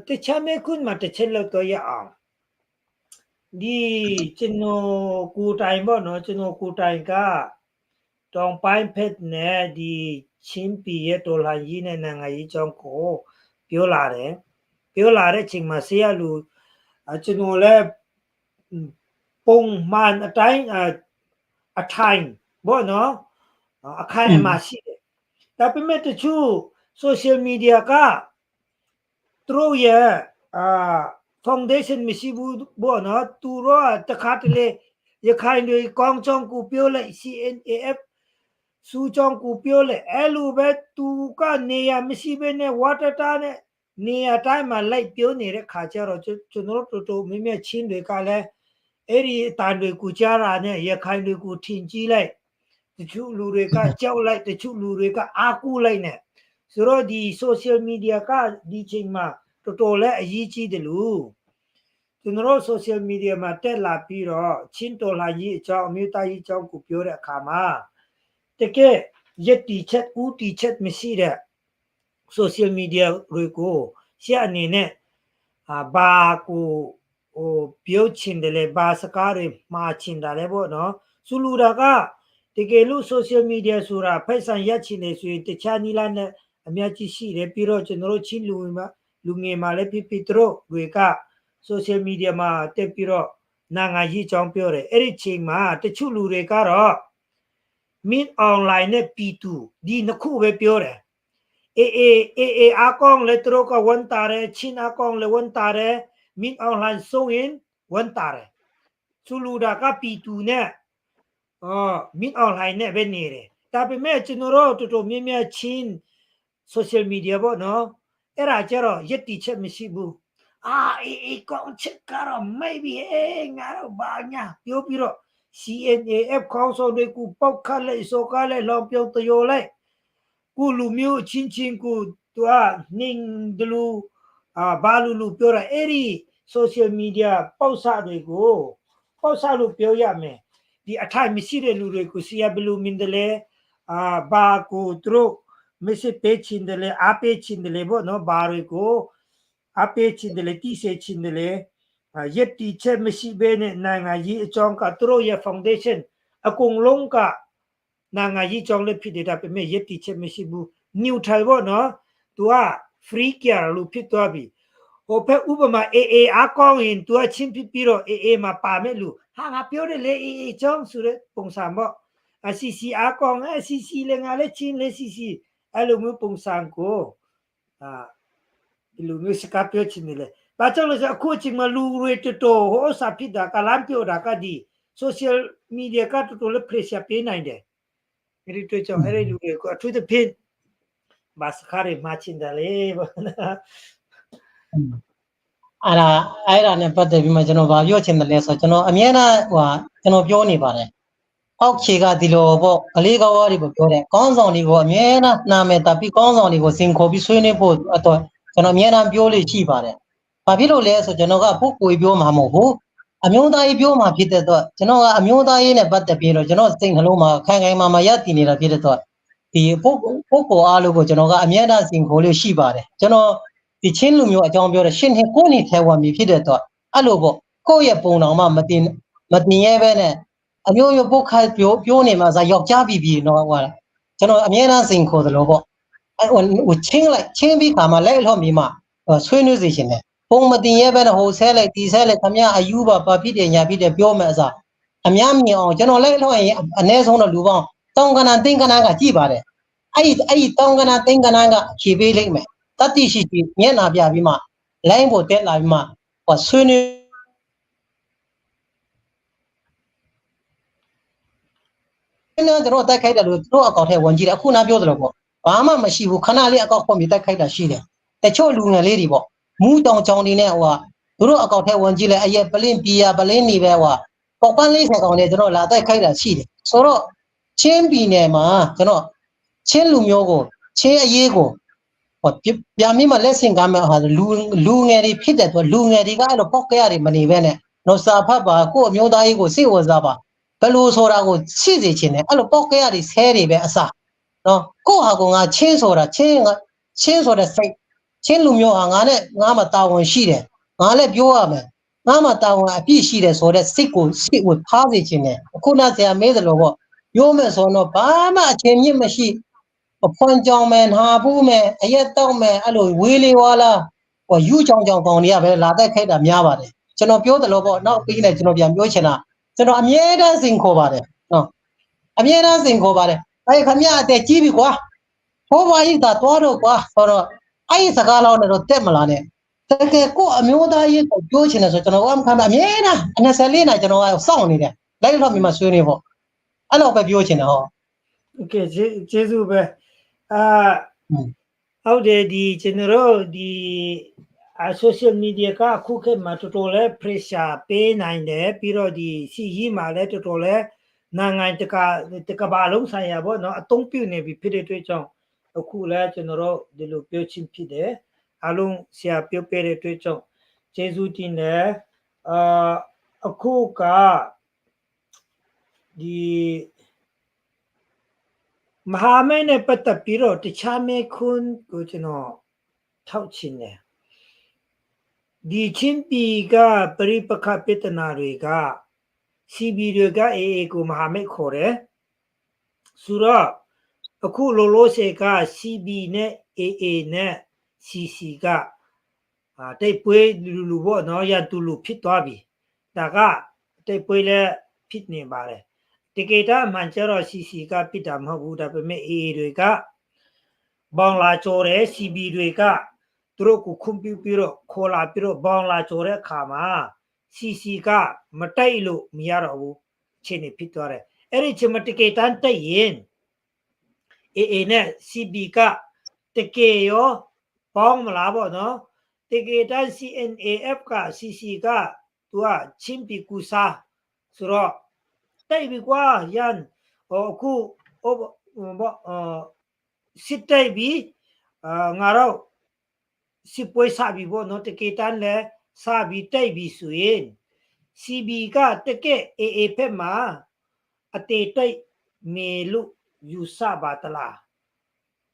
B: တခြားမေးခွန်းမှာတစ်ချက်လောက်တော့ရအောင်ဒီကျွန်တော်ကိုတိုင်ပေါ့နော်ကျွန်တော်ကိုတိုင်ကတောင်ပိုင်းဖက်နဲ့ဒီချင်းပီရဲ့တော်လှန်ရေးနဲ့နိုင်ငံရေးကြောင်းကိုပြောလာတဲ့ချိန်မှာဆရာလူကျွန်တော်လည်းပုံမှန်အတိုင်းအထိုင်ပေါ့နော်အခါမှာရှိတယ်ဒါပေမဲ့တချို့ social media ကသူတို့ရဲ့foundation မရှိဘူးပေါ့နော်သူတို့တခါတလေရခိုင်တွေကောင်းချောင်းကိုပြောလိုက် CNAF စူးချောင်းကိုပြောလိုက်အဲ့လိုပဲသူကနေရမရှိဘဲနဲ့ water တာနဲ့နေရာတိုင်းမှာလိုက်ပြောနေတဲ့ခါကျတော့ကျွန်တော်တို့တော်မြင့်ချင်းတွေကလည်းအဲ့ဒီအတန်တွေကိုကြားတာနဲ့ရခိုင်တွေကိုထင်ကြီးလိုက်တချို့လူတွေကကြောက်လိုက်တချို့လူတွေကအားကိုးလိုက်နဲ့ဆိုတော့ဒီ social media ကဒီချိန်မှာတော်လည်းအရေးကြီးတယ်လို့ကျွန်တော် social media မှာတက်လာပြီးတော့ချင်းတော်လာရေးအကြောင်းအမျိုးသားရေးအကြောင်းကိုပြောတဲ့အခါမှာတကယ်ရက်တီချက်ဦးတီချက်မရှိတဲ့ social media တွေကိုရှေ့အနေနဲ့ဘာကိုပြောချင်တယ်လဲဘာစကားတွေမှာချင်တယ်လဲပေါ့နော်ဆိုလူတာကတကယ်လို့ social media ဆိုတာဖိတ်ဆိုင်ရက်ချင်နေဆိုရင်တခြားနီလာနဲ့အများကြီးရှိတယ်ပြီးတော့ကျွန်တော်တို့ချင်းလူငယ်မှာလည်းဖြစ်သူတို့တွေက social media မှာတက်ပြီးတော့နိုင်ငံရေးအကြောင်းပြောတယ်အဲ့ဒီချိန်မှာတချို့လူတွေကတော့ meet online နဲ့ P2 ဒီနှစ်ခုပဲပြောတယ်AA အကောင်လည်းသူတို့ကဝန်တာတယ်ချင်းအကောင်လည်းဝန်တာတယ် meet online ဆိုရင်ဝန်တာတယ်သူလူတာက P2 နဲ့ meet online နဲ့ပဲနေတယ်ဒါပေမဲ့ကျွန်တော်တို့တော်များများချင်း social media ပေါ့နော်အဲ့ဒါကျတော့ရက်တီချက်မရှိဘူးကောင်ချက်ကတော့ maybe ငါတော့ဘာညာပြောပြီးတော့ CNAF ခေါင်းဆောင်တွေကိုပောက်ခတ်လိုက်စောကားလိုက်လောင်ပြုံတရိုလိုက်ကိုလူမျိုးချင်းကိုသူကနင်းဒလူဘာလူပြောတာအဲ့ဒီ social media ပေါက်စားတွေကိုပေါက်စားလို့ပြောရမယ်ဒီအထိုင်မရှိတဲ့လူတွေကိုစီရဘလူမင်းတယ်လေဘာကိုသူတို့message ပေးချင်တယ်လေအားပေးချင်တယ်လေပေါ့နော်ဘာတွေကိုအားပေးချင်တယ်လေတိစေချင်တယ်လေရက်တီချက်မရှိဘဲနဲ့နိုင်ငံရေးအကြောင်းကသူတို့ရဲ့ foundation အကုန်လုံးကနိုင်ငံရေးအကြောင်းလည်းဖြစ်တယ်ဒါပေမဲ့ရက်တီချက်မရှိဘူး neutral ပေါ့နော်သူက free care လို့ဖြစ်သွားပြီဟိုဖက်ဥပမာ AA အကောင်းရင်သူကချင်းပြီးတော့ AA မှာပါမဲ့လူငါပြောတယ်လေ AA အကြောင်းဆိုတဲ့ပုံစံပေါ့CC အကောင်CC လည်းငါလည်းချင်းလေ CC အဲ့လိုမျိုးပုံစံကိုဒီလိုမျိုးစကားပြောချင်တယ်လေဘာကြောင့်လဲဆိုအခုချိန်မှာလူတွေတော်ဟောစာဖြစ်တာကလမ်းပြောတာကဒီ social media ကတော်လည်း pressure ပေးနိုင်တယ်အဲ့ဒီတွေ့ကြောင့်အဲ့ဒီလူတွေကိုအထူးသဖြင့်ဘာစကားတွေမှာချင်တယ်လေပေါ့
A: အဲ့ဒါနဲ့ပတ်သက်ပြီးမှကျွန်တော်ဗာပြောချင်တယ်လဲဆိုကျွန်တော်အမြဲတမ်းကျွန်တော်ပြောနေပါတယ်အောက်ခြေကဒီလိုပေါ့ကလေးကောင်းတွေကိုပြောတယ်ကောင်းဆောင်တွေကိုအမြဲတမ်းနာမည်တပ်ပြီးကောင်းဆောင်တွေကိုစင်ခေါ်ပြီးဆွေးနွေးဖို့အတွက်ကျွန်တော်အမြဲတမ်းပြောလို့ရှိပါတယ်ဘာဖြစ်လို့လဲဆိုကျွန်တော်ကပုဂ္ဂိုလ်ပြောမှာမဟုတ်ဘူးအမျိုးသားရေးပြောမှာဖြစ်တဲ့အတွက်ကျွန်တော်ကအမျိုးသားရေးနဲ့ပတ်သက်ပြီးတော့ကျွန်တော်စိတ်နှလုံးမှာခိုင်မာရပ်တည်နေတာဖြစ်တဲ့အတွက်ဒီပုဂ္ဂိုလ်အားလုံးကိုကျွန်တော်ကအမြဲတမ်းစင်ခေါ်လို့ရှိပါတယ်ကျွန်တော်ဒီချင်းလူမျိုးအကြောင်းပြောတယ်ရှင်းနေကိုနေထဲဝင်ပြီဖြစ်တဲ့အတွက်အဲ့လိုပေါ့ကိုယ့်ရဲ့ပုံတော်မှမတင်ရဲပဲနဲ့အမျိုးမျိုးပုတ်ခတ်ပြောနေမှာဆိုယောက်ျားပြီနော်ဟိုကျွန်တော်အမြဲတမ်းစင်ခေါ်တယ်လို့ပေါ့ဟိုချင်းပြီးခါမှလက်လှော့ပြီးမှဆွေးနွေးစေရှင်တယ်ပုံမတင်ရဲပဲနဲ့ဟိုဆဲလိုက်တီဆဲလိုက်ခမရအယူပါဖြစ်တယ်ညာဖြစ်တယ်ပြောမယ်အစားအများမြင်အောင်ကျွန်တော်လက်လှော့ရင်အ ਨੇ ဆုံးတော့လူပေါင်းတောင်ကနန်တင်းကနန်ကကြည့်ပါတယ်အဲ့တောင်ကနန်တင်းကနန်ကဖြေပေးလိမ့်မယ်တတိရှိမျက်နာပြပြီးမှ line ပေါ်တက်လာပြီးမှဆွေးနွေး那这种带开的路，都搞太问题了，湖南标的了不？俺们没西湖，看哪里搞方面带开的系的，在桥路那里的不？牡丹江的呢哇，都搞太问题了，哎呀，不能比啊，不能你呗哇，搞管理才搞的，这种拉带开的系的，所以前边呢嘛，这种前路苗个，前一个。表面嘛，来新干嘛哈？路眼的皮的多，路眼的个那包盖的嘛那边呢，那沙发吧，过苗大一个谁我知道吧？不啰嗦那个气质钱呢，那包盖的菜里边啥？喏，过下个俺清楚了，清楚的谁？清路苗啊，俺们大文系的，俺来表啊们，俺们大文必须的说的谁个趴着钱呢？可能这样没得了个，有们说呢，爸妈前面没是。潘江们、哈布们、哎呀当们，阿罗围里哇啦，我有讲讲的啊，别拉带开的面吧的，就那表的老婆，那回来就那边表钱啦，就那面的辛苦吧的，面的辛苦吧的，哎，看面在几笔瓜，我把一打多少瓜，说哎，这个老那都得么了呢？这个过没有大一个表钱的时候，就那我们看到面呢，那山里呢，就那上你的，来了面嘛水呢不，俺老白表钱的哈。
B: OK，结束呗。ဟုတ်တယ်ဒီကျွန်တော်တို့ဒီ social media ကအခုခေတ်မှာတော်တော်လေး pressure ပေးနိုင်တယ်ပြီးတော့ဒီစီကြီးမှာလည်းတော်တော်လေးနိုင်ငံတကဘာလုံးဆိုင်ရာပေါ့နော်အသုံးပြုနေပြီဖြစ်တဲ့အတွက်ကြောင့်အခုလည်းကျွန်တော်တို့ဒီလိုပြောချင်းဖြစ်တယ်အားလုံးဆရာပြောပြတဲ့အတွက်ကြောင့်ကျေးဇူးတင်တယ်အခုကဒီမဟာမိတ်နဲ့ပတ်သက်ပြီးတော့တခြားမေခွန်းကိုကျွန်တော်ထောက်ချင်တယ်ဒီချင်းပီကပရိပခပိတနာတွေက CB တွေက AA ကိုမဟာမိတ်ခေါ်တယ်ဆိုတော့အခုလိုလိုစေက CB နဲ့ AA နဲ့ CC ကတိတ်ပွဲလူပေါ့နော်ရတူလူဖြစ်သွားပြီဒါကတိတ်ပွဲလည်းဖြစ်နေပါတယ်တကယ်တော့မှန်ကျတော့ CC ကပြစ်တာမဟုတ်ဘူးဒါပေမဲ့ AA တွေကဘောင်လာကြော်တယ် CB တွေကသူတို့ကိုခွန်ပြပြီးတော့ခေါ်လာပြီးတော့ဘောင်လာကြော်တဲ့အခါမှာ CC ကမတိုက်လို့မရတော့ဘူးချင်းနေဖြစ်သွားတယ်အဲ့ဒီချင်းမတကယ်တမ်းတိုက်ရင် AA နဲ့ CB ကတကယ်ရောပေါင်းမလားပေါ့နော်တကယ်တမ်း CNAF က CC ကသူကချင်းပီကူစာဆိုတော့တိုက်ပြီကွာရန်အခုစစ်တိုက်ပြီငါတော့စစ်ပွဲစပြီပေါ့နော်တကယ်တမ်းလဲစပြီတိုက်ပြီဆိုရင် CB ကတကယ် AA ဖက်မှာအတေတိုက်မေလို့ယူဆပါတလား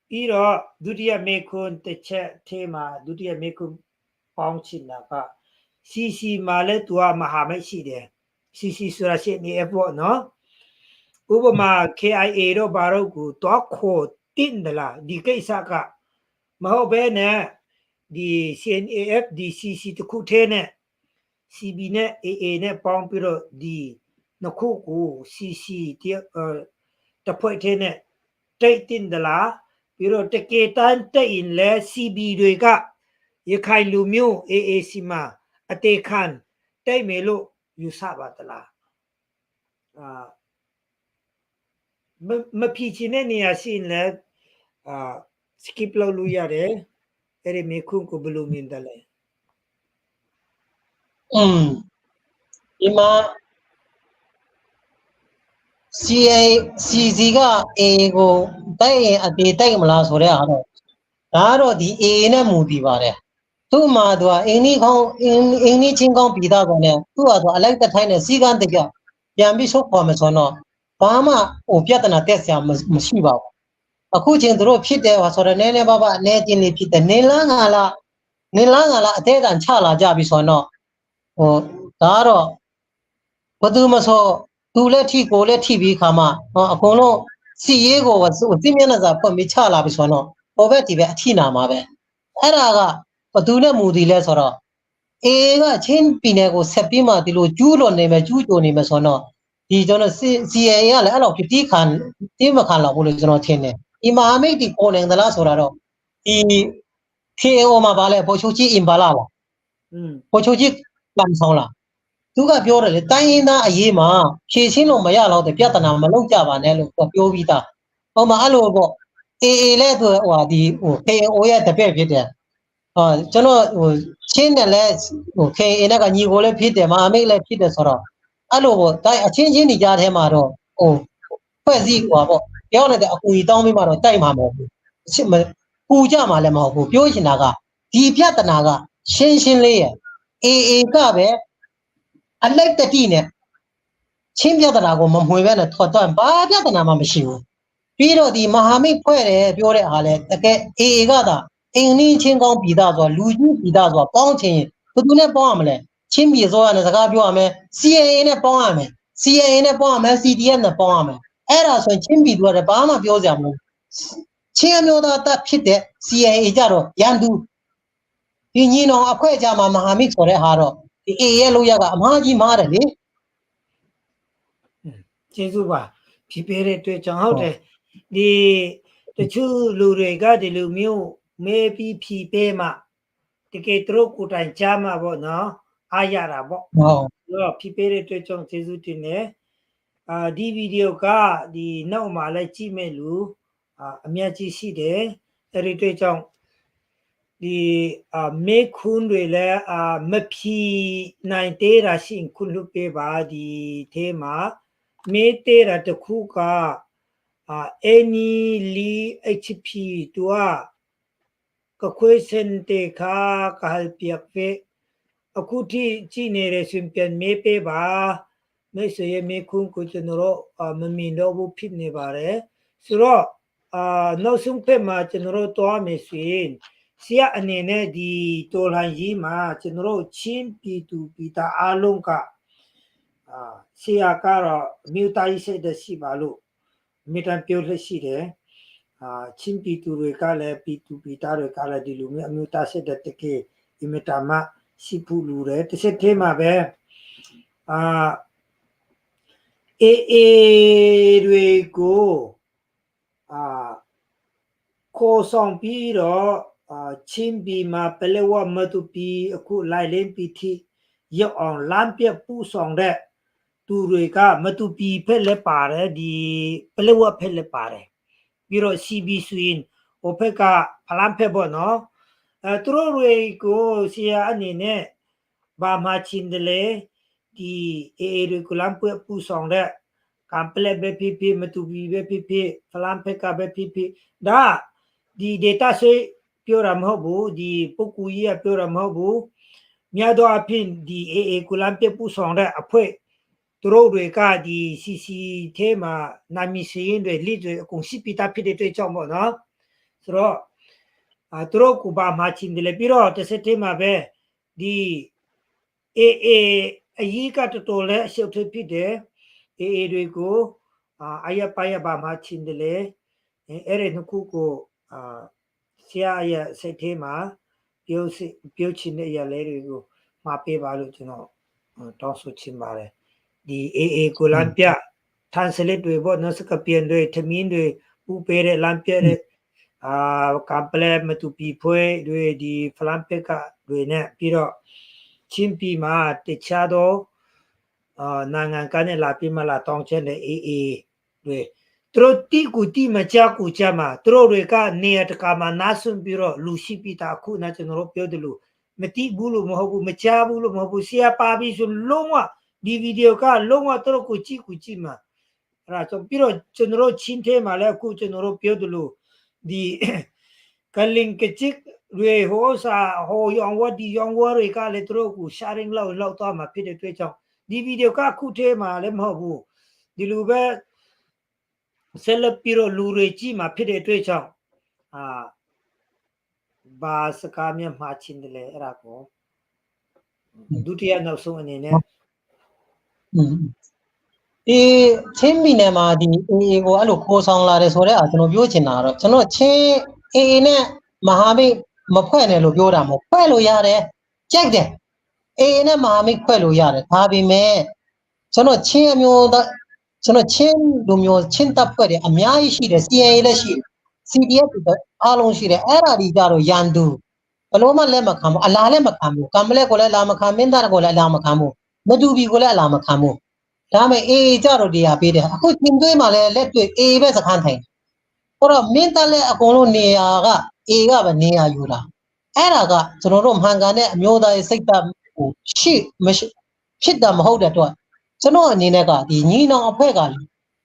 B: ပြီးတော့ဒုတိယမေခွန်းတစ်ချက်ထဲမှာဒုတိယမေခွန်းပေါင်းချင်တာက CC မှာလဲသူကမဟာမိတ်ရှိတယ် CC ဆိုတာရှင်းနေအပေါ့နော်ဥပမာ KIA တော့ဘာတော့ကိုတော့ခေါ်တင်တယ်လားဒီကိစ္စကမဟုတ်ဘဲနဲ့ဒီ CNAF ဒီ CC တခုထဲနဲ့ CB နဲ့ AA နဲ့ပေါင်းပြီးတော့ဒီနှစ်ခုကို CC တဖွဲ့ထဲနဲ့တိတ်တင်တယ်လားပြီးတော့တကယ်တမ်းတိတ်ရင်လဲ CB တွေကရခိုင်လူမျိုး AAC မှာအတေခံတိတ်မယ်လို့ယူဆပါတလားမဖြစ်ချင်တဲ့နေရာရှိရင်လည်းskip လုပ်လို့ရတယ်အဲ့ဒီမေခွန်းကိုဘယ်လိုမြင်တယ်လဲ
A: ဒီမှာ CC က A ကိုတိုက်ရင်အတေတိုက်မလားဆိုတဲ့အားတော့ဒါကတော့ဒီ A နဲ့မူတည်ပါတယ်သူ့မှာသူကအင်းကြီးချင်းကောင်းပြီးသားကောင်နဲ့သူ့ဟာသူအလိုက်တစ်ထိုင်းနဲ့စီကန်းတကြပြန်ပြီးဆုတ်ခေါ်မယ်ဆိုတော့ဘာမှပြဿနာတက်စရာမရှိပါဘူးအခုချင်းသူတို့ဖြစ်တယ်ဆိုတော့နည်းနည်းပါးပါအနေချင်းလေးဖြစ်တယ်နေလားငါလားအသေးအံချလာကြပြီဆိုတော့ဒါကတော့ဘယ်သူမဆိုသူလက်ထိကိုလက်ထိပြီးခါမှအကုန်လုံးစီရေးကိုစီမျက်နှာစာဖွင့်ပြီးချလာပြီဆိုတော့ဟိုဘက်ဒီဘက်အထိနာမှာပဲအဲ့ဒါကဘသူနဲ့မူတည်လဲဆိုတော့အေကချင်းပြည်နယ်ကိုဆက်ပြီးမှဒီလိုကျူးလွန်နေမယ်ကျူးကျော်နေမယ်ဆိုတော့ဒီကျွန်တော် CIA ကလည်းအဲ့လိုဖြစ်တီးမခံလောက်ဘူးလို့ကျွန်တော်ထင်တယ်ဒီမဟာမိတ်ဒီပေါ်နေသလားဆိုတာတော့ဒီ KO မှာဗာလဲပေါ်ချုပ်ကြီးအင်ပါလာလားပေါ်ချုပ်ကြီးလမ်းဆောင်လားသူ သူကပြောတယ်လေတိုင်းရင်းသားအရေးမှာဖြည့်ရှင်းလို့မရတော့တဲ့ပြဿနာမလုံးကြပါနဲ့လို့ပြောပြီးသားဟိုမှာအဲ့လိုပေါ့အေးလဲသူဟိုဒီဟို KO ရဲ့တပည့်ဖြစ်တယ်ကျွန်တော်ဟိုချင်းတယ်လဲဟို KA နဲ့ကညီကိုလည်းဖြစ်တယ်မအမိတ်လည်းဖြစ်တယ်ဆိုတော့အဲ့လိုပေါ့တိုင်းအချင်းချင်းညီကြတဲ့မှာတော့ဟိုဖွဲ့စည်းဟိုပေါ့ပြောနေတဲ့အကူကြီးတောင်းပြီးမှတော့တိုက်မှာမဟုတ်ဘူးပူကြမှာလည်းမဟုတ်ဘူးပြောချင်တာကဒီပြဿနာကရှင်းရှင်းလေးရဲ့ AA ကပဲအလိုက်တတိနဲ့ချင်းပြဿနာကိုမမွှေပဲနဲ့ထွက်တော့ဘာပြဿနာမှမရှိဘူးပြီးတော့ဒီမဟာမိတ်ဖွဲ့တယ်ပြောတဲ့အားလဲတကယ် AA ကသာအင်းင်းချင်းကောင်းပြည်သားဆိုလူကြီးပြည်သားဆိုပေါင်းချင်ဘယ်သူနဲ့ပေါင်းရမလဲချင်းပြည်စောရနဲ့စကားပြောရမယ် CIA နဲ့ပေါင်းရမယ် CIA နဲ့ပေါင်းရမယ် CDF နဲ့ပေါင်းရမယ်အဲ့ဒါဆိုရင်ချင်းပြည်သူကဘာမှပြောစရာမလိုချင်းအမျိုးသားတပ်ဖြစ်တဲ့ CIA ကြတော့ရန်သူဒီညီနောင်အဖွဲ့ကြမှာမဟာမိတ်ဆိုတဲ့ဟာတော့ဒီ AA ရဲ့လောက်ရကအမှားကြီးမားတယ်လေ
B: ကျေးဇူးပါဖြေပေးတဲ့အတွက်ကြောင့်ဟုတ်တယ်ဒီတချို့လူတွေကဒီလူမျိုးမေးပြီးဖြေပေးမှတကယ်သူတို့ကိုယ်တိုင်ကြားမှာပေါ့နော်အားရတာပေါ့
A: ဟုတ်
B: တော့ဖြေပေးတဲ့အတွက်ကြောင့်ကျေးဇူးတင်တယ်ဒီဗီဒီယိုကဒီနောက်မှာလည်းကြည့်မဲ့လူအများကြီးရှိတယ်အဲ့ဒီအတွက်ကြောင့်ဒီမေခွန်းတွေလည်းမဖြီနိုင်သေးတာရှိရင်ခုလွတ်ပေးပါဒီအဲမှာမေသေးတာတခုကany li hp တူကခွေစင်တေခါကဟယ်ပြဖေအခုထိကြည့်နေတဲ့ရှင်ပြန်မေးပေးပါမိတ်ဆွေရဲ့မေခွန်းကိုကျွန်တော်မမြင်တော့ဘူးဖြစ်နေပါတယ်ဆိုတော့နောက်ဆုံးဖက်မှာကျွန်တော်တွားမယ်ဆိုရင်ဆရာအနေနဲ့ဒီတော်လှန်ရေးမှာကျွန်တော်ချင်းပြည်သူပြည်သားအားလုံးကဆရာကတော့မြို့သားရေးစိတ်တရှိပါလို့မိတန်ပြောလက်ရှိတယ်ချင်းပြည်သူတွေကလည်းပြည်သူပြည်သားတွေကလည်းဒီလိုမျိုးအမျိုးသားစိတ်တကယ်ဒီမတာမရှိဘူးလူတယ်တစ်ချက်သေးမှာပဲAA တွေကိုခေါ်ဆောင်ပြီးတော့ချင်းပြည်မှာပလဲဝမတူပြည်အခုလိုက်လင်းပြည်ထိရောက်အောင်လမ်းပြပူဆောင်တဲ့သူတွေကမတူပြည်ဖက်လည်းပါတယ်ဒီပလဲဝဖက်လည်းပါတယ်ပြီးတော့ CB ဆိုရင်ဟိုဖက်ကဖလန်ဖက်ပေါ့နော်သူတို့တွေကိုဆရာအနေနဲ့ဘာမှချင်းတယ်လေဒီ AA တွေကိုလမ်းပြပူဆောင်တဲ့ကံပလက်ပဲဖြစ်ဖြစ်မတူပြည်ပဲဖြစ်ဖြစ်ဖလန်ဖက်ကပဲဖြစ်ဖြစ်ဒါဒီ data ဆွေးပြောတာမဟုတ်ဘူးဒီပုဂ္ဂိုလ်ကြီးကပြောတာမဟုတ်ဘူးများသောအားဖြင့်ဒီ AA ကိုလမ်းပြပူဆောင်တဲ့အဖွဲ့သူတို့တွေကဒီ CC ထဲမှာနာမည်စရင်းတွေလိတွေအကုန်ရှိပြီးသားဖြစ်တဲ့အတွက်ကြောင့်ပေါ့နော်ဆိုတော့သူတို့ကဘာမှချင်းတယ်ပြီးတော့တစ်ဆက်တည်းမှာပဲဒီ AA အရေးကတော်တော်လေးအရှုပ်ထွေးဖြစ်တယ် AA တွေကိုအယပယဘာမှချင်းတယ်လေအဲ့ဒီနှစ်ခုကိုဆရာရဲ့စိတ်ထဲမှာပြောချင်တဲ့အရာလေးတွေကိုမှာပေးပါလို့ကျွန်တော်တောင်းဆိုချင်ပါတယ်ဒီ AA ကိုလမ်းပြ translate တွေပေါ့နော်စကပြန်တွေထမင်းတွေပူပေးတဲ့လမ်းပြတဲ့ကမ်ပလက်မတူပီဖွဲတွေဒီဖလန်ပက်ကတွေနဲ့ပြီးတော့ချင်းပီမှာတခြားသောနိုင်ငံကနေလာပြီးမှလာတောင်းချက်တဲ့ AA တွေသူတို့တိကူတိမကြကူကြမှာသူတို့တွေကနေရတကမှာနားဆွပြီးတော့လူရှိပြီးတာခုနကျွန်တော်ပြောတယ်လို့မတိဘူးလို့မဟုတ်ဘူးမချဘူးလို့မဟုတ်ဘူးဆရာပါပြီးဆိုလုံးဝဒီဗီဒီယိုကလုံးဝသူတို့ကိုကြည့်မှာအဲ့ဒါဆိုပြီးတော့ကျွန်တော်ချင်းထဲမှာလည်းအခုကျွန်တော်ပြောတယ်လို့ဒီကလင်ကချစ်ရေဟောစာဟောယောင်ဝဒီယောင်ဝတွေကလည်းသူတို့ကို sharing လောက်တော့မှာဖြစ်တဲ့အတွက်ကြောင့်ဒီဗီဒီယိုကအခုထဲမှာလည်းမဟုတ်ဘူးဒီလိုပဲဆက်လက်ပြီးတော့လူတွေကြည့်မှာဖြစ်တဲ့အတွက်ကြောင့်ဘာစကားများမှာချင်းတယ်လေအဲ့ဒါကိုဒုတိယနောက်ဆုံးအနေနဲ့
A: ဒီချင်းပြည်နယ်မှာဒီ AA ကိုအဲ့လိုခေါ်ဆောင်လာတယ်ဆိုတော့ကျွန်တော်ပြောချင်တာတော့ကျွန်တော်ချင်း AA နဲ့မဟာမိတ်မဖွဲ့နဲ့လို့ပြောတာမဟုတ်ဖွဲ့လို့ရတယ်ကြိုက်တယ် AA နဲ့မဟာမိတ်ဖွဲ့လို့ရတယ်ဒါပေမဲ့ကျွန်တော်ချင်းအမျိုးသားကျွန်တော်ချင်းလူမျိုးချင်းတပ်ဖွဲ့တွေအများကြီးရှိတယ် CIA လည်းရှိတယ် CDF တွေအားလုံးရှိတယ်အဲ့ဒါဒီကြတော့ရန်သူဘလို့မှလက်မခံဘူးအလားလည်းမခံဘူးကံမလဲကိုလည်းလာမခံမင်းသားကိုလည်းလာမခံဘူး မတူဘီကိုလည်းအလာမခံဘူးဒါပေမဲ့အေးကြတော့တရားပေးတယ်အခုချင်းသွေးမှာလည်းလက်တွေ့အေးပဲစခန်းထိုင်ဟိုတော့မင်းတက်လက်အကုန်လုံးနေရာကအေးကပဲနေရာယူတာအဲ့ဒါကကျွန်တော်တို့မှန်ကန်တဲ့အမျိုးသားရေးစိတ်ဓာတ်ဟိုရှိမရှိဖြစ်တာမဟုတ်တဲ့တော့ကျွန်တော်အနေနဲ့ကဒီညီနောင်အဖွဲ့က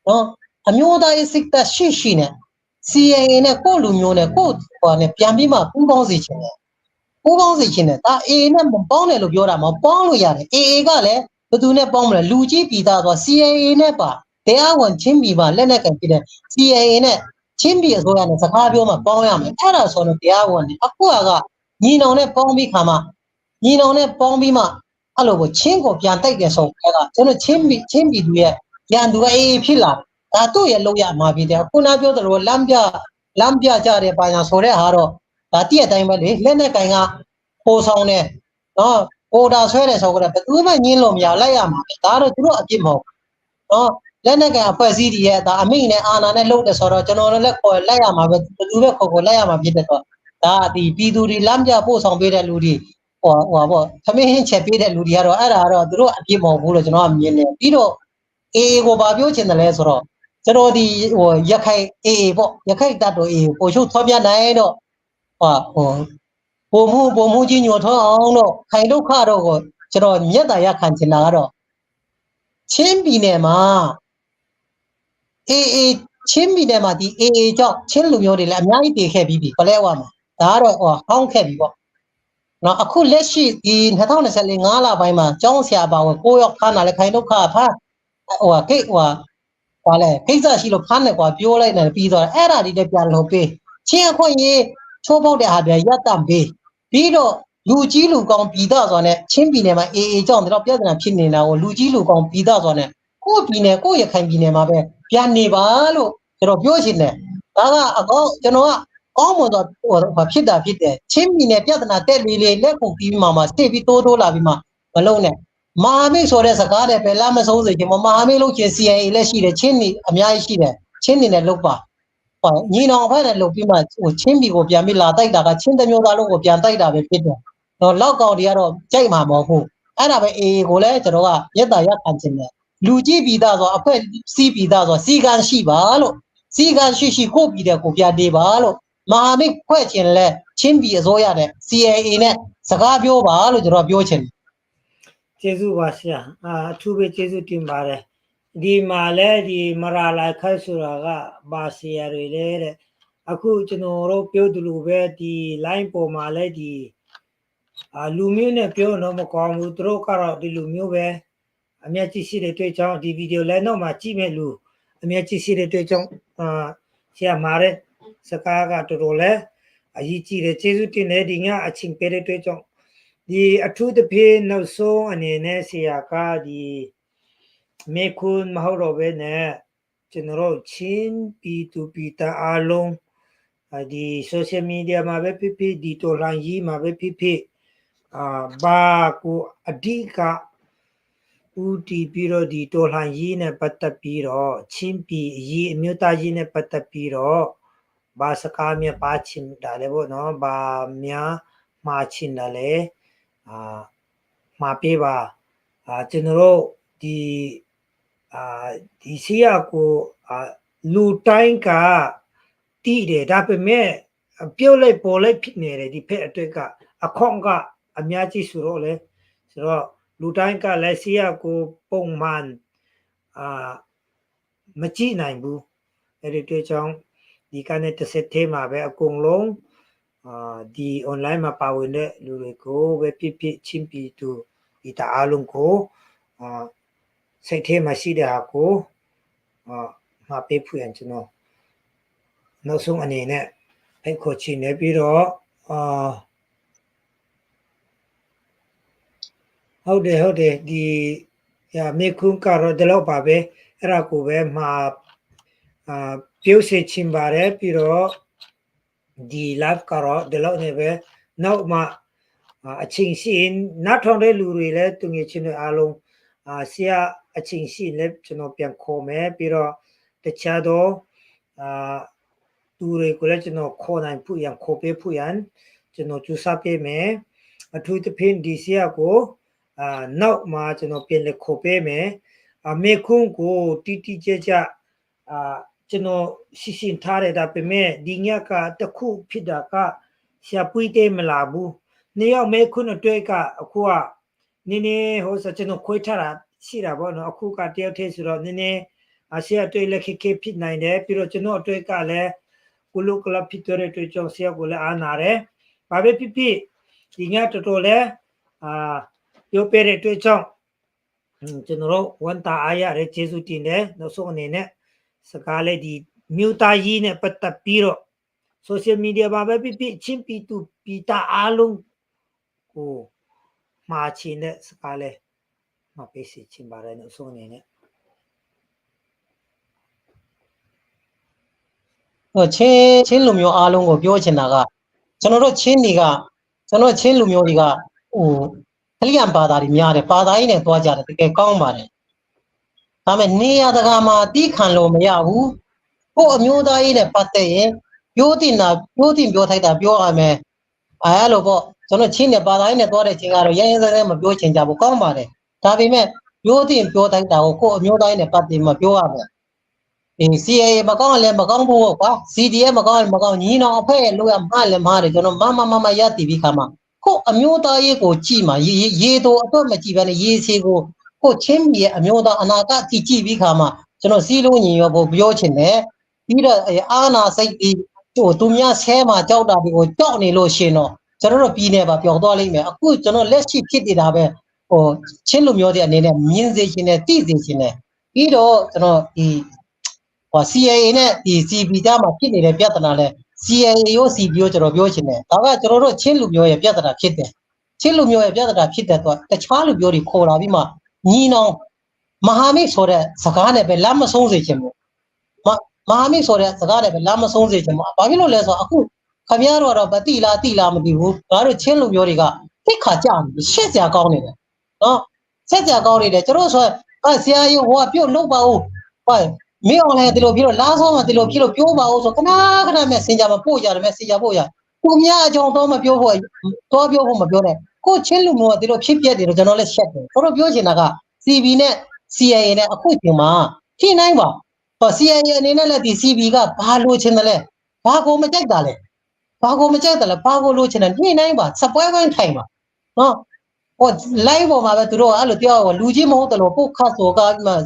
A: နော်အမျိုးသားရေးစိတ်ဓာတ်ရှိနဲ့ CIA နဲ့ကိုလူမျိုးနဲ့ကိုဟိုနဲ့ပြန်ပြီးမှပူးပေါင်းစေချင်တယ်ပူးပေါင်းစေချင်တယ်ဒါ AA နဲ့မပေါင်းတယ်လို့ပြောတာမပေါင်းလို့ရတယ် AA ကလည်းဘယ်သူနဲ့ပေါင်းမလဲလူကြီးပြည်သားဆို CIA နဲ့ပါတရားဝင်ချင်းပြည်ပါလက်နဲ့ကန်ပြတဲ့ CIA နဲ့ချင်းပြည်အစိုးရနဲ့စကားပြောမှပေါင်းရမယ်အဲ့ဒါဆိုတော့တရားဝင်တယ်အခုကညီနောင်နဲ့ပေါင်းပြီးခါမှညီနောင်နဲ့ပေါင်းပြီးမှအဲ့လိုကိုချင်းကိုပြန်တိုက်တယ်ဆိုတော့ကျွန်တော်ချင်းပြည်သူရဲ့ရန်သူက AA ဖြစ်လာဒါတို့ရဲ့လောက်ရမှာဖြစ်တယ်ခုနပြောသလိုလမ်းပြကြတဲ့ပိုင်းဆိုတဲ့ဟာတော့ဒါတည့်အတိုင်းပဲလေလက်နဲ့ကန်ကပိုးဆောင်တယ်နော်ပေါ်တာဆွဲတယ်ဆိုတော့ဘယ်သူမှညင်းလို့မရလိုက်ရမှာဒါတော့သူတို့အပြစ်မဟုတ်နော်လက်နဲ့ကန်အဖွဲ့အစည်းတွေရဲ့ဒါအမိနဲ့အာဏာနဲ့လုပ်တယ်ဆိုတော့ကျွန်တော်လည်းခေါ်လိုက်ရမှာပဲဘယ်သူပဲခေါ်လိုက်ရမှာဖြစ်တဲ့တော့ဒါဒီပြည်သူတွေလမ်းပြပို့ဆောင်ပေးတဲ့လူတွေဟိုပေါ့သမင်းဟင်းချက်ပေးတဲ့လူတွေကတော့အဲ့ဒါတော့သူတို့အပြစ်မဟုတ်ဘူးလို့ကျွန်တော်ကမြင်တယ်ပြီးတော့အေးကိုဗာပြောချင်တယ်လဲဆိုတော့ကျွန်တော်ဒီဟိုရခိုင်အေးပေါ့ရခိုင်တတ်တော်အေးပို့ချုပ်ထောပြနိုင်တော့ဟိုပုံမှုကြီးညိုထောအောင်တော့ခိုင်ဒုက္ခတော့ကိုကျွန်တော်မြတ်တာရခံချင်တာကတော့ချင်းပြည်နယ်မှာအေးချင်းပြည်နယ်မှာဒီအေးကြောင့်ချင်းလူမျိုးတွေလည်းအများကြီးတည်ခဲ့ပြီးပြီပလဲဝါမှာဒါကတော့ဟောင်းခဲ့ပြီပေါ့နော်အခုလက်ရှိဒီ2024 5လပိုင်းမှာကျောင်းဆရာပါဝင်9ရောက်ဖမ်းလာလဲခိုင်ဒုက္ခဖမ်းဟိုကိတ်ဘာလဲကိစ္စရှိလို့ဖမ်းတယ်ကွာပြောလိုက်တယ်ပြီးတော့အဲ့ဒါဒီတက်ပြန်လို့ပေးချင်းအခွင့်ရေးချိုးပေါက်တဲ့ဟာတွေရပ်တန့်ပေးပြီးတော့လူကြီးလူကောင်းပြည်သားဆိုတဲ့ချင်းပြည်နယ်မှာအေးကြောင့်တော့ပြဿနာဖြစ်နေတာကိုလူကြီးလူကောင်းပြည်သားဆိုတဲ့ကိုယ့်ပြည်နယ်ကိုယ့်ရခိုင်ပြည်နယ်မှာပဲပြန်နေပါလို့ကျွန်တော်ပြောချင်တယ်ဒါကအကောကျွန်တော်ကကောင်းမွန်တော့ဖြစ်တာဖြစ်တယ်ချင်းပြည်နယ်ပြဿနာတက်လေလက်ခုပြီးမှစစ်ပြီးတိုးလာပြီးမှမလုံးနဲ့မဟာမိတ်ဆိုတဲ့စကားတွေပဲလာမဆုံးစေချင်မဟာမိတ်လို့ချင်း CIA လက်ရှိတယ်ချင်းနေအများကြီးရှိတယ်ချင်းနေနဲ့လုတ်ပါဟောညီနောင်ဖက်နဲ့လုတ်ပြီးမှဟိုချင်းပြည်ကိုပြန်ပြီးလာတိုက်တာကချင်းတစ်မျိုးသားလုံးကိုပြန်တိုက်တာပဲဖြစ်တယ်တော့လောက်ကောင်တွေကတော့ကြိုက်မှာမဟုတ်ဘူးအဲ့ဒါပဲအေးကိုလည်းကျွန်တော်ကရက်တာရက်ခံချင်တယ်လူကြီးပြည်သားဆိုအဖွဲ့စီးပြည်သားဆိုစီကံရှိပါလို့စီကံရှိကိုပြည်တဲ့ကိုပြနေပါလို့မဟာမိတ်ဖွဲ့ချင်လဲချင်းပြည်အစိုးရနဲ့ CIA နဲ့စကားပြောပါလို့ကျွန်တော်ပြောချင်တယ်
B: ကျေးဇူးပါဆရာအထူးပဲကျေးဇူးတင်ပါတယ်ဒီမှာလည်းဒီမရာလာခတ်ဆိုတာကဘာဆရာတွေလဲတဲ့အခုကျွန်တော်တို့ပြောသလိုပဲဒီ line ပေါ်မှာလည်းဒီလူမျိုးနဲ့ပြောတော့မကောင်းဘူးသူတို့ကတော့ဒီလူမျိုးပဲအမျက်ကြီးရှိတဲ့တွေ့ကြောင်းဒီဗီဒီယိုလည်းတော့မှကြည့်မဲ့လူအမျက်ကြီးရှိတဲ့တွေ့ကြောင်းဆရာမာတဲ့စကားကတော်တော်လဲအရေးကြီးတယ်ကျေးဇူးတင်တယ်ဒီကအချင်းပေးတဲ့တွေ့ကြောင်းဒီအထူးသဖြင့်နောက်ဆုံးအနေနဲ့ဆရာကဒီမေခွန်းမဟုတ်တော့ဘဲနဲ့ကျွန်တော်တို့ချင်းပြည်သူပြည်သားအားလုံးဒီ social media မှာပဲဖြစ်ဖြစ်ဒီတော်လိုင်းကြီးမှာပဲဖြစ်ဖြစ်ဘာကိုအဓိကဦးတည်ပြီးတော့ဒီတော်လှန်ရေးနဲ့ပတ်သက်ပြီးတော့ချင်းပြည်အရေးအမျိုးသားရေးနဲ့ပတ်သက်ပြီးတော့ဘာစကားများပါချင်တာလဲပေါ့နော်ဘာများမှာချင်တာလဲမှာပေးပါကျွန်တော်တို့ဒီစီရကိုလူတိုင်းကတည်တယ်ဒါပေမဲ့ပြုတ်လိုက်ပေါ်လိုက်ဖြစ်နေတယ်ဒီဖက်အတွက်ကအခွင့်ကအများကြီးဆိုတော့လေဆိုတော့လူတိုင်းကလည်းစီရကိုပုံမှန်မကြည့်နိုင်ဘူးအဲ့ဒီတွေ့ကြောင်းဒီကနေ့တစ်ဆက်သေးမှာပဲအကုန်လုံးဒီ online မှာပါဝင်တဲ့လူတွေကိုပဲဖြစ်ဖြစ်ချင်းပြည်သူဒီတအားလုံးကိုစိတ်ထဲမှာရှိတဲ့ဟာကိုမှာပေးဖွင့်ကျွန်တော်နောက်ဆုံးအနေနဲ့ဖိတ်ခေါ်ချင်နေပြီးတော့ဟုတ်တယ်ဒီမေခွန်းကတော့ဒီလောက်ပါပဲအဲ့ဒါကိုပဲမှာပြုစေချင်ပါတယ်ပြီးတော့ဒီ live ကတော့ဒီလောက်နေပဲနောက်မှအချင်းရှိနောက်ထောင်တဲ့လူတွေလည်းသူငယ်ချင်းတွေအားလုံးဆရာအချင်းရှိလည်းကျွန်တော်ပြန်ခေါ်မယ်ပြီးတော့တခြားတော့သူတွေကိုလည်းကျွန်တော်ခေါ်နိုင်ဖို့ရန်ခေါ်ပေးဖို့ရန်ကျွန်တော်ကြိုးစားပေးမယ်အထူးသဖြင့်ဒီဆရာကို နောက်မှာကျွန်တော်ပြင်လက်ခေါ်ပေးမယ်မေခွန်းကိုတီတီကြကြကျွန်တော်ရှင်းထားတဲ့ဒါပေမဲ့ဒီညကတခုဖြစ်တာကရှာပွေးတယ်မလားဘူးနေရောက်မေခွန်းအတွက်ကအခုကနည်းနည်းဟိုစကျွန်တော်ခွေးထားတာရှိတာပေါ့နော်အခုကတယောက်တည်းဆိုတော့နည်းနည်းဆရာတွေ့လက်ခေဖြစ်နိုင်တယ်ပြီးတော့ကျွန်တော်အတွက်ကလည်းကုလကလပ်ဖြစ်တဲ့တွေ့ကြောင့်ဆရာကိုလည်းအားနာတယ်ဘာပဲဖြစ်ဖြစ်ဒီညတော်တော်လဲပြောပြတဲ့တွေ့ကြောင့်ကျွန်တော်တို့ဝန်တာအားရတဲ့ကျေးဇူးတင်တယ်နောက်ဆုံးအနေနဲ့စကားလေးဒီမြို့သားကြီးနဲ့ပတ်သက်ပြီးတော့ social media မှာပဲဖြစ်ဖြစ်ချင်းပီတူပီတာအားလုံးကိုမှာချင်တဲ့စကားလေးမပေးစီချင်ပါတယ်နောက်ဆုံးအနေနဲ့ခ
A: ျင်းလူမျိုးအားလုံးကိုပြောချင်တာကကျွန်တော်တို့ချင်းတွေကကျွန်တော်ချင်းလူမျိုးတွေကခလျံဘာသာတွေများတယ်ဘာသာရေးနဲ့တွားကြတယ်တကယ်ကောင်းပါတယ်ဒါပေမဲ့နေရတကာမှာအတိခံလို့မရဘူးကိုအမျိုးသားရေးနဲ့ပတ်သက်ရင်ပြောတင်ပြောထိုက်တာပြောရမယ်အဲ့လိုပေါ့ကျွန်တော်ချင်းနဲ့ဘာသာရေးနဲ့တွားတဲ့ချင်းကတော့ရဲရဲစဲစဲမပြောချင်ကြဘူးကောင်းပါတယ်ဒါပေမဲ့ပြောထိုက်တာကိုကိုအမျိုးသားရေးနဲ့ပတ်သက်မှပြောရမယ်CA မကောင်းလည်းမကောင်းဘူးကွာ CDF မကောင်းလည်းမကောင်းညီနောင်အဖွဲ့လို့ရမှားလည်းမှားတယ်ကျွန်တော်မရတည်ပြီးခါမှာကိုအမျိုးသားရေးကိုကြည့်မှာရေတို့အတွက်မကြည့်ဘဲနဲ့ရေစီကိုချင်းပြည်အမျိုးသားအနာဂတ်ကြည့်ပြီးခါမှာကျွန်တော်စီးလုံးညီရောဖို့ပြောချင်တယ်ပြီးတော့အာနာစိတ်ဒီသူများဆဲမှာကြောက်တာဒီကိုကြောက်နေလို့ရှင်တော့ကျွန်တော်တို့ပြည်နယ်ပါပျောက်သွားလိမ့်မယ်အခုကျွန်တော်လက်ရှိဖြစ်နေတာပဲချင်းလူမျိုးတွေအနေနဲ့မြင်စေချင်တယ်သိစေချင်တယ်ပြီးတော့ကျွန်တော်ဒီCIA နဲ့ဒီ CP ကြားမှာဖြစ်နေတဲ့ပြဿနာလဲ CIA ရော CP ရောကျွန်တော်ပြောချင်တယ်ဒါကကျွန်တော်တို့ချင်းလူမျိုးရဲ့ပြဿနာဖြစ်တယ်ချင်းလူမျိုးရဲ့ပြဿနာဖြစ်တဲ့တော့တခြားလူမျိုးတွေခေါ်လာပြီးမှညီနောင်မဟာမိတ်ဆိုတဲ့စကားနဲ့ပဲလမ်းမဆုံးစေချင်ဘူးမဟာမိတ်ဆိုတဲ့စကားနဲ့ပဲလမ်းမဆုံးစေချင်ဘူးဘာဖြစ်လို့လဲဆိုတော့အခုခင်ဗျားတို့ကတော့မတိလားမသိဘူးငါတို့ချင်းလူမျိုးတွေကသိခါကြတယ်ရှက်စရာကောင်းနေတယ်နော်ရှက်စရာကောင်းနေတယ်ကျွန်တော်ဆိုဆရာကြီးဟိုကပြုတ်လုပ်ပါဦးဟုတ်မင်းအောင်လည်းဒီလိုဖြစ်လို့လားဆုံးမှဒီလိုဖြစ်လို့ပြောပါဦးဆိုခဏမဲ့စင်ကြမှာပို့ကြတယ်မဲ့စင်ကြပို့ရကိုများအကြောင်းတော့မပြောဖို့တော့ပြောဖို့မပြောနဲ့ကိုချင်းလူမျိုးကဒီလိုဖြစ်ပြတယ်လို့ကျွန်တော်လည်းရှက်တယ်တို့ပြောချင်တာက CB နဲ့ CIA နဲ့အခုချိန်မှာထိနိုင်ပါCIA အနေနဲ့လည်းဒီ CB ကဘာလို့ချင်တယ်လဲဘာကိုမကြိုက်တာလဲဘာကိုလိုချင်တယ်ထိနိုင်ပါစပွဲဝိုင်းထိုင်ပါနော်live ပေါ်မှာပဲသူတို့အဲ့လိုပြောလူကြီးမဟုတ်တယ်လို့ပုတ်ခတ်ဆိုက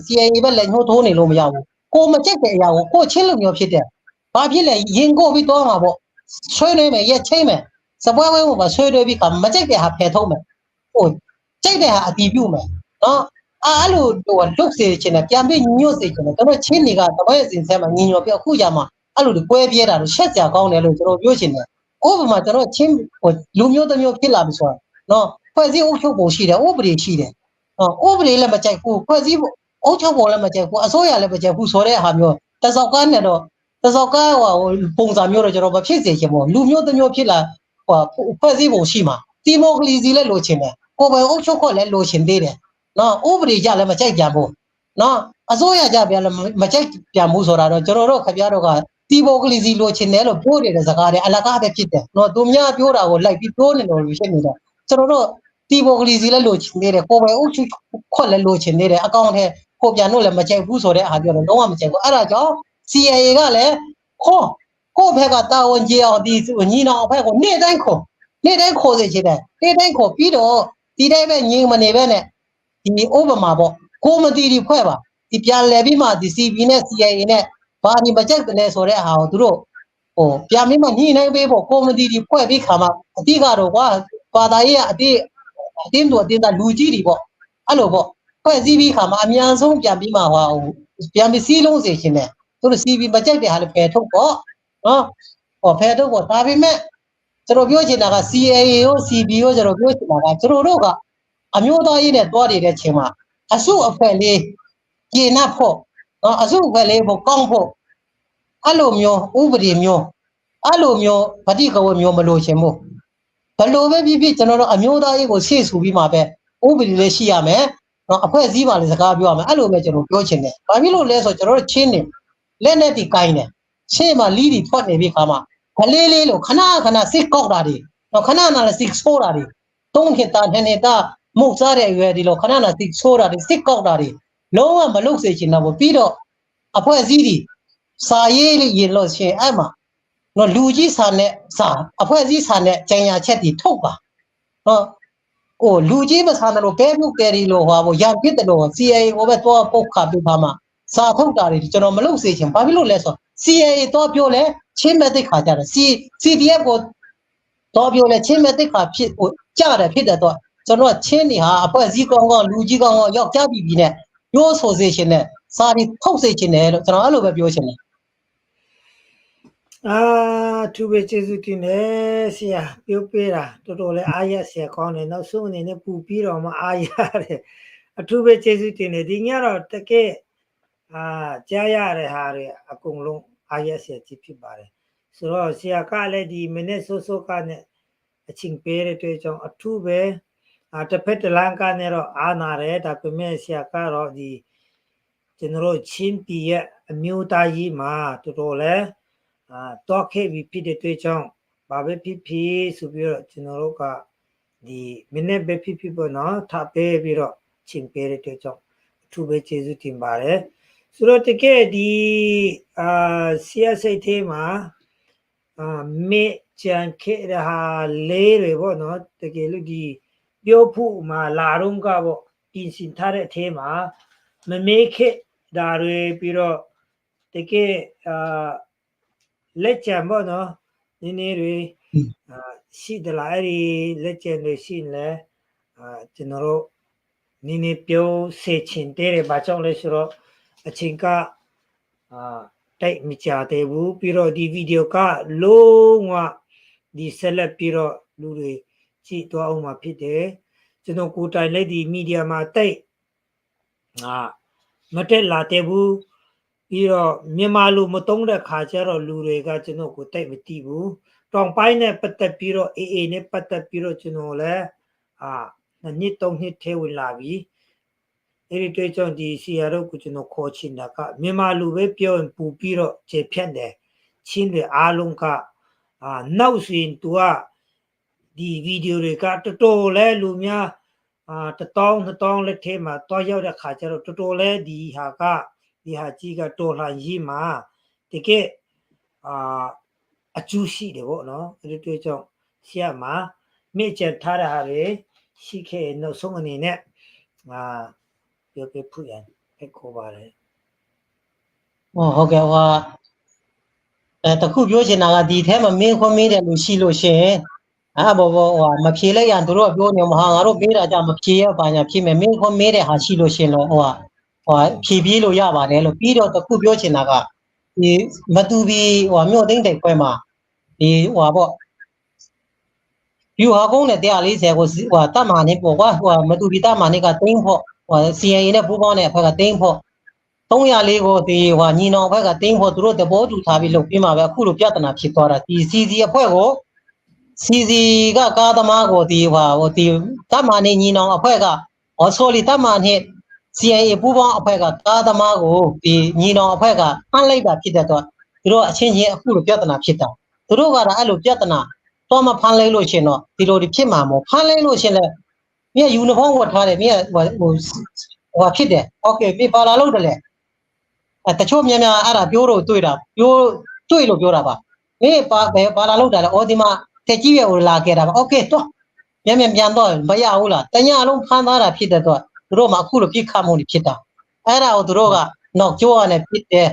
A: CIA ပဲလက်ညှိုးထိုးနေလို့မရဘူးကိုမကြက်တဲ့အရာကိုချင်းလူမျိုးဖြစ်တယ်။ဘာဖြစ်လဲရင်ကိုပြီးတော့မှာပေါ့။ဆွေးနွေးမယ်ရက်ချိမ့်မယ်။စပွဲဝဲမှာဆွေးနွေးပြီးကမကြက်တဲ့ဟာဖယ်ထုတ်မယ်။ကြက်တဲ့ဟာအတီးပြုတ်မယ်။နော်။အဲ့လိုလုတ်စေချင်တယ်ပြန်ပြီးညှို့စေချင်တယ်။တို့ချင်းတွေကတပည့်စင်ဆဲမှာညညော်ပြအခုရမှာအဲ့လိုကွဲပြဲတာလို့ရှက်စရာကောင်းတယ်လို့ကျွန်တော်ပြောချင်တယ်။ဥပမာကျွန်တော်ချင်းလူမျိုးတစ်မျိုးဖြစ်လာပြီဆိုတာနော်။ဖွဲ့စည်းအုပ်ချုပ်ပုံရှိတယ်ဥပဒေရှိတယ်။ဥပဒေလည်းမကြိုက်ဘူးဖွဲ့စည်းအုပ်ချုပ်ပုံလည်းမကြိုက်ဘူးအစိုးရလည်းမကြိုက်ဘူးဆိုတဲ့ဟာမျိုးတစောက်ကားနဲ့တော့တစောက်ကားပုံစံမျိုးတော့ကျွန်တော်မဖြစ်စေချင်ဘူးလူမျိုးတစ်မျိုးဖြစ်လာဖွဲ့စည်းပုံရှိမှာဒီမိုကရေစီလည်းလိုချင်တယ်ကိုယ်ပိုင်အုပ်ချုပ်ခွင့်လည်းလိုချင်သေးတယ်နော်ဥပဒေကြလည်းမကြိုက်ကြဘူးနော်အစိုးရကြပြန်လည်းမကြိုက်ပြန်ဘူးဆိုတာတော့ကျွန်တော်တို့ခင်ဗျားတို့ကဒီမိုကရေစီလိုချင်တယ်လို့ပြောနေတဲ့စကားတွေအလကားပဲဖြစ်တယ်နော်သူများပြောတာကိုလိုက်ပြီးပြောနေလို့ဖြစ်နေတော့ကျွန်တော်တို့ဒီမိုကရေစီလည်းလိုချင်သေးတယ်ကိုယ်ပိုင်အုပ်ချုပ်ခွင့်လည်းလိုချင်သေးတယ်အကောင့်ထဲကိုပြန်လို့လည်းမကြိုက်ဘူးဆိုတဲ့အားပြောတော့လုံးဝမကြိုက်ဘူးအဲ့ဒါကြောင့် CIA ကလည်းကိုဘက်ကတာဝန်ကြီးအောင်ဒီညီနောင်ဘက်ကိုနေ့တိုင်းခေါ်စေချင်တယ်နေ့တိုင်းခေါ်ပြီးတော့ဒီတိုင်းပဲငြိမ်မနေပဲနဲ့ဒီဥပမာပေါ့ကိုမတီတွေဖွဲ့ပါဒီပြန်လဲပြီးမှဒီ CB နဲ့ CIA နဲ့ဘာဒီမကြိုက်တယ်ဆိုတဲ့အားကိုသူတို့ပြန်ပြီးမှညှိနှိုင်းပေးဖို့ကိုမတီတွေဖွဲ့ပြီးခါမှအတိကတော့ကွာဘာသာရေးအတင်းတို့အတင်းသားလူကြီးတွေပေါ့အဲ့လိုပေါ့ဖွဲ့စည်းပြီးခါမှာအများဆုံးပြန်ပြီးမှပြန်ပြီးစီးလုံးစေခြင်းနဲ့သူတို့ CB မကြိုက်တဲ့ဟာလည်းဖယ်ထုတ်ပေါ့နော်ဖယ်ထုတ်ပေါ့ဒါပေမဲ့ကျွန်တော်ပြောချင်တာက CIA ရော CB ရောကျွန်တော်ပြောချင်တာကကျွန်တော်တို့ကအမျိုးသားရေးနဲ့တွားနေတဲ့ချိန်မှာအစုအဖွဲ့လေးကျင့်납ဖို့နော်အစုအဖွဲ့လေးကိုကောင်းဖို့အဲ့လိုမျိုးဥပဒေမျိုးအဲ့လိုမျိုးဗတိကဝမျိုးမလို့ချင်ဘူးဘယ်လိုပဲဖြစ်ဖြစ်ကျွန်တော်တို့အမျိုးသားရေးကိုရှေ့ဆူပြီးမှပဲဥပဒေလေးရှိရမယ်နော်အဖွဲ့အစည်းပါလေစကားပြောရမယ်အဲ့လိုပဲကျွန်တော်ပြောချင်တယ်ဘာဖြစ်လို့လဲဆိုတော့ကျွန်တော်တို့ချင်းနေလက်နဲ့တီကိုင်းတယ်ရှေ့မှာလီးတီထွက်နေပြီခါမှာခလေးလေးလို့ခဏစစ်ကောက်တာတွေနော်ခဏစစ်ဆိုးတာတွေသုံးခေတာနှစ်နေတာ木စားတဲ့အရွယ်ဒီလိုခဏခဏစိတ်ဆိုးတာတွေစိတ်ကောက်တာတွေလုံးဝမလုပ်စေချင်တာပေါ့ပြီးတော့အဖွဲ့အစည်းတွေစာရေးရင်လို့ရှိရင်အဲ့မှာနော်လူကြီးစာနဲ့စာအဖွဲ့အစည်းစာနဲ့ကြံရချက်တွေထုတ်ပါနော်ဟိုလူကြီးမဆန်တယ်လို့ပဲမှုတယ်လို့ဟောရံဖြစ်တယ်လို့ CIA ကိုပဲတော့ပုတ်ခါပြပါမှာစာထုတ်တာတွေကျွန်တော်မလုပ်စေချင်ဘာဖြစ်လို့လဲဆို CIA တော့ပြောလဲချင်းမဲ့တိတ်ခါကြတယ် CDF ကိုတော့ပြောလဲချင်းမဲ့တိတ်ခါဖြစ်ဟိုကြားတယ်ဖြစ်တယ်တော့ကျွန်တော်ချင်းနေဟာအဖွဲ့အစည်းကောင်းကောင်းလူကြီးကောင်းကောင်းယောက်ျားပြီးနဲ့ပြောဆိုစေချင်တယ်စာတွေထုတ်စေချင်တယ်လို့ကျွန်တော်အဲ့လိုပဲပြောချင်တယ်
B: သူပဲကျေးဇူးတင်တယ်ဆရာပြောပြတာတော်တော်လေးအားရဆရာကောင်းတယ်နောက်ဆုံးအနေနဲ့ပူပြီးတော့မှအားရတယ်အထူးပဲကျေးဇူးတင်တယ်ဒီညတော့တကယ်ကြားရတဲ့ဟာတွေအကုန်လုံးအားရဆရာကြည့်ဖြစ်ပါတယ်ဆိုတော့ဆရာကလည်းဒီမိနစ်ဆိုးဆိုးကနဲ့အချင်းပေးတဲ့တွေ့ကြောင့်အထူးပဲတစ်ဖက်တစ်လမ်းကနေတော့အားနာတယ်ဒါပေမဲ့ဆရာကတော့ဒီကျွန်တော်တို့ချင်းပြည်ရဲ့အမျိုးသားကြီးမှာတော်တော်လဲတော့ခဲ့ပြီးဖြစ်တဲ့တွေ့ကြောင့်ဘာပဲဖြစ်ဖြစ်ဆိုပြီးတော့ကျွန်တော်တို့ကဒီမိနစ်ပဲဖြစ်ဖြစ်ပေါ့နော်ထပ်ပေးပြီးတော့ချင်းပေးတဲ့တွေ့ကြောင့်အထူးပဲကျေးဇူးတင်ပါတယ်ဆိုတော့တကယ်ဒီဆရာစိတ်ထဲမှာမေချန်ခဲ့တဲ့ဟာလေးတွေပေါ့နော်တကယ်လို့ဒီပြောဖို့မှာလာတော့ကပေါ့ပြင်ဆင်ထားတဲ့အထဲမှာမမေးခဲ့ဒါတွေပြီးတော့တကယ်လက်ချံပေါ့နော်နည်းနည်းတွေရှိသလားအဲ့ဒီလက်ချံတွေရှိလဲကျွန်တော်တို့နည်းနည်းပြောစေချင်တယ်ဘာကြောင့်လဲဆိုတော့အချိန်ကတိုက်မကြသေးဘူးပြီးတော့ဒီဗီဒီယိုကလုံးဝဒီဆက်လက်ပြီးတော့လူတွေကြည့်သွားအောင်မှာဖြစ်တယ်ကျွန်တော်ကိုယ်တိုင်လည်းဒီမီဒီယာမှာတိုက်မတက်လာတဲ့ဘူးပြီးတော့မြန်မာလူမတုံးတဲ့ခါကျတော့လူတွေကကျွန်တော်ကိုတိုက်မသိဘူးတောင်ပိုင်းနဲ့ပတ်သက်ပြီးတော့အေးနဲ့ပတ်သက်ပြီးတော့ကျွန်တော်လည်းနှစ်သုံးနှစ်ထဲဝင်လာပြီအဲ့ဒီတွေ့ကြောင့်ဒီစီယာတို့ကိုကျွန်တော်ခေါ်ချင်တာကမြန်မာလူပဲပြောရင်ပူပြီးတော့ခြေဖြတ်တယ်ချင်းတွေအားလုံးကနောက်ဆိုရင်သူကဒီဗီဒီယိုတွေကတော်တော်လဲလူများ1000လက်ထဲမှာတွားရောက်တဲ့ခါကျတော့တော်တော်လဲဒီဟာကြီးကတော်လှန်ရေးမှာတကယ်အကျိုးရှိတယ်ပေါ့နော်အဲ့ဒီတွေ့ကြောင့်ဆရာမှာမြင့်ကျက်ထားတဲ့ဟာတွေရှိခဲ့နောက်ဆုံးအနေနဲ့ပြောပြဖို့ရဖိတ်ခေါ်ပါတယ်
A: ဟုတ်ကဲ့တခုပြောချင်တာကဒီထဲမှာမင်းခွန်မေးတယ်လို့ရှိလို့ရှင်ဘောမဖြေလိုက်ရသူတို့ပြောနေမှာငါတို့မေးတာကြမဖြေရပါညာဖြေမယ်မင်းခွန်မေးတဲ့ဟာရှိလို့ရှင်တော့ဖြေပြီးလို့ရပါတယ်လို့ပြီးတော့တခုပြောချင်တာကဒီမတူပြီးမြို့သိမ့်တဲ့ခွဲမှာဒီပေါ့ယူဟာကုန်းနဲ့140ကိုတတ်မာနေပေါ့ကွာမတူပြီးတတ်မာနေကသိမ့်ဖို့CNA နဲ့ပူးပေါင်းတဲ့အဖွဲ့ကသိမ့်ဖို့304ကိုဒီညီနောင်ဘက်ကသိမ့်ဖို့သူတို့သဘောတူထားပြီးလုပ်ပြီးမှပဲအခုလိုပြဿနာဖြစ်သွားတာဒီ CC အဖွဲ့ကို CC ကကားသမားကိုဒီတတ်မာနေညီနောင်အဖွဲ့ကsorry တတ်မာနေ CIA ပူးပေါင်းအဖွဲ့ကကားသမားကိုဒီညီနောင်အဖွဲ့ကဖမ်းလိုက်တာဖြစ်တဲ့တော့သူတို့အချင်းချင်းအခုလိုပြဿနာဖြစ်တာသူတို့ကအဲ့လိုပြဿနာတော့မဖမ်းလိုက်လို့ရှင်တော့ဒီလိုဖြစ်မှာမဟုတ်ဖမ်းလိုက်လို့ရှင်လဲမြည့်ယူနီဖောင်းဝတ်ထားတယ်မြည့်ဖြစ်တယ်โอเคပြပါလာလို့တယ်လေတချို့များများအဲ့ဒါပြောလို့တွေ့တာတွေ့လို့ပြောတာပါမင်းပါလာလို့တယ်လေဒီမှာတက်ကြီးရဲ့လာခဲ့တာပါโอเคတော့မြန်တော့မရဘူးလားတညလုံးဖမ်းသားတာဖြစ်တဲ့တော့သူတို့မှအခုလိုပြစ်ခတ်မှုဖြစ်တာအဲ့ဒါကိုသူတို့ကနောက်ကျိုးရနဲ့ဖြစ်တယ်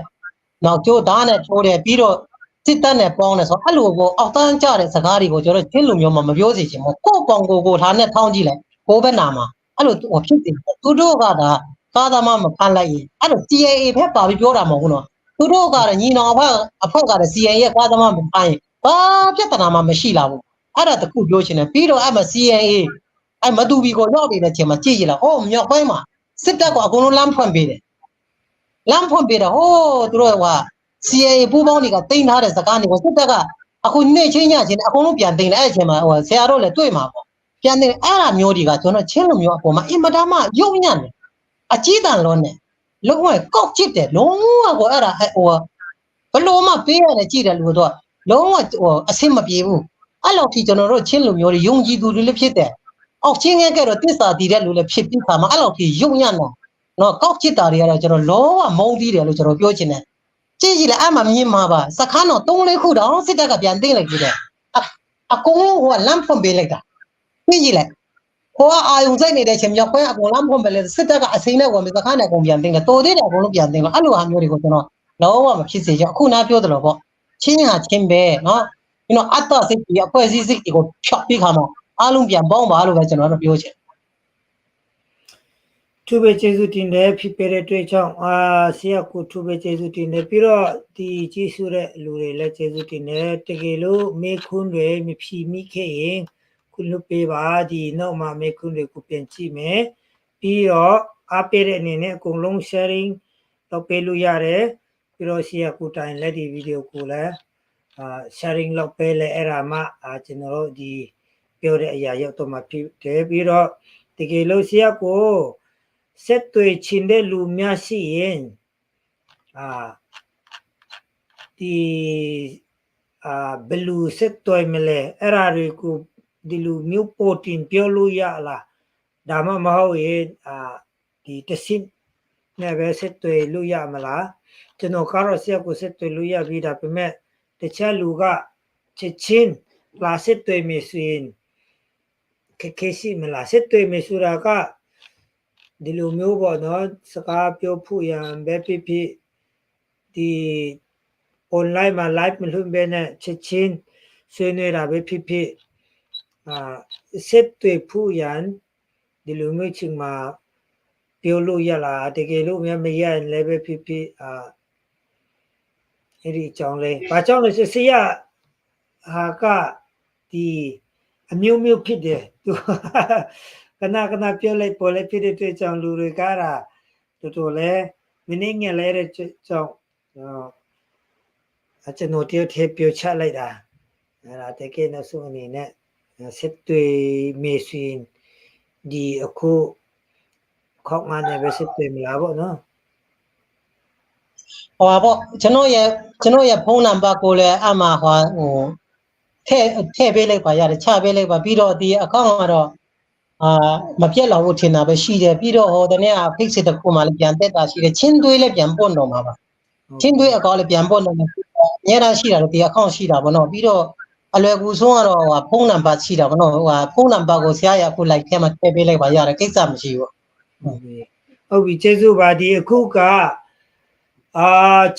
A: နောက်ကျိုးသားနဲ့ထိုးတယ်ပြီးတော့စစ်တပ်နဲ့ပေါင်းတယ်ဆိုအဲ့လိုကိုအောက်တန်းကြတဲ့စကားတွေကိုကျွန်တော်ချင်းလူမျိုးမှမပြောစီချင်ဘူးကိုယ့်ကောင်ကိုထားနဲ့ထောင်းကြည့်လိုက်ကိုပဲနာမှာအဲ့လိုဖြစ်တယ်သူတို့ကဒါကားသမားမဖမ်းလိုက်ရင်အဲ့လို CIA ဖက်ပါပြီးပြောတာမဟုတ်ဘူးနော်သူတို့ကညီနောင်အဖွဲ့က CIA ရဲ့ကားသမားမဖမ်းရင်ဘာပြဿနာမှမရှိလာဘူးအဲ့ဒါတခုပြောချင်တယ်ပြီးတော့အဲ့မှာ CIA မတူဘီကိုရောက်နေတဲ့အချိန်မှာကြည့်ရလားမြောက်ပိုင်းမှာစစ်တပ်ကအကုန်လုံးလမ်းဖွင့်ပေးတယ်လမ်းဖွင့်ပေးတော့သူတို့CIA ပူးပေါင်းတွေကတင်ထားတဲ့စကားတွေကိုစစ်တပ်ကအခုနေ့ချင်းညချင်းအကုန်လုံးပြန်တင်လိုက်အဲ့အချိန်မှာဆရာတို့လည်းတွေ့မှာပေါ့ပြန်တင်အဲ့ဒါမျိုးတွေကကျွန်တော်ချင်းလူမျိုးအပေါ်မှာအင်မတန်မှယုံညံ့တယ်အကြီးတန်းလုံးနဲ့လုံးဝကောက်ချစ်တယ်လုံးဝကိုအဲ့ဒါဘလို့မှပေးရတယ်ကြည့်တယ်လို့တော့လုံးဝအဆင်မပြေဘူးအဲ့လောက်ထိကျွန်တော်တို့ချင်းလူမျိုးတွေယုံကြည်သူတွေလည်းဖြစ်တယ် အောက်ချင်းငယ်ကတော့တစ္ဆာတည်တဲ့လူလည်းဖြစ်ပြီးခါမှာအဲ့လောက်ကြီးယုံညံ့တော့နော်ကောက်ချစ်တာတွေကတော့ကျွန်တော်လောကမုန်းပြီးတယ်လို့ကျွန်တော်ပြောချင်တယ်ကြည့်ကြည့်လိုက်အမှမြင်မှာပါစခန်းတော့3-4ခုတော့စစ်တပ်ကပြန်သိမ်းလိုက်ပြီတဲ့အကုန်လုံးဟိုကလမ်းဖွင့်ပေးလိုက်တာကြည့်ကြည့်လိုက်ဟိုကအာယုံစိုက်နေတဲ့အချိန်မြောက်ပိုင်းအကုန်လမ်းဖွင့်ပေးလိုက်စစ်တပ်ကအစိမ်းနဲ့ဝင်ပြီးစခန်းနဲ့အကုန်ပြန်သိမ်းတယ်တော်သေးတယ်အကုန်လုံးပြန်သိမ်းတော့အဲ့လိုဟာမျိုးတွေကိုကျွန်တော်လောကမဖြစ်စေချင်အခုနားပြောတယ်လို့ပေါ့ချင်းဟာချင်းပဲနော်ကျွန်တော်အတ္တစိတ်ကြီးအဖွဲ့အစည်းစိတ်တွေကိုဖြောက်ပြီးခါမှာအားလုံးပြန်ပေါင်းပါလို့ပဲကျွန်တော်တို့ပြောချင်
B: သူပဲကျေးဇူးတင်တယ်ဖြစ်ပေတဲ့တွေ့ချောင်းဆရာကိုသူပဲကျေးဇူးတင်တယ်ပြီးတော့ဒီကျေးဇူးတဲ့လူတွေလည်းကျေးဇူးတင်တယ်တကယ်လို့မေခွန်းတွေမဖြီမိခဲ့ရင်ခုလွတ်ပေးပါဒီနောက်မှာမေခွန်းတွေကိုပြန်ကြည့်မယ်ပြီးတော့အားပေးတဲ့အနေနဲ့အကုန်လုံး sharing လုပ်ပေးလို့ရတယ်ပြီးတော့ဆရာကိုတိုင်လက်ဒီဗီဒီယိုကိုလည်းsharing လုပ်ပေးလဲအဲ့ဒါမှကျွန်တော်တို့ဒီပြောတဲ့အရာရောက်တော့မှဖြစ်တယ်ပြီးတော့တကယ်လို့ဆရာကိုဆက်သွယ်ချင်တဲ့လူများရှိရင်ဒီဘယ်လူဆက်သွယ်မလဲအဲ့ဒါတွေကိုဒီလူမျိုးပေါ်တင်ပြောလို့ရလားဒါမှမဟုတ်ရင်ဒီတဆင့်နဲ့ပဲဆက်သွယ်လို့ရမလားကျွန်တော်ကတော့ဆရာကိုဆက်သွယ်လို့ရပြီဒါပေမဲ့တခြားလူကချက်ချင်းလာဆက်သွယ်မယ်ဆိုရင်ခက်ရှိမလားဆက်သွယ်မယ်ဆိုတာကဒီလိုမျိုးပေါ့နော်စကားပြောဖို့ရန်ပဲဖြစ်ဖြစ်ဒီ online မှာ live မလုပ်ဘဲနဲ့ချက်ချင်းဆွေးနွေးတာပဲဖြစ်ဖြစ်ဆက်တွေ့ဖို့ရန်ဒီလိုမျိုးချိန်မှာပြောလို့ရလားတကယ်လို့မရရင်လည်းပဲဖြစ်ဖြစ်အဲ့ဒီအကြောင်းလေးဘာကြောင့်လဲဆရာကဒီအမျိုးမျိုးဖြစ်တယ်သူခဏပြောလိုက်ပေါ်လိုက်ဖြစ်တဲ့အတွက်ကြောင့်လူတွေကတော်တော်လဲမင်းငယ်လဲတဲ့ကြောင့်ကျွန်တော်တယောက်တည်းပြောချလိုက်တာအဲ့ဒါတကယ်လို့ဆိုအနေနဲ့စစ်တွေမေဆွင်ဒီအခုခေါက်မှလည်းပဲစစ်တွေမလားပေါ့နော်
A: ဟောပေါ့ကျွန်တော်ရဲ့ဖုန်းနံပါတ်ကိုလည်းအမှဟိုထည့်ပေးလိုက်ပါရတယ်ချပေးလိုက်ပါပြီးတော့ဒီအကောင့်ကတော့မပြတ်လောက်ဖို့ထင်တာပဲရှိတယ်ပြီးတော့ဟိုတနေ့ဖိတ်စစ်တစ်ခုမှလည်းပြန်တက်တာရှိတယ်ချင်းသွေးလည်းပြန်ပွင့်တော့မှာပါချင်းသွေးအကောင့်လည်းပြန်ပွင့်တော့မှာအများအားရှိတာဒီအကောင့်ရှိတာဗောနော်ပြီးတော့အလွယ်ကူဆုံးကတော့ဖုန်းနံပါတ်ရှိတာဗောနော်ဖုန်းနံပါတ်ကိုဆရာရအခုလိုက်ထဲမှာထည့်ပေးလိုက်ပါရတယ်ကိစ္စမရှိဘူး
B: ဟုတ်ပြီကျေးဇူးပါဒီအခုက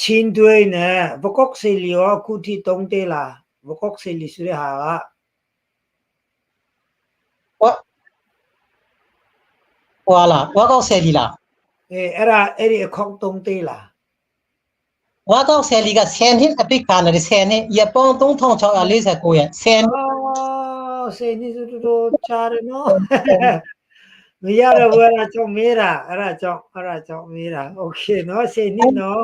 B: ချင်းသွေးနဲ့ဘကော့ဆီလီရောအခုထိတုံးသေးလားဘကော့ဆီလီဆိုတဲ့ဟာက
A: ဟွာလားဝါကောက်ဆယ်လီလား
B: အဲ့ဒီအခေါက်တုံးသေးလား
A: ဝါကောက်ဆယ်လီက10နှစ်အပိတ်ခါနဲ့10နှစ်ရပောင်း3649ရဲ့10
B: နှစ်ဆိုတော့ချားရနော်မရတော့ဘူးအဲ့ဒါကြောင့်မေးတာအဲ့ဒါကြောင့်မေးတာโอเคနော်10နှစ်နော်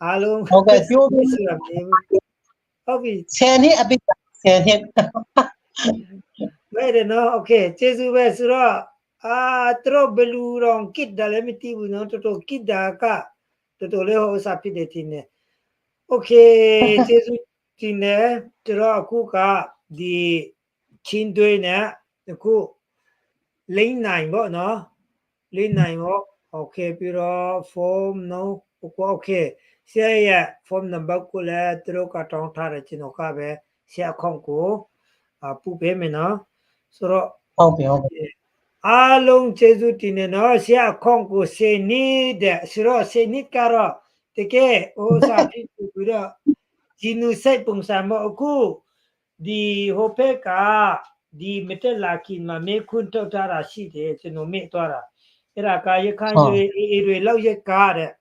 B: အားလုံး
A: ဟုတ်ကဲ့ပြောပြီး
B: ဆိုတာမေးဟုတ်ပြီ
A: 10နှစ်အပိတ်10နှစ်
B: မဲတယ်နော်โอเคကျေးဇူးပဲဆိုတော့သူတို့ဘလူရောင်ကစ်တယ်လည်းမသိဘူးနော်တော်တော်ကစ်တာကတော်တော်လေးဟောစားဖြစ်တယ်တင်တယ်โอเคကျေးဇူးတင်တယ်သူတို့အခုကဒီချင်းတွေနဲ့အခုလိမ့်နိုင်ပေါ့နော်လိမ့်နိုင်ပေါ့โอเคပြီးတော့ form နော်โอเคဆရာရဲ့ form number ကိုလည်းသူတို့ကတောင်းထားတယ်ကျွန်တော်ကပဲဆရာခေါန့်ကိုပို့ပေးမယ်နော်ဆိုတော့
A: ဟုတ်ပြီ
B: အားလုံးကျေးဇူးတင်နေနော်ဆရာခေါန့်ကိုစေနေတဲ့ဆိုတော့စေနစ်ကတော့တကယ်ဟိုစားဖြစ်ပြီးတော့ဂျီနူဆိုက်ပုံစံမအခုဒီဟိုဘက်ကဒီမတက်လာခင်မှာမေခွန်းထုတ်ထားတာရှိတယ်ကျွန်တော်မေ့သွားတာအဲ့ဒါကာယခံတွေလောက်ရက်ကားတဲ့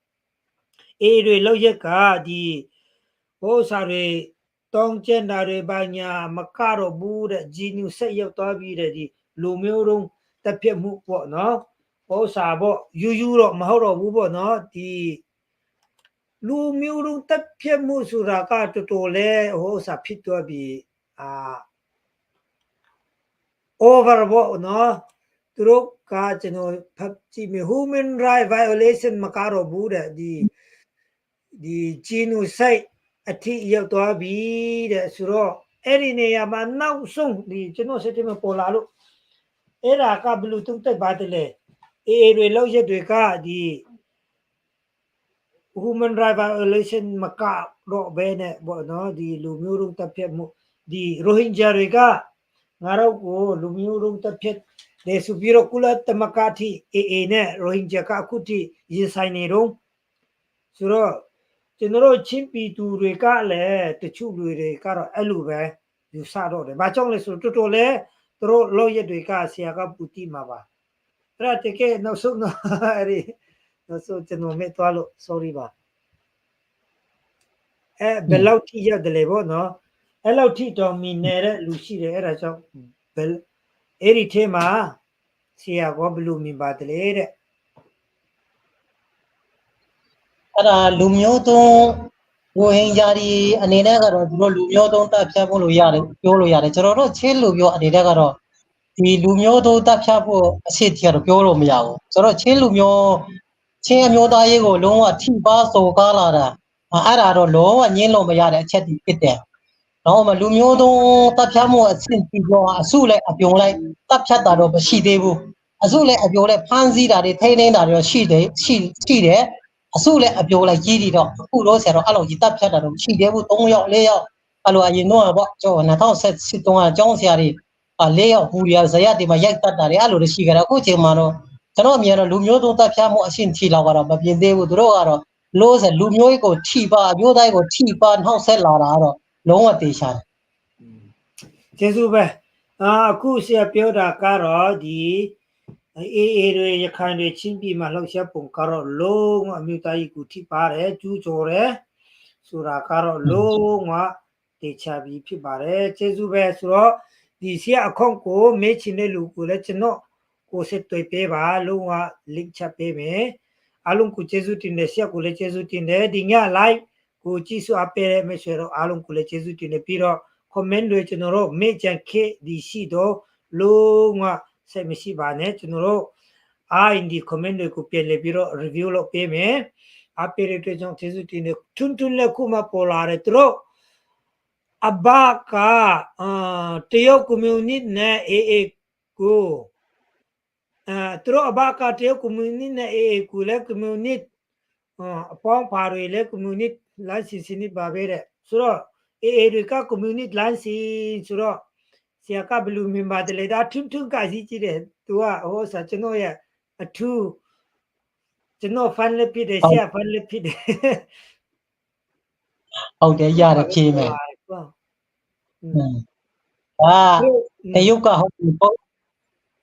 B: တွေလောက်ရက်ကဒီဟိုစားတွေတောင်းကျန်တာတွေဘာညာမကတော့ဘူးတဲ့ဂျီနူဆက်ရောက်သွားပြီးတဲ့ဒီလူမျိုးတုံးတက်ပြတ်မှုပေါ့နော်ဟိုစားပေါ့ယူတော့မဟုတ်တော့ဘူးပေါ့နော်ဒီလူမျိုးတုံးတက်ပြတ်မှုဆိုတာကတော်တော်လဲဟိုစားဖြစ်သွားပြီးover ပေါ့နော်သူတို့ကကျွန်တော်ဖတ်ကြည့်မယ် human right violation မကတော့ဘူးတဲ့ဒီဂျီနူဆိုက်အထိရောက်သွားပြီတဲ့ဆိုတော့အဲ့ဒီနေရာမှာနောက်ဆုံးဒီကျွန်တော်စက်တင်ဘာပေါ်လာလို့ အဲ့ဒါကဘယ်လိုသုံးသပ်ပါတယ်လဲအေတွေလောက်ရက်တွေကဒီ human rights violation မကတော့ဘဲနဲ့ပေါ့နော်ဒီလူမျိုးတုံးတပ်ဖြတ်မှုဒီ Rohingya တွေကငါတို့ကိုလူမျိုးတုံးတပ်ဖြတ်တယ်ဆိုပြီးတော့ကုလသမဂ္ဂထိ AA နဲ့ Rohingya ကအခုထိရင်ဆိုင်နေတော့ဆိုတော့ကျွန်တော်တို့ချင်းပြည်သူတွေကလည်းတချို့လူတွေကတော့အဲ့လိုပဲယူဆတော့တယ်။ဘာကြောင့်လဲဆိုတော့တော်တော်လေးသူတို့လောက်ရက်တွေကဆရာကပူတိမှာပါ။အဲ့ဒါတကယ်နောက်ဆုံးတော့အဲ့ဒီနောက်ဆုံးကျွန်တော်မဲ့သွားလို့ sorry ပါ။ဘယ်လောက်ထိရတယ်လဲပေါ့နော်။အဲ့လောက်ထိတော်မီနေတဲ့လူရှိတယ်အဲ့ဒါကြောင့်ဘယ်အဲ့ဒီထဲမှာဆရာကဘယ်လိုမြင်ပါတယ်တဲ့
A: အဲ့ဒါလူမျိုးသုံးရိုဟင်ဂျာတွေအနေနဲ့ကတော့သူတို့လူမျိုးသုံးတပ်ဖြတ်ဖို့လို့ရတယ်ပြောလို့ရတယ်ကျွန်တော်တို့ချင်းလူမျိုးအနေနဲ့ကတော့ဒီလူမျိုးသုံးတပ်ဖြတ်ဖို့အစီအတီကတော့ပြောလို့မရဘူးဆိုတော့ချင်းလူမျိုးချင်းအမျိုးသားရေးကိုလုံးဝထိပါစော်ကားလာတာအဲ့ဒါတော့လုံးဝညှင်းလို့မရတဲ့အချက်တွေဖြစ်တယ်တော့မလူမျိုးသုံးတပ်ဖြတ်မှုအဆင့်ပြီးတော့အစုလိုက်အပြုံလိုက်တပ်ဖြတ်တာတော့မရှိသေးဘူးအစုလိုက်အပြုံလိုက်ဖမ်းဆီးတာတွေထိန်းသိမ်းတာတွေရှိတယ်အစုလည်းအပြိုလိုက်ကြီးတီတော့အခုတော့ဆရာတော်အဲ့လိုကြီးတက်ဖြတ်တာတော့ရှိသေးဘူး3ယောက်4ယောက်အဲ့လိုအရင်တော့ပေါ့ကျော်2017တုန်းကကျောင်းဆရာတွေ4ယောက်ဘူးရဇယတိမှာရိုက်တက်တာတွေအဲ့လိုရှိကြတယ်အခုချိန်မှာတော့ကျွန်တော်အမြင်တော့လူမျိုးသုံးတက်ဖြတ်မှုအရှင်းထီလောက်ကတော့မပြင်းသေးဘူးသူတို့ကတော့လို့ဆိုလူမျိုးကြီးကိုထိပါအမျိုးသားကိုထိပါနှောက်ဆက်လာတာတော့လုံးဝတေချာတယ်
B: ကျေးဇူးပဲအခုဆရာပြောတာကတော့ဒီအေတွေရခိုင်တွေချင်းပြည်မှာလှုပ်ရှားပုံကတော့လုံးဝအမျိုးသားကြီးကိုထိပါတယ်ကျူးကျော်တယ်ဆိုတာကတော့လုံးဝတေချာပြီးဖြစ်ပါတယ်ကျေးဇူးပဲဆိုတော့ဒီဆရာအခေါန့်ကိုမေးချင်တဲ့လူကိုလည်းကျွန်တော်ကိုစစ်တွေ့ပေးပါလုံးဝ link ချပေးမယ်အားလုံးကိုကျေးဇူးတင်တယ်ဆရာကိုလည်းကျေးဇူးတင်တယ်ဒီည live ကိုကြည့်စုအပ်ပေးတဲ့မိတ်ဆွေတို့အားလုံးကိုလည်းကျေးဇူးတင်တယ်ပြီးတော့ comment တွေကျွန်တော်တို့မေ့ကြံခဲ့ဒီရှိတော့လုံးဝစိတ်မရှိပါနဲ့ကျွန်တော်တို့IND comment တွေကိုပြန်လည်ပြီးတော့ review လုပ်ပေးမယ်အပရိတွေကြောင့်ကျေးဇူးတင်တယ်ထွန်းထွန်းလက်ခုမှပေါ်လာတယ်သူတို့အဘကတရုတ်ကွန်မြူနစ်နဲ့ AA ကိုသူတို့အဘကတရုတ်ကွန်မြူနစ်နဲ့ AA ကိုလည်းကွန်မြူနစ်အပေါင်းပါတွေလည်းကွန်မြူနစ်လိုင်းစီစနစ်ပါပဲတဲ့ဆိုတော့AA တွေကကွန်မြူနစ်လိုင်းစီဆိုတော့ဆရာကဘယ်လိုမြင်ပါတယ်လဲဒါထွန်းထွန်းကကြီးကြည့်တယ်သူကဟောစာကျွန်တော်ရဲ့အထူးကျွန်တော် fan လေးဖြစ်တယ်ဆရာ fan လေးဖြစ်တယ်
A: ဟုတ်တယ်ရတယ်ဖြေးမယ်တရုတ်ကဟုတ်ပြီပေါ့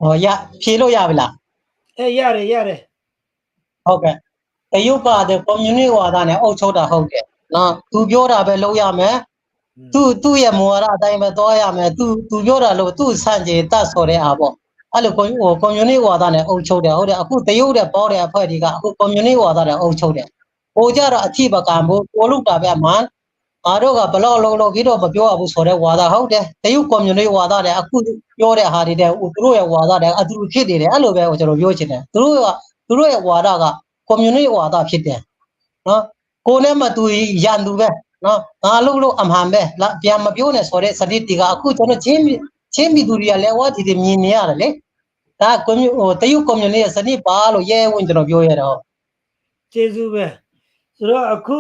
A: ဟောရဖြေးလို့ရပြီလား
B: ရတယ်
A: ဟုတ်ကဲ့တရုတ်ကတဲ့ community ဝါဒနဲ့အုပ်ချုပ်တာဟုတ်တယ်နော်သူပြောတာပဲလုပ်ရမယ်သူ့ရဲ့မူဝါဒအတိုင်းပဲသွားရမယ်သူပြောတာလို့သူ့ဆန့်ကျင်တတ်ဆိုတဲ့အားပေါ့အဲ့လိုcommunity ဝါဒနဲ့အုပ်ချုပ်တယ်ဟုတ်တယ်အခုတရုတ်တဲ့ပေါတဲ့အဖွဲ့တွေကအခု community ဝါဒနဲ့အုပ်ချုပ်တယ်ဟိုကြတော့အထိပကံဘူးကိုလုတာပဲမှန်ငါတို့ကဘလောက်လုံးပြီးတော့မပြောရဘူးဆိုတဲ့ဝါဒဟုတ်တယ်တရုတ် community ဝါဒနဲ့အခုပြောတဲ့ဟာတွေတဲ့သူတို့ရဲ့ဝါဒနဲ့အတူတူဖြစ်နေတယ်အဲ့လိုပဲကျွန်တော်ပြောချင်တယ်သူတို့ရဲ့ဝါဒက community ဝါဒဖြစ်တယ်နော်ကိုနဲ့မတူရန်သူပဲနော်ငါလို့အမှန်ပဲပြန်မပြောနဲ့ဆိုတဲ့စနစ်တွေကအခုကျွန်တော်ချင်းပြည်သူတွေကလည်းဝါဒီမြင်နေရတယ်လေဒါတရုတ် community ရဲ့စနစ်ပါလို့ရဲဝင်ကျွန်တော်ပြောရတော့
B: ကျေးဇူးပဲဆိုတော့အခု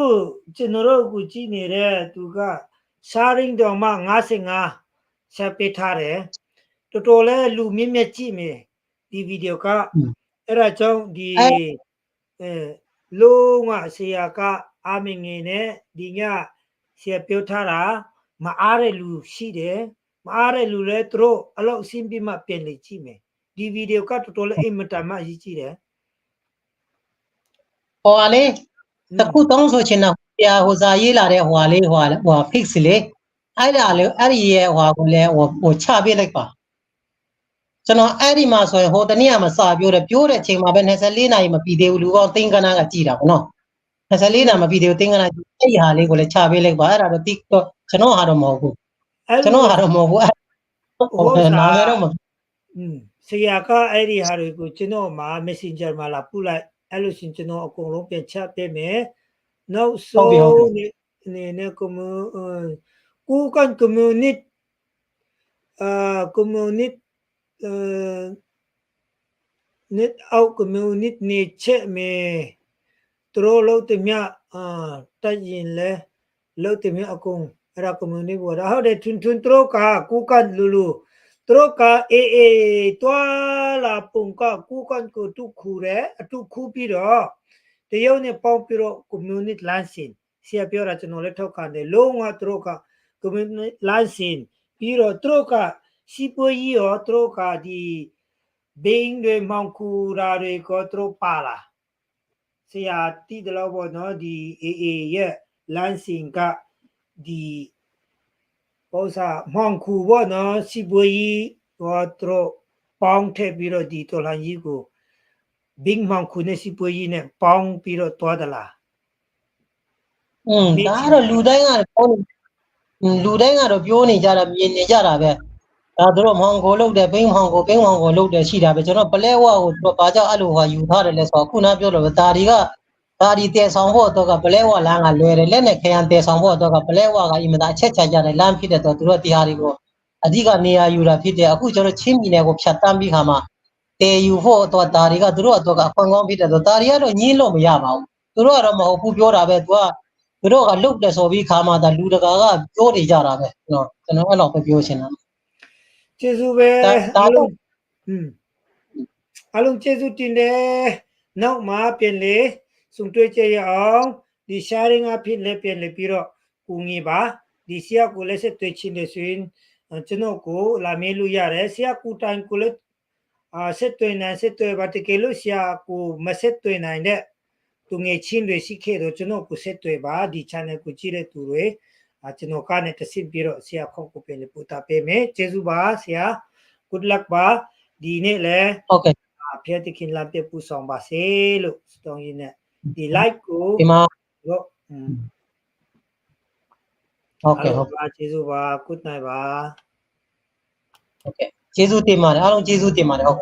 B: ကျွန်တော်တို့ကိုကြည့်နေတဲ့သူကရှားရင်းတော်မှ55ဆက်ပေးထားတယ်တော်တော်လဲလူမြင့်မြတ်ကြည့်မယ်ဒီဗီဒီယိုကအဲ့ဒါကြောင့်ဒီလုံးဝဆရာကအာမင်ငယ်နဲ့ဒီညဆရာပြောထားတာမအားတဲ့လူရှိတယ်မအားတဲ့လူလဲသူတို့အလောက်အဆင်းပြမှပြန်လေကြည့်မယ်ဒီဗီဒီယိုကတော်တော်လဲအိမ်မတန်မှရည်ကြည့်တယ်
A: ဟောလေတခုတောင်းဆိုချင်တာဆရာဟိုစာရေးလာတဲ့ဟိုလေးဟို fix လေအဲ့ဒါလေအဲ့ဒီရဲ့ဟိုကိုလည်းဟိုချပေးလိုက်ပါကျွန်တော်အဲ့ဒီမှာဆိုရင်ဟိုတနေ့ကမစာပြောတဲ့အချိန်မှာပဲ24နာရီမပြီးသေးဘူးလူပေါင်းသိန်းကနန်းကကြည်တာပေါ့နော်24နာရီမပြီးသေးဘူးသိန်းကနန်းအဲ့ဒီဟာလေးကိုလည်းချပေးလိုက်ပါအဲ့ဒါတော့ကျွန်တော်ဟာတော့မဟုတ်ဘူးကျွန်တော်ဟာတော့မဟုတ်ဘူးအဲ့နာမည်တော့မ
B: ဆရာကအဲ့ဒီဟာတွေကိုကျွန်တော်မှာ Messenger မှာလာပို့လိုက်အဲ့လိုရှင်ကျွန်တော်အကုန်လုံးပြန်ချပေးမယ်နောက်ဆုံးအနေနဲ့ကိုကန် community community nít áo của mình nít nít chết mê trô lâu tìm nhá ta nhìn lệ lâu tìm nhá cùng ra của mình đi bộ đó để thun thun trô cả cú căn lulu trô cả toa là bùng cả cú căn của tu khu rẻ tu khu pi đó thì yêu này bao pi đó của mình nít lan xin xia biểu ra cho nó lệ thâu cả để lâu ngã trô cả của mình nít lan xin pi đó trô cả si bơi gì đó trô cả đi being de mancura de cotro pala sia ti de la no di ye lansing ka di cosa mancu no si bui cotro pong te biro di to lan yi go bing mancu ne si bui ne pong biro to da la
A: ဒါကတော့လူတိုင်းကတော့လူတိုင်းကတော့ပြောနေကြတာမြင်နေကြတာပဲဒါသူတို့မောင်ကိုလုတ်တယ်ဘိန်းမောင်ကိုလုတ်တယ်ရှိတာပဲကျွန်တော်ပလဲဝါကိုသူတို့ဘာကြောင့်အဲ့လိုဟာယူထားတယ်လဲဆိုတော့ခုနပြောလို့ဒါဒီတဲဆောင်ဖို့တော့ကပလဲဝါလမ်းကလွယ်တယ်လက်နဲ့ခရမ်းတဲဆောင်ဖို့တော့ကပလဲဝါကအင်မသာအချက်ချကြတယ်လမ်းဖြစ်တဲ့တော့သူတို့တရားတွေကိုအဓိကနေရာယူတာဖြစ်တယ်အခုကျွန်တော်ချင်းပြည်နယ်ကိုဖြတ်တန်းပြီးခါမှာတဲယူဖို့တော့ဒါတွေကသူတို့တော့ကအခွင့်ကောင်းဖြစ်တယ်တော့ဒါတွေကတော့ညှင်းလို့မရပါဘူးသူတို့ကတော့မဟုတ်ဘူးပြောတာပဲသူတို့ကလုတ်တယ်ဆိုပြီးခါမှာဒါလူတကာကပြောနေကြတာပဲကျွန်တော်အဲ့လိုပဲပြောချင်တာ
B: ကျေးဇူးပဲအားလုံးကျေးဇူးတင်တယ်နောက်မှာပြန်လေစုံတွေ့ကြရအောင်ဒီ sharing အဖြစ်လည်းပြန်လေပြီးတော့ကူညီပါဒီဆရာကိုလည်းဆက်တွေ့ချင်းနေဆိုရင်ကျွန်တော်ကိုလာမေးလို့ရတယ်ဆရာကူတိုင်ကိုလည်းဆက်တွေ့ပါတကယ်လို့ဆရာကိုမဆက်တွေ့နိုင်တဲ့သူငယ်ချင်းတွေရှိခဲ့တော့ကျွန်တော်ကိုဆက်တွေ့ပါဒီ channel ကိုကြည့်တဲ့သူတွေကျွန်တော်ကနေတဆင့်ပြီးတော့ဆရာခေါကိုပြန်လေပို့တာပေးမယ်ကျေးဇူးပါဆရာ good luck ပါဒီနေ့လည်းဟုတ်ကဲ့ဖျက်တခင်လာပြပူဆောင်ပါစေလို့စတောင်းရင်းနဲ့ဒီ like ကိုဒီမှာဟုတ်ကဲ့ဟုတ်ပါကျေးဇူးပါ good night ပါဟုတ်ကဲ့ကျေးဇူးတင်ပါတယ်အားလုံးကျေးဇူးတင်ပါတယ်ဟုတ်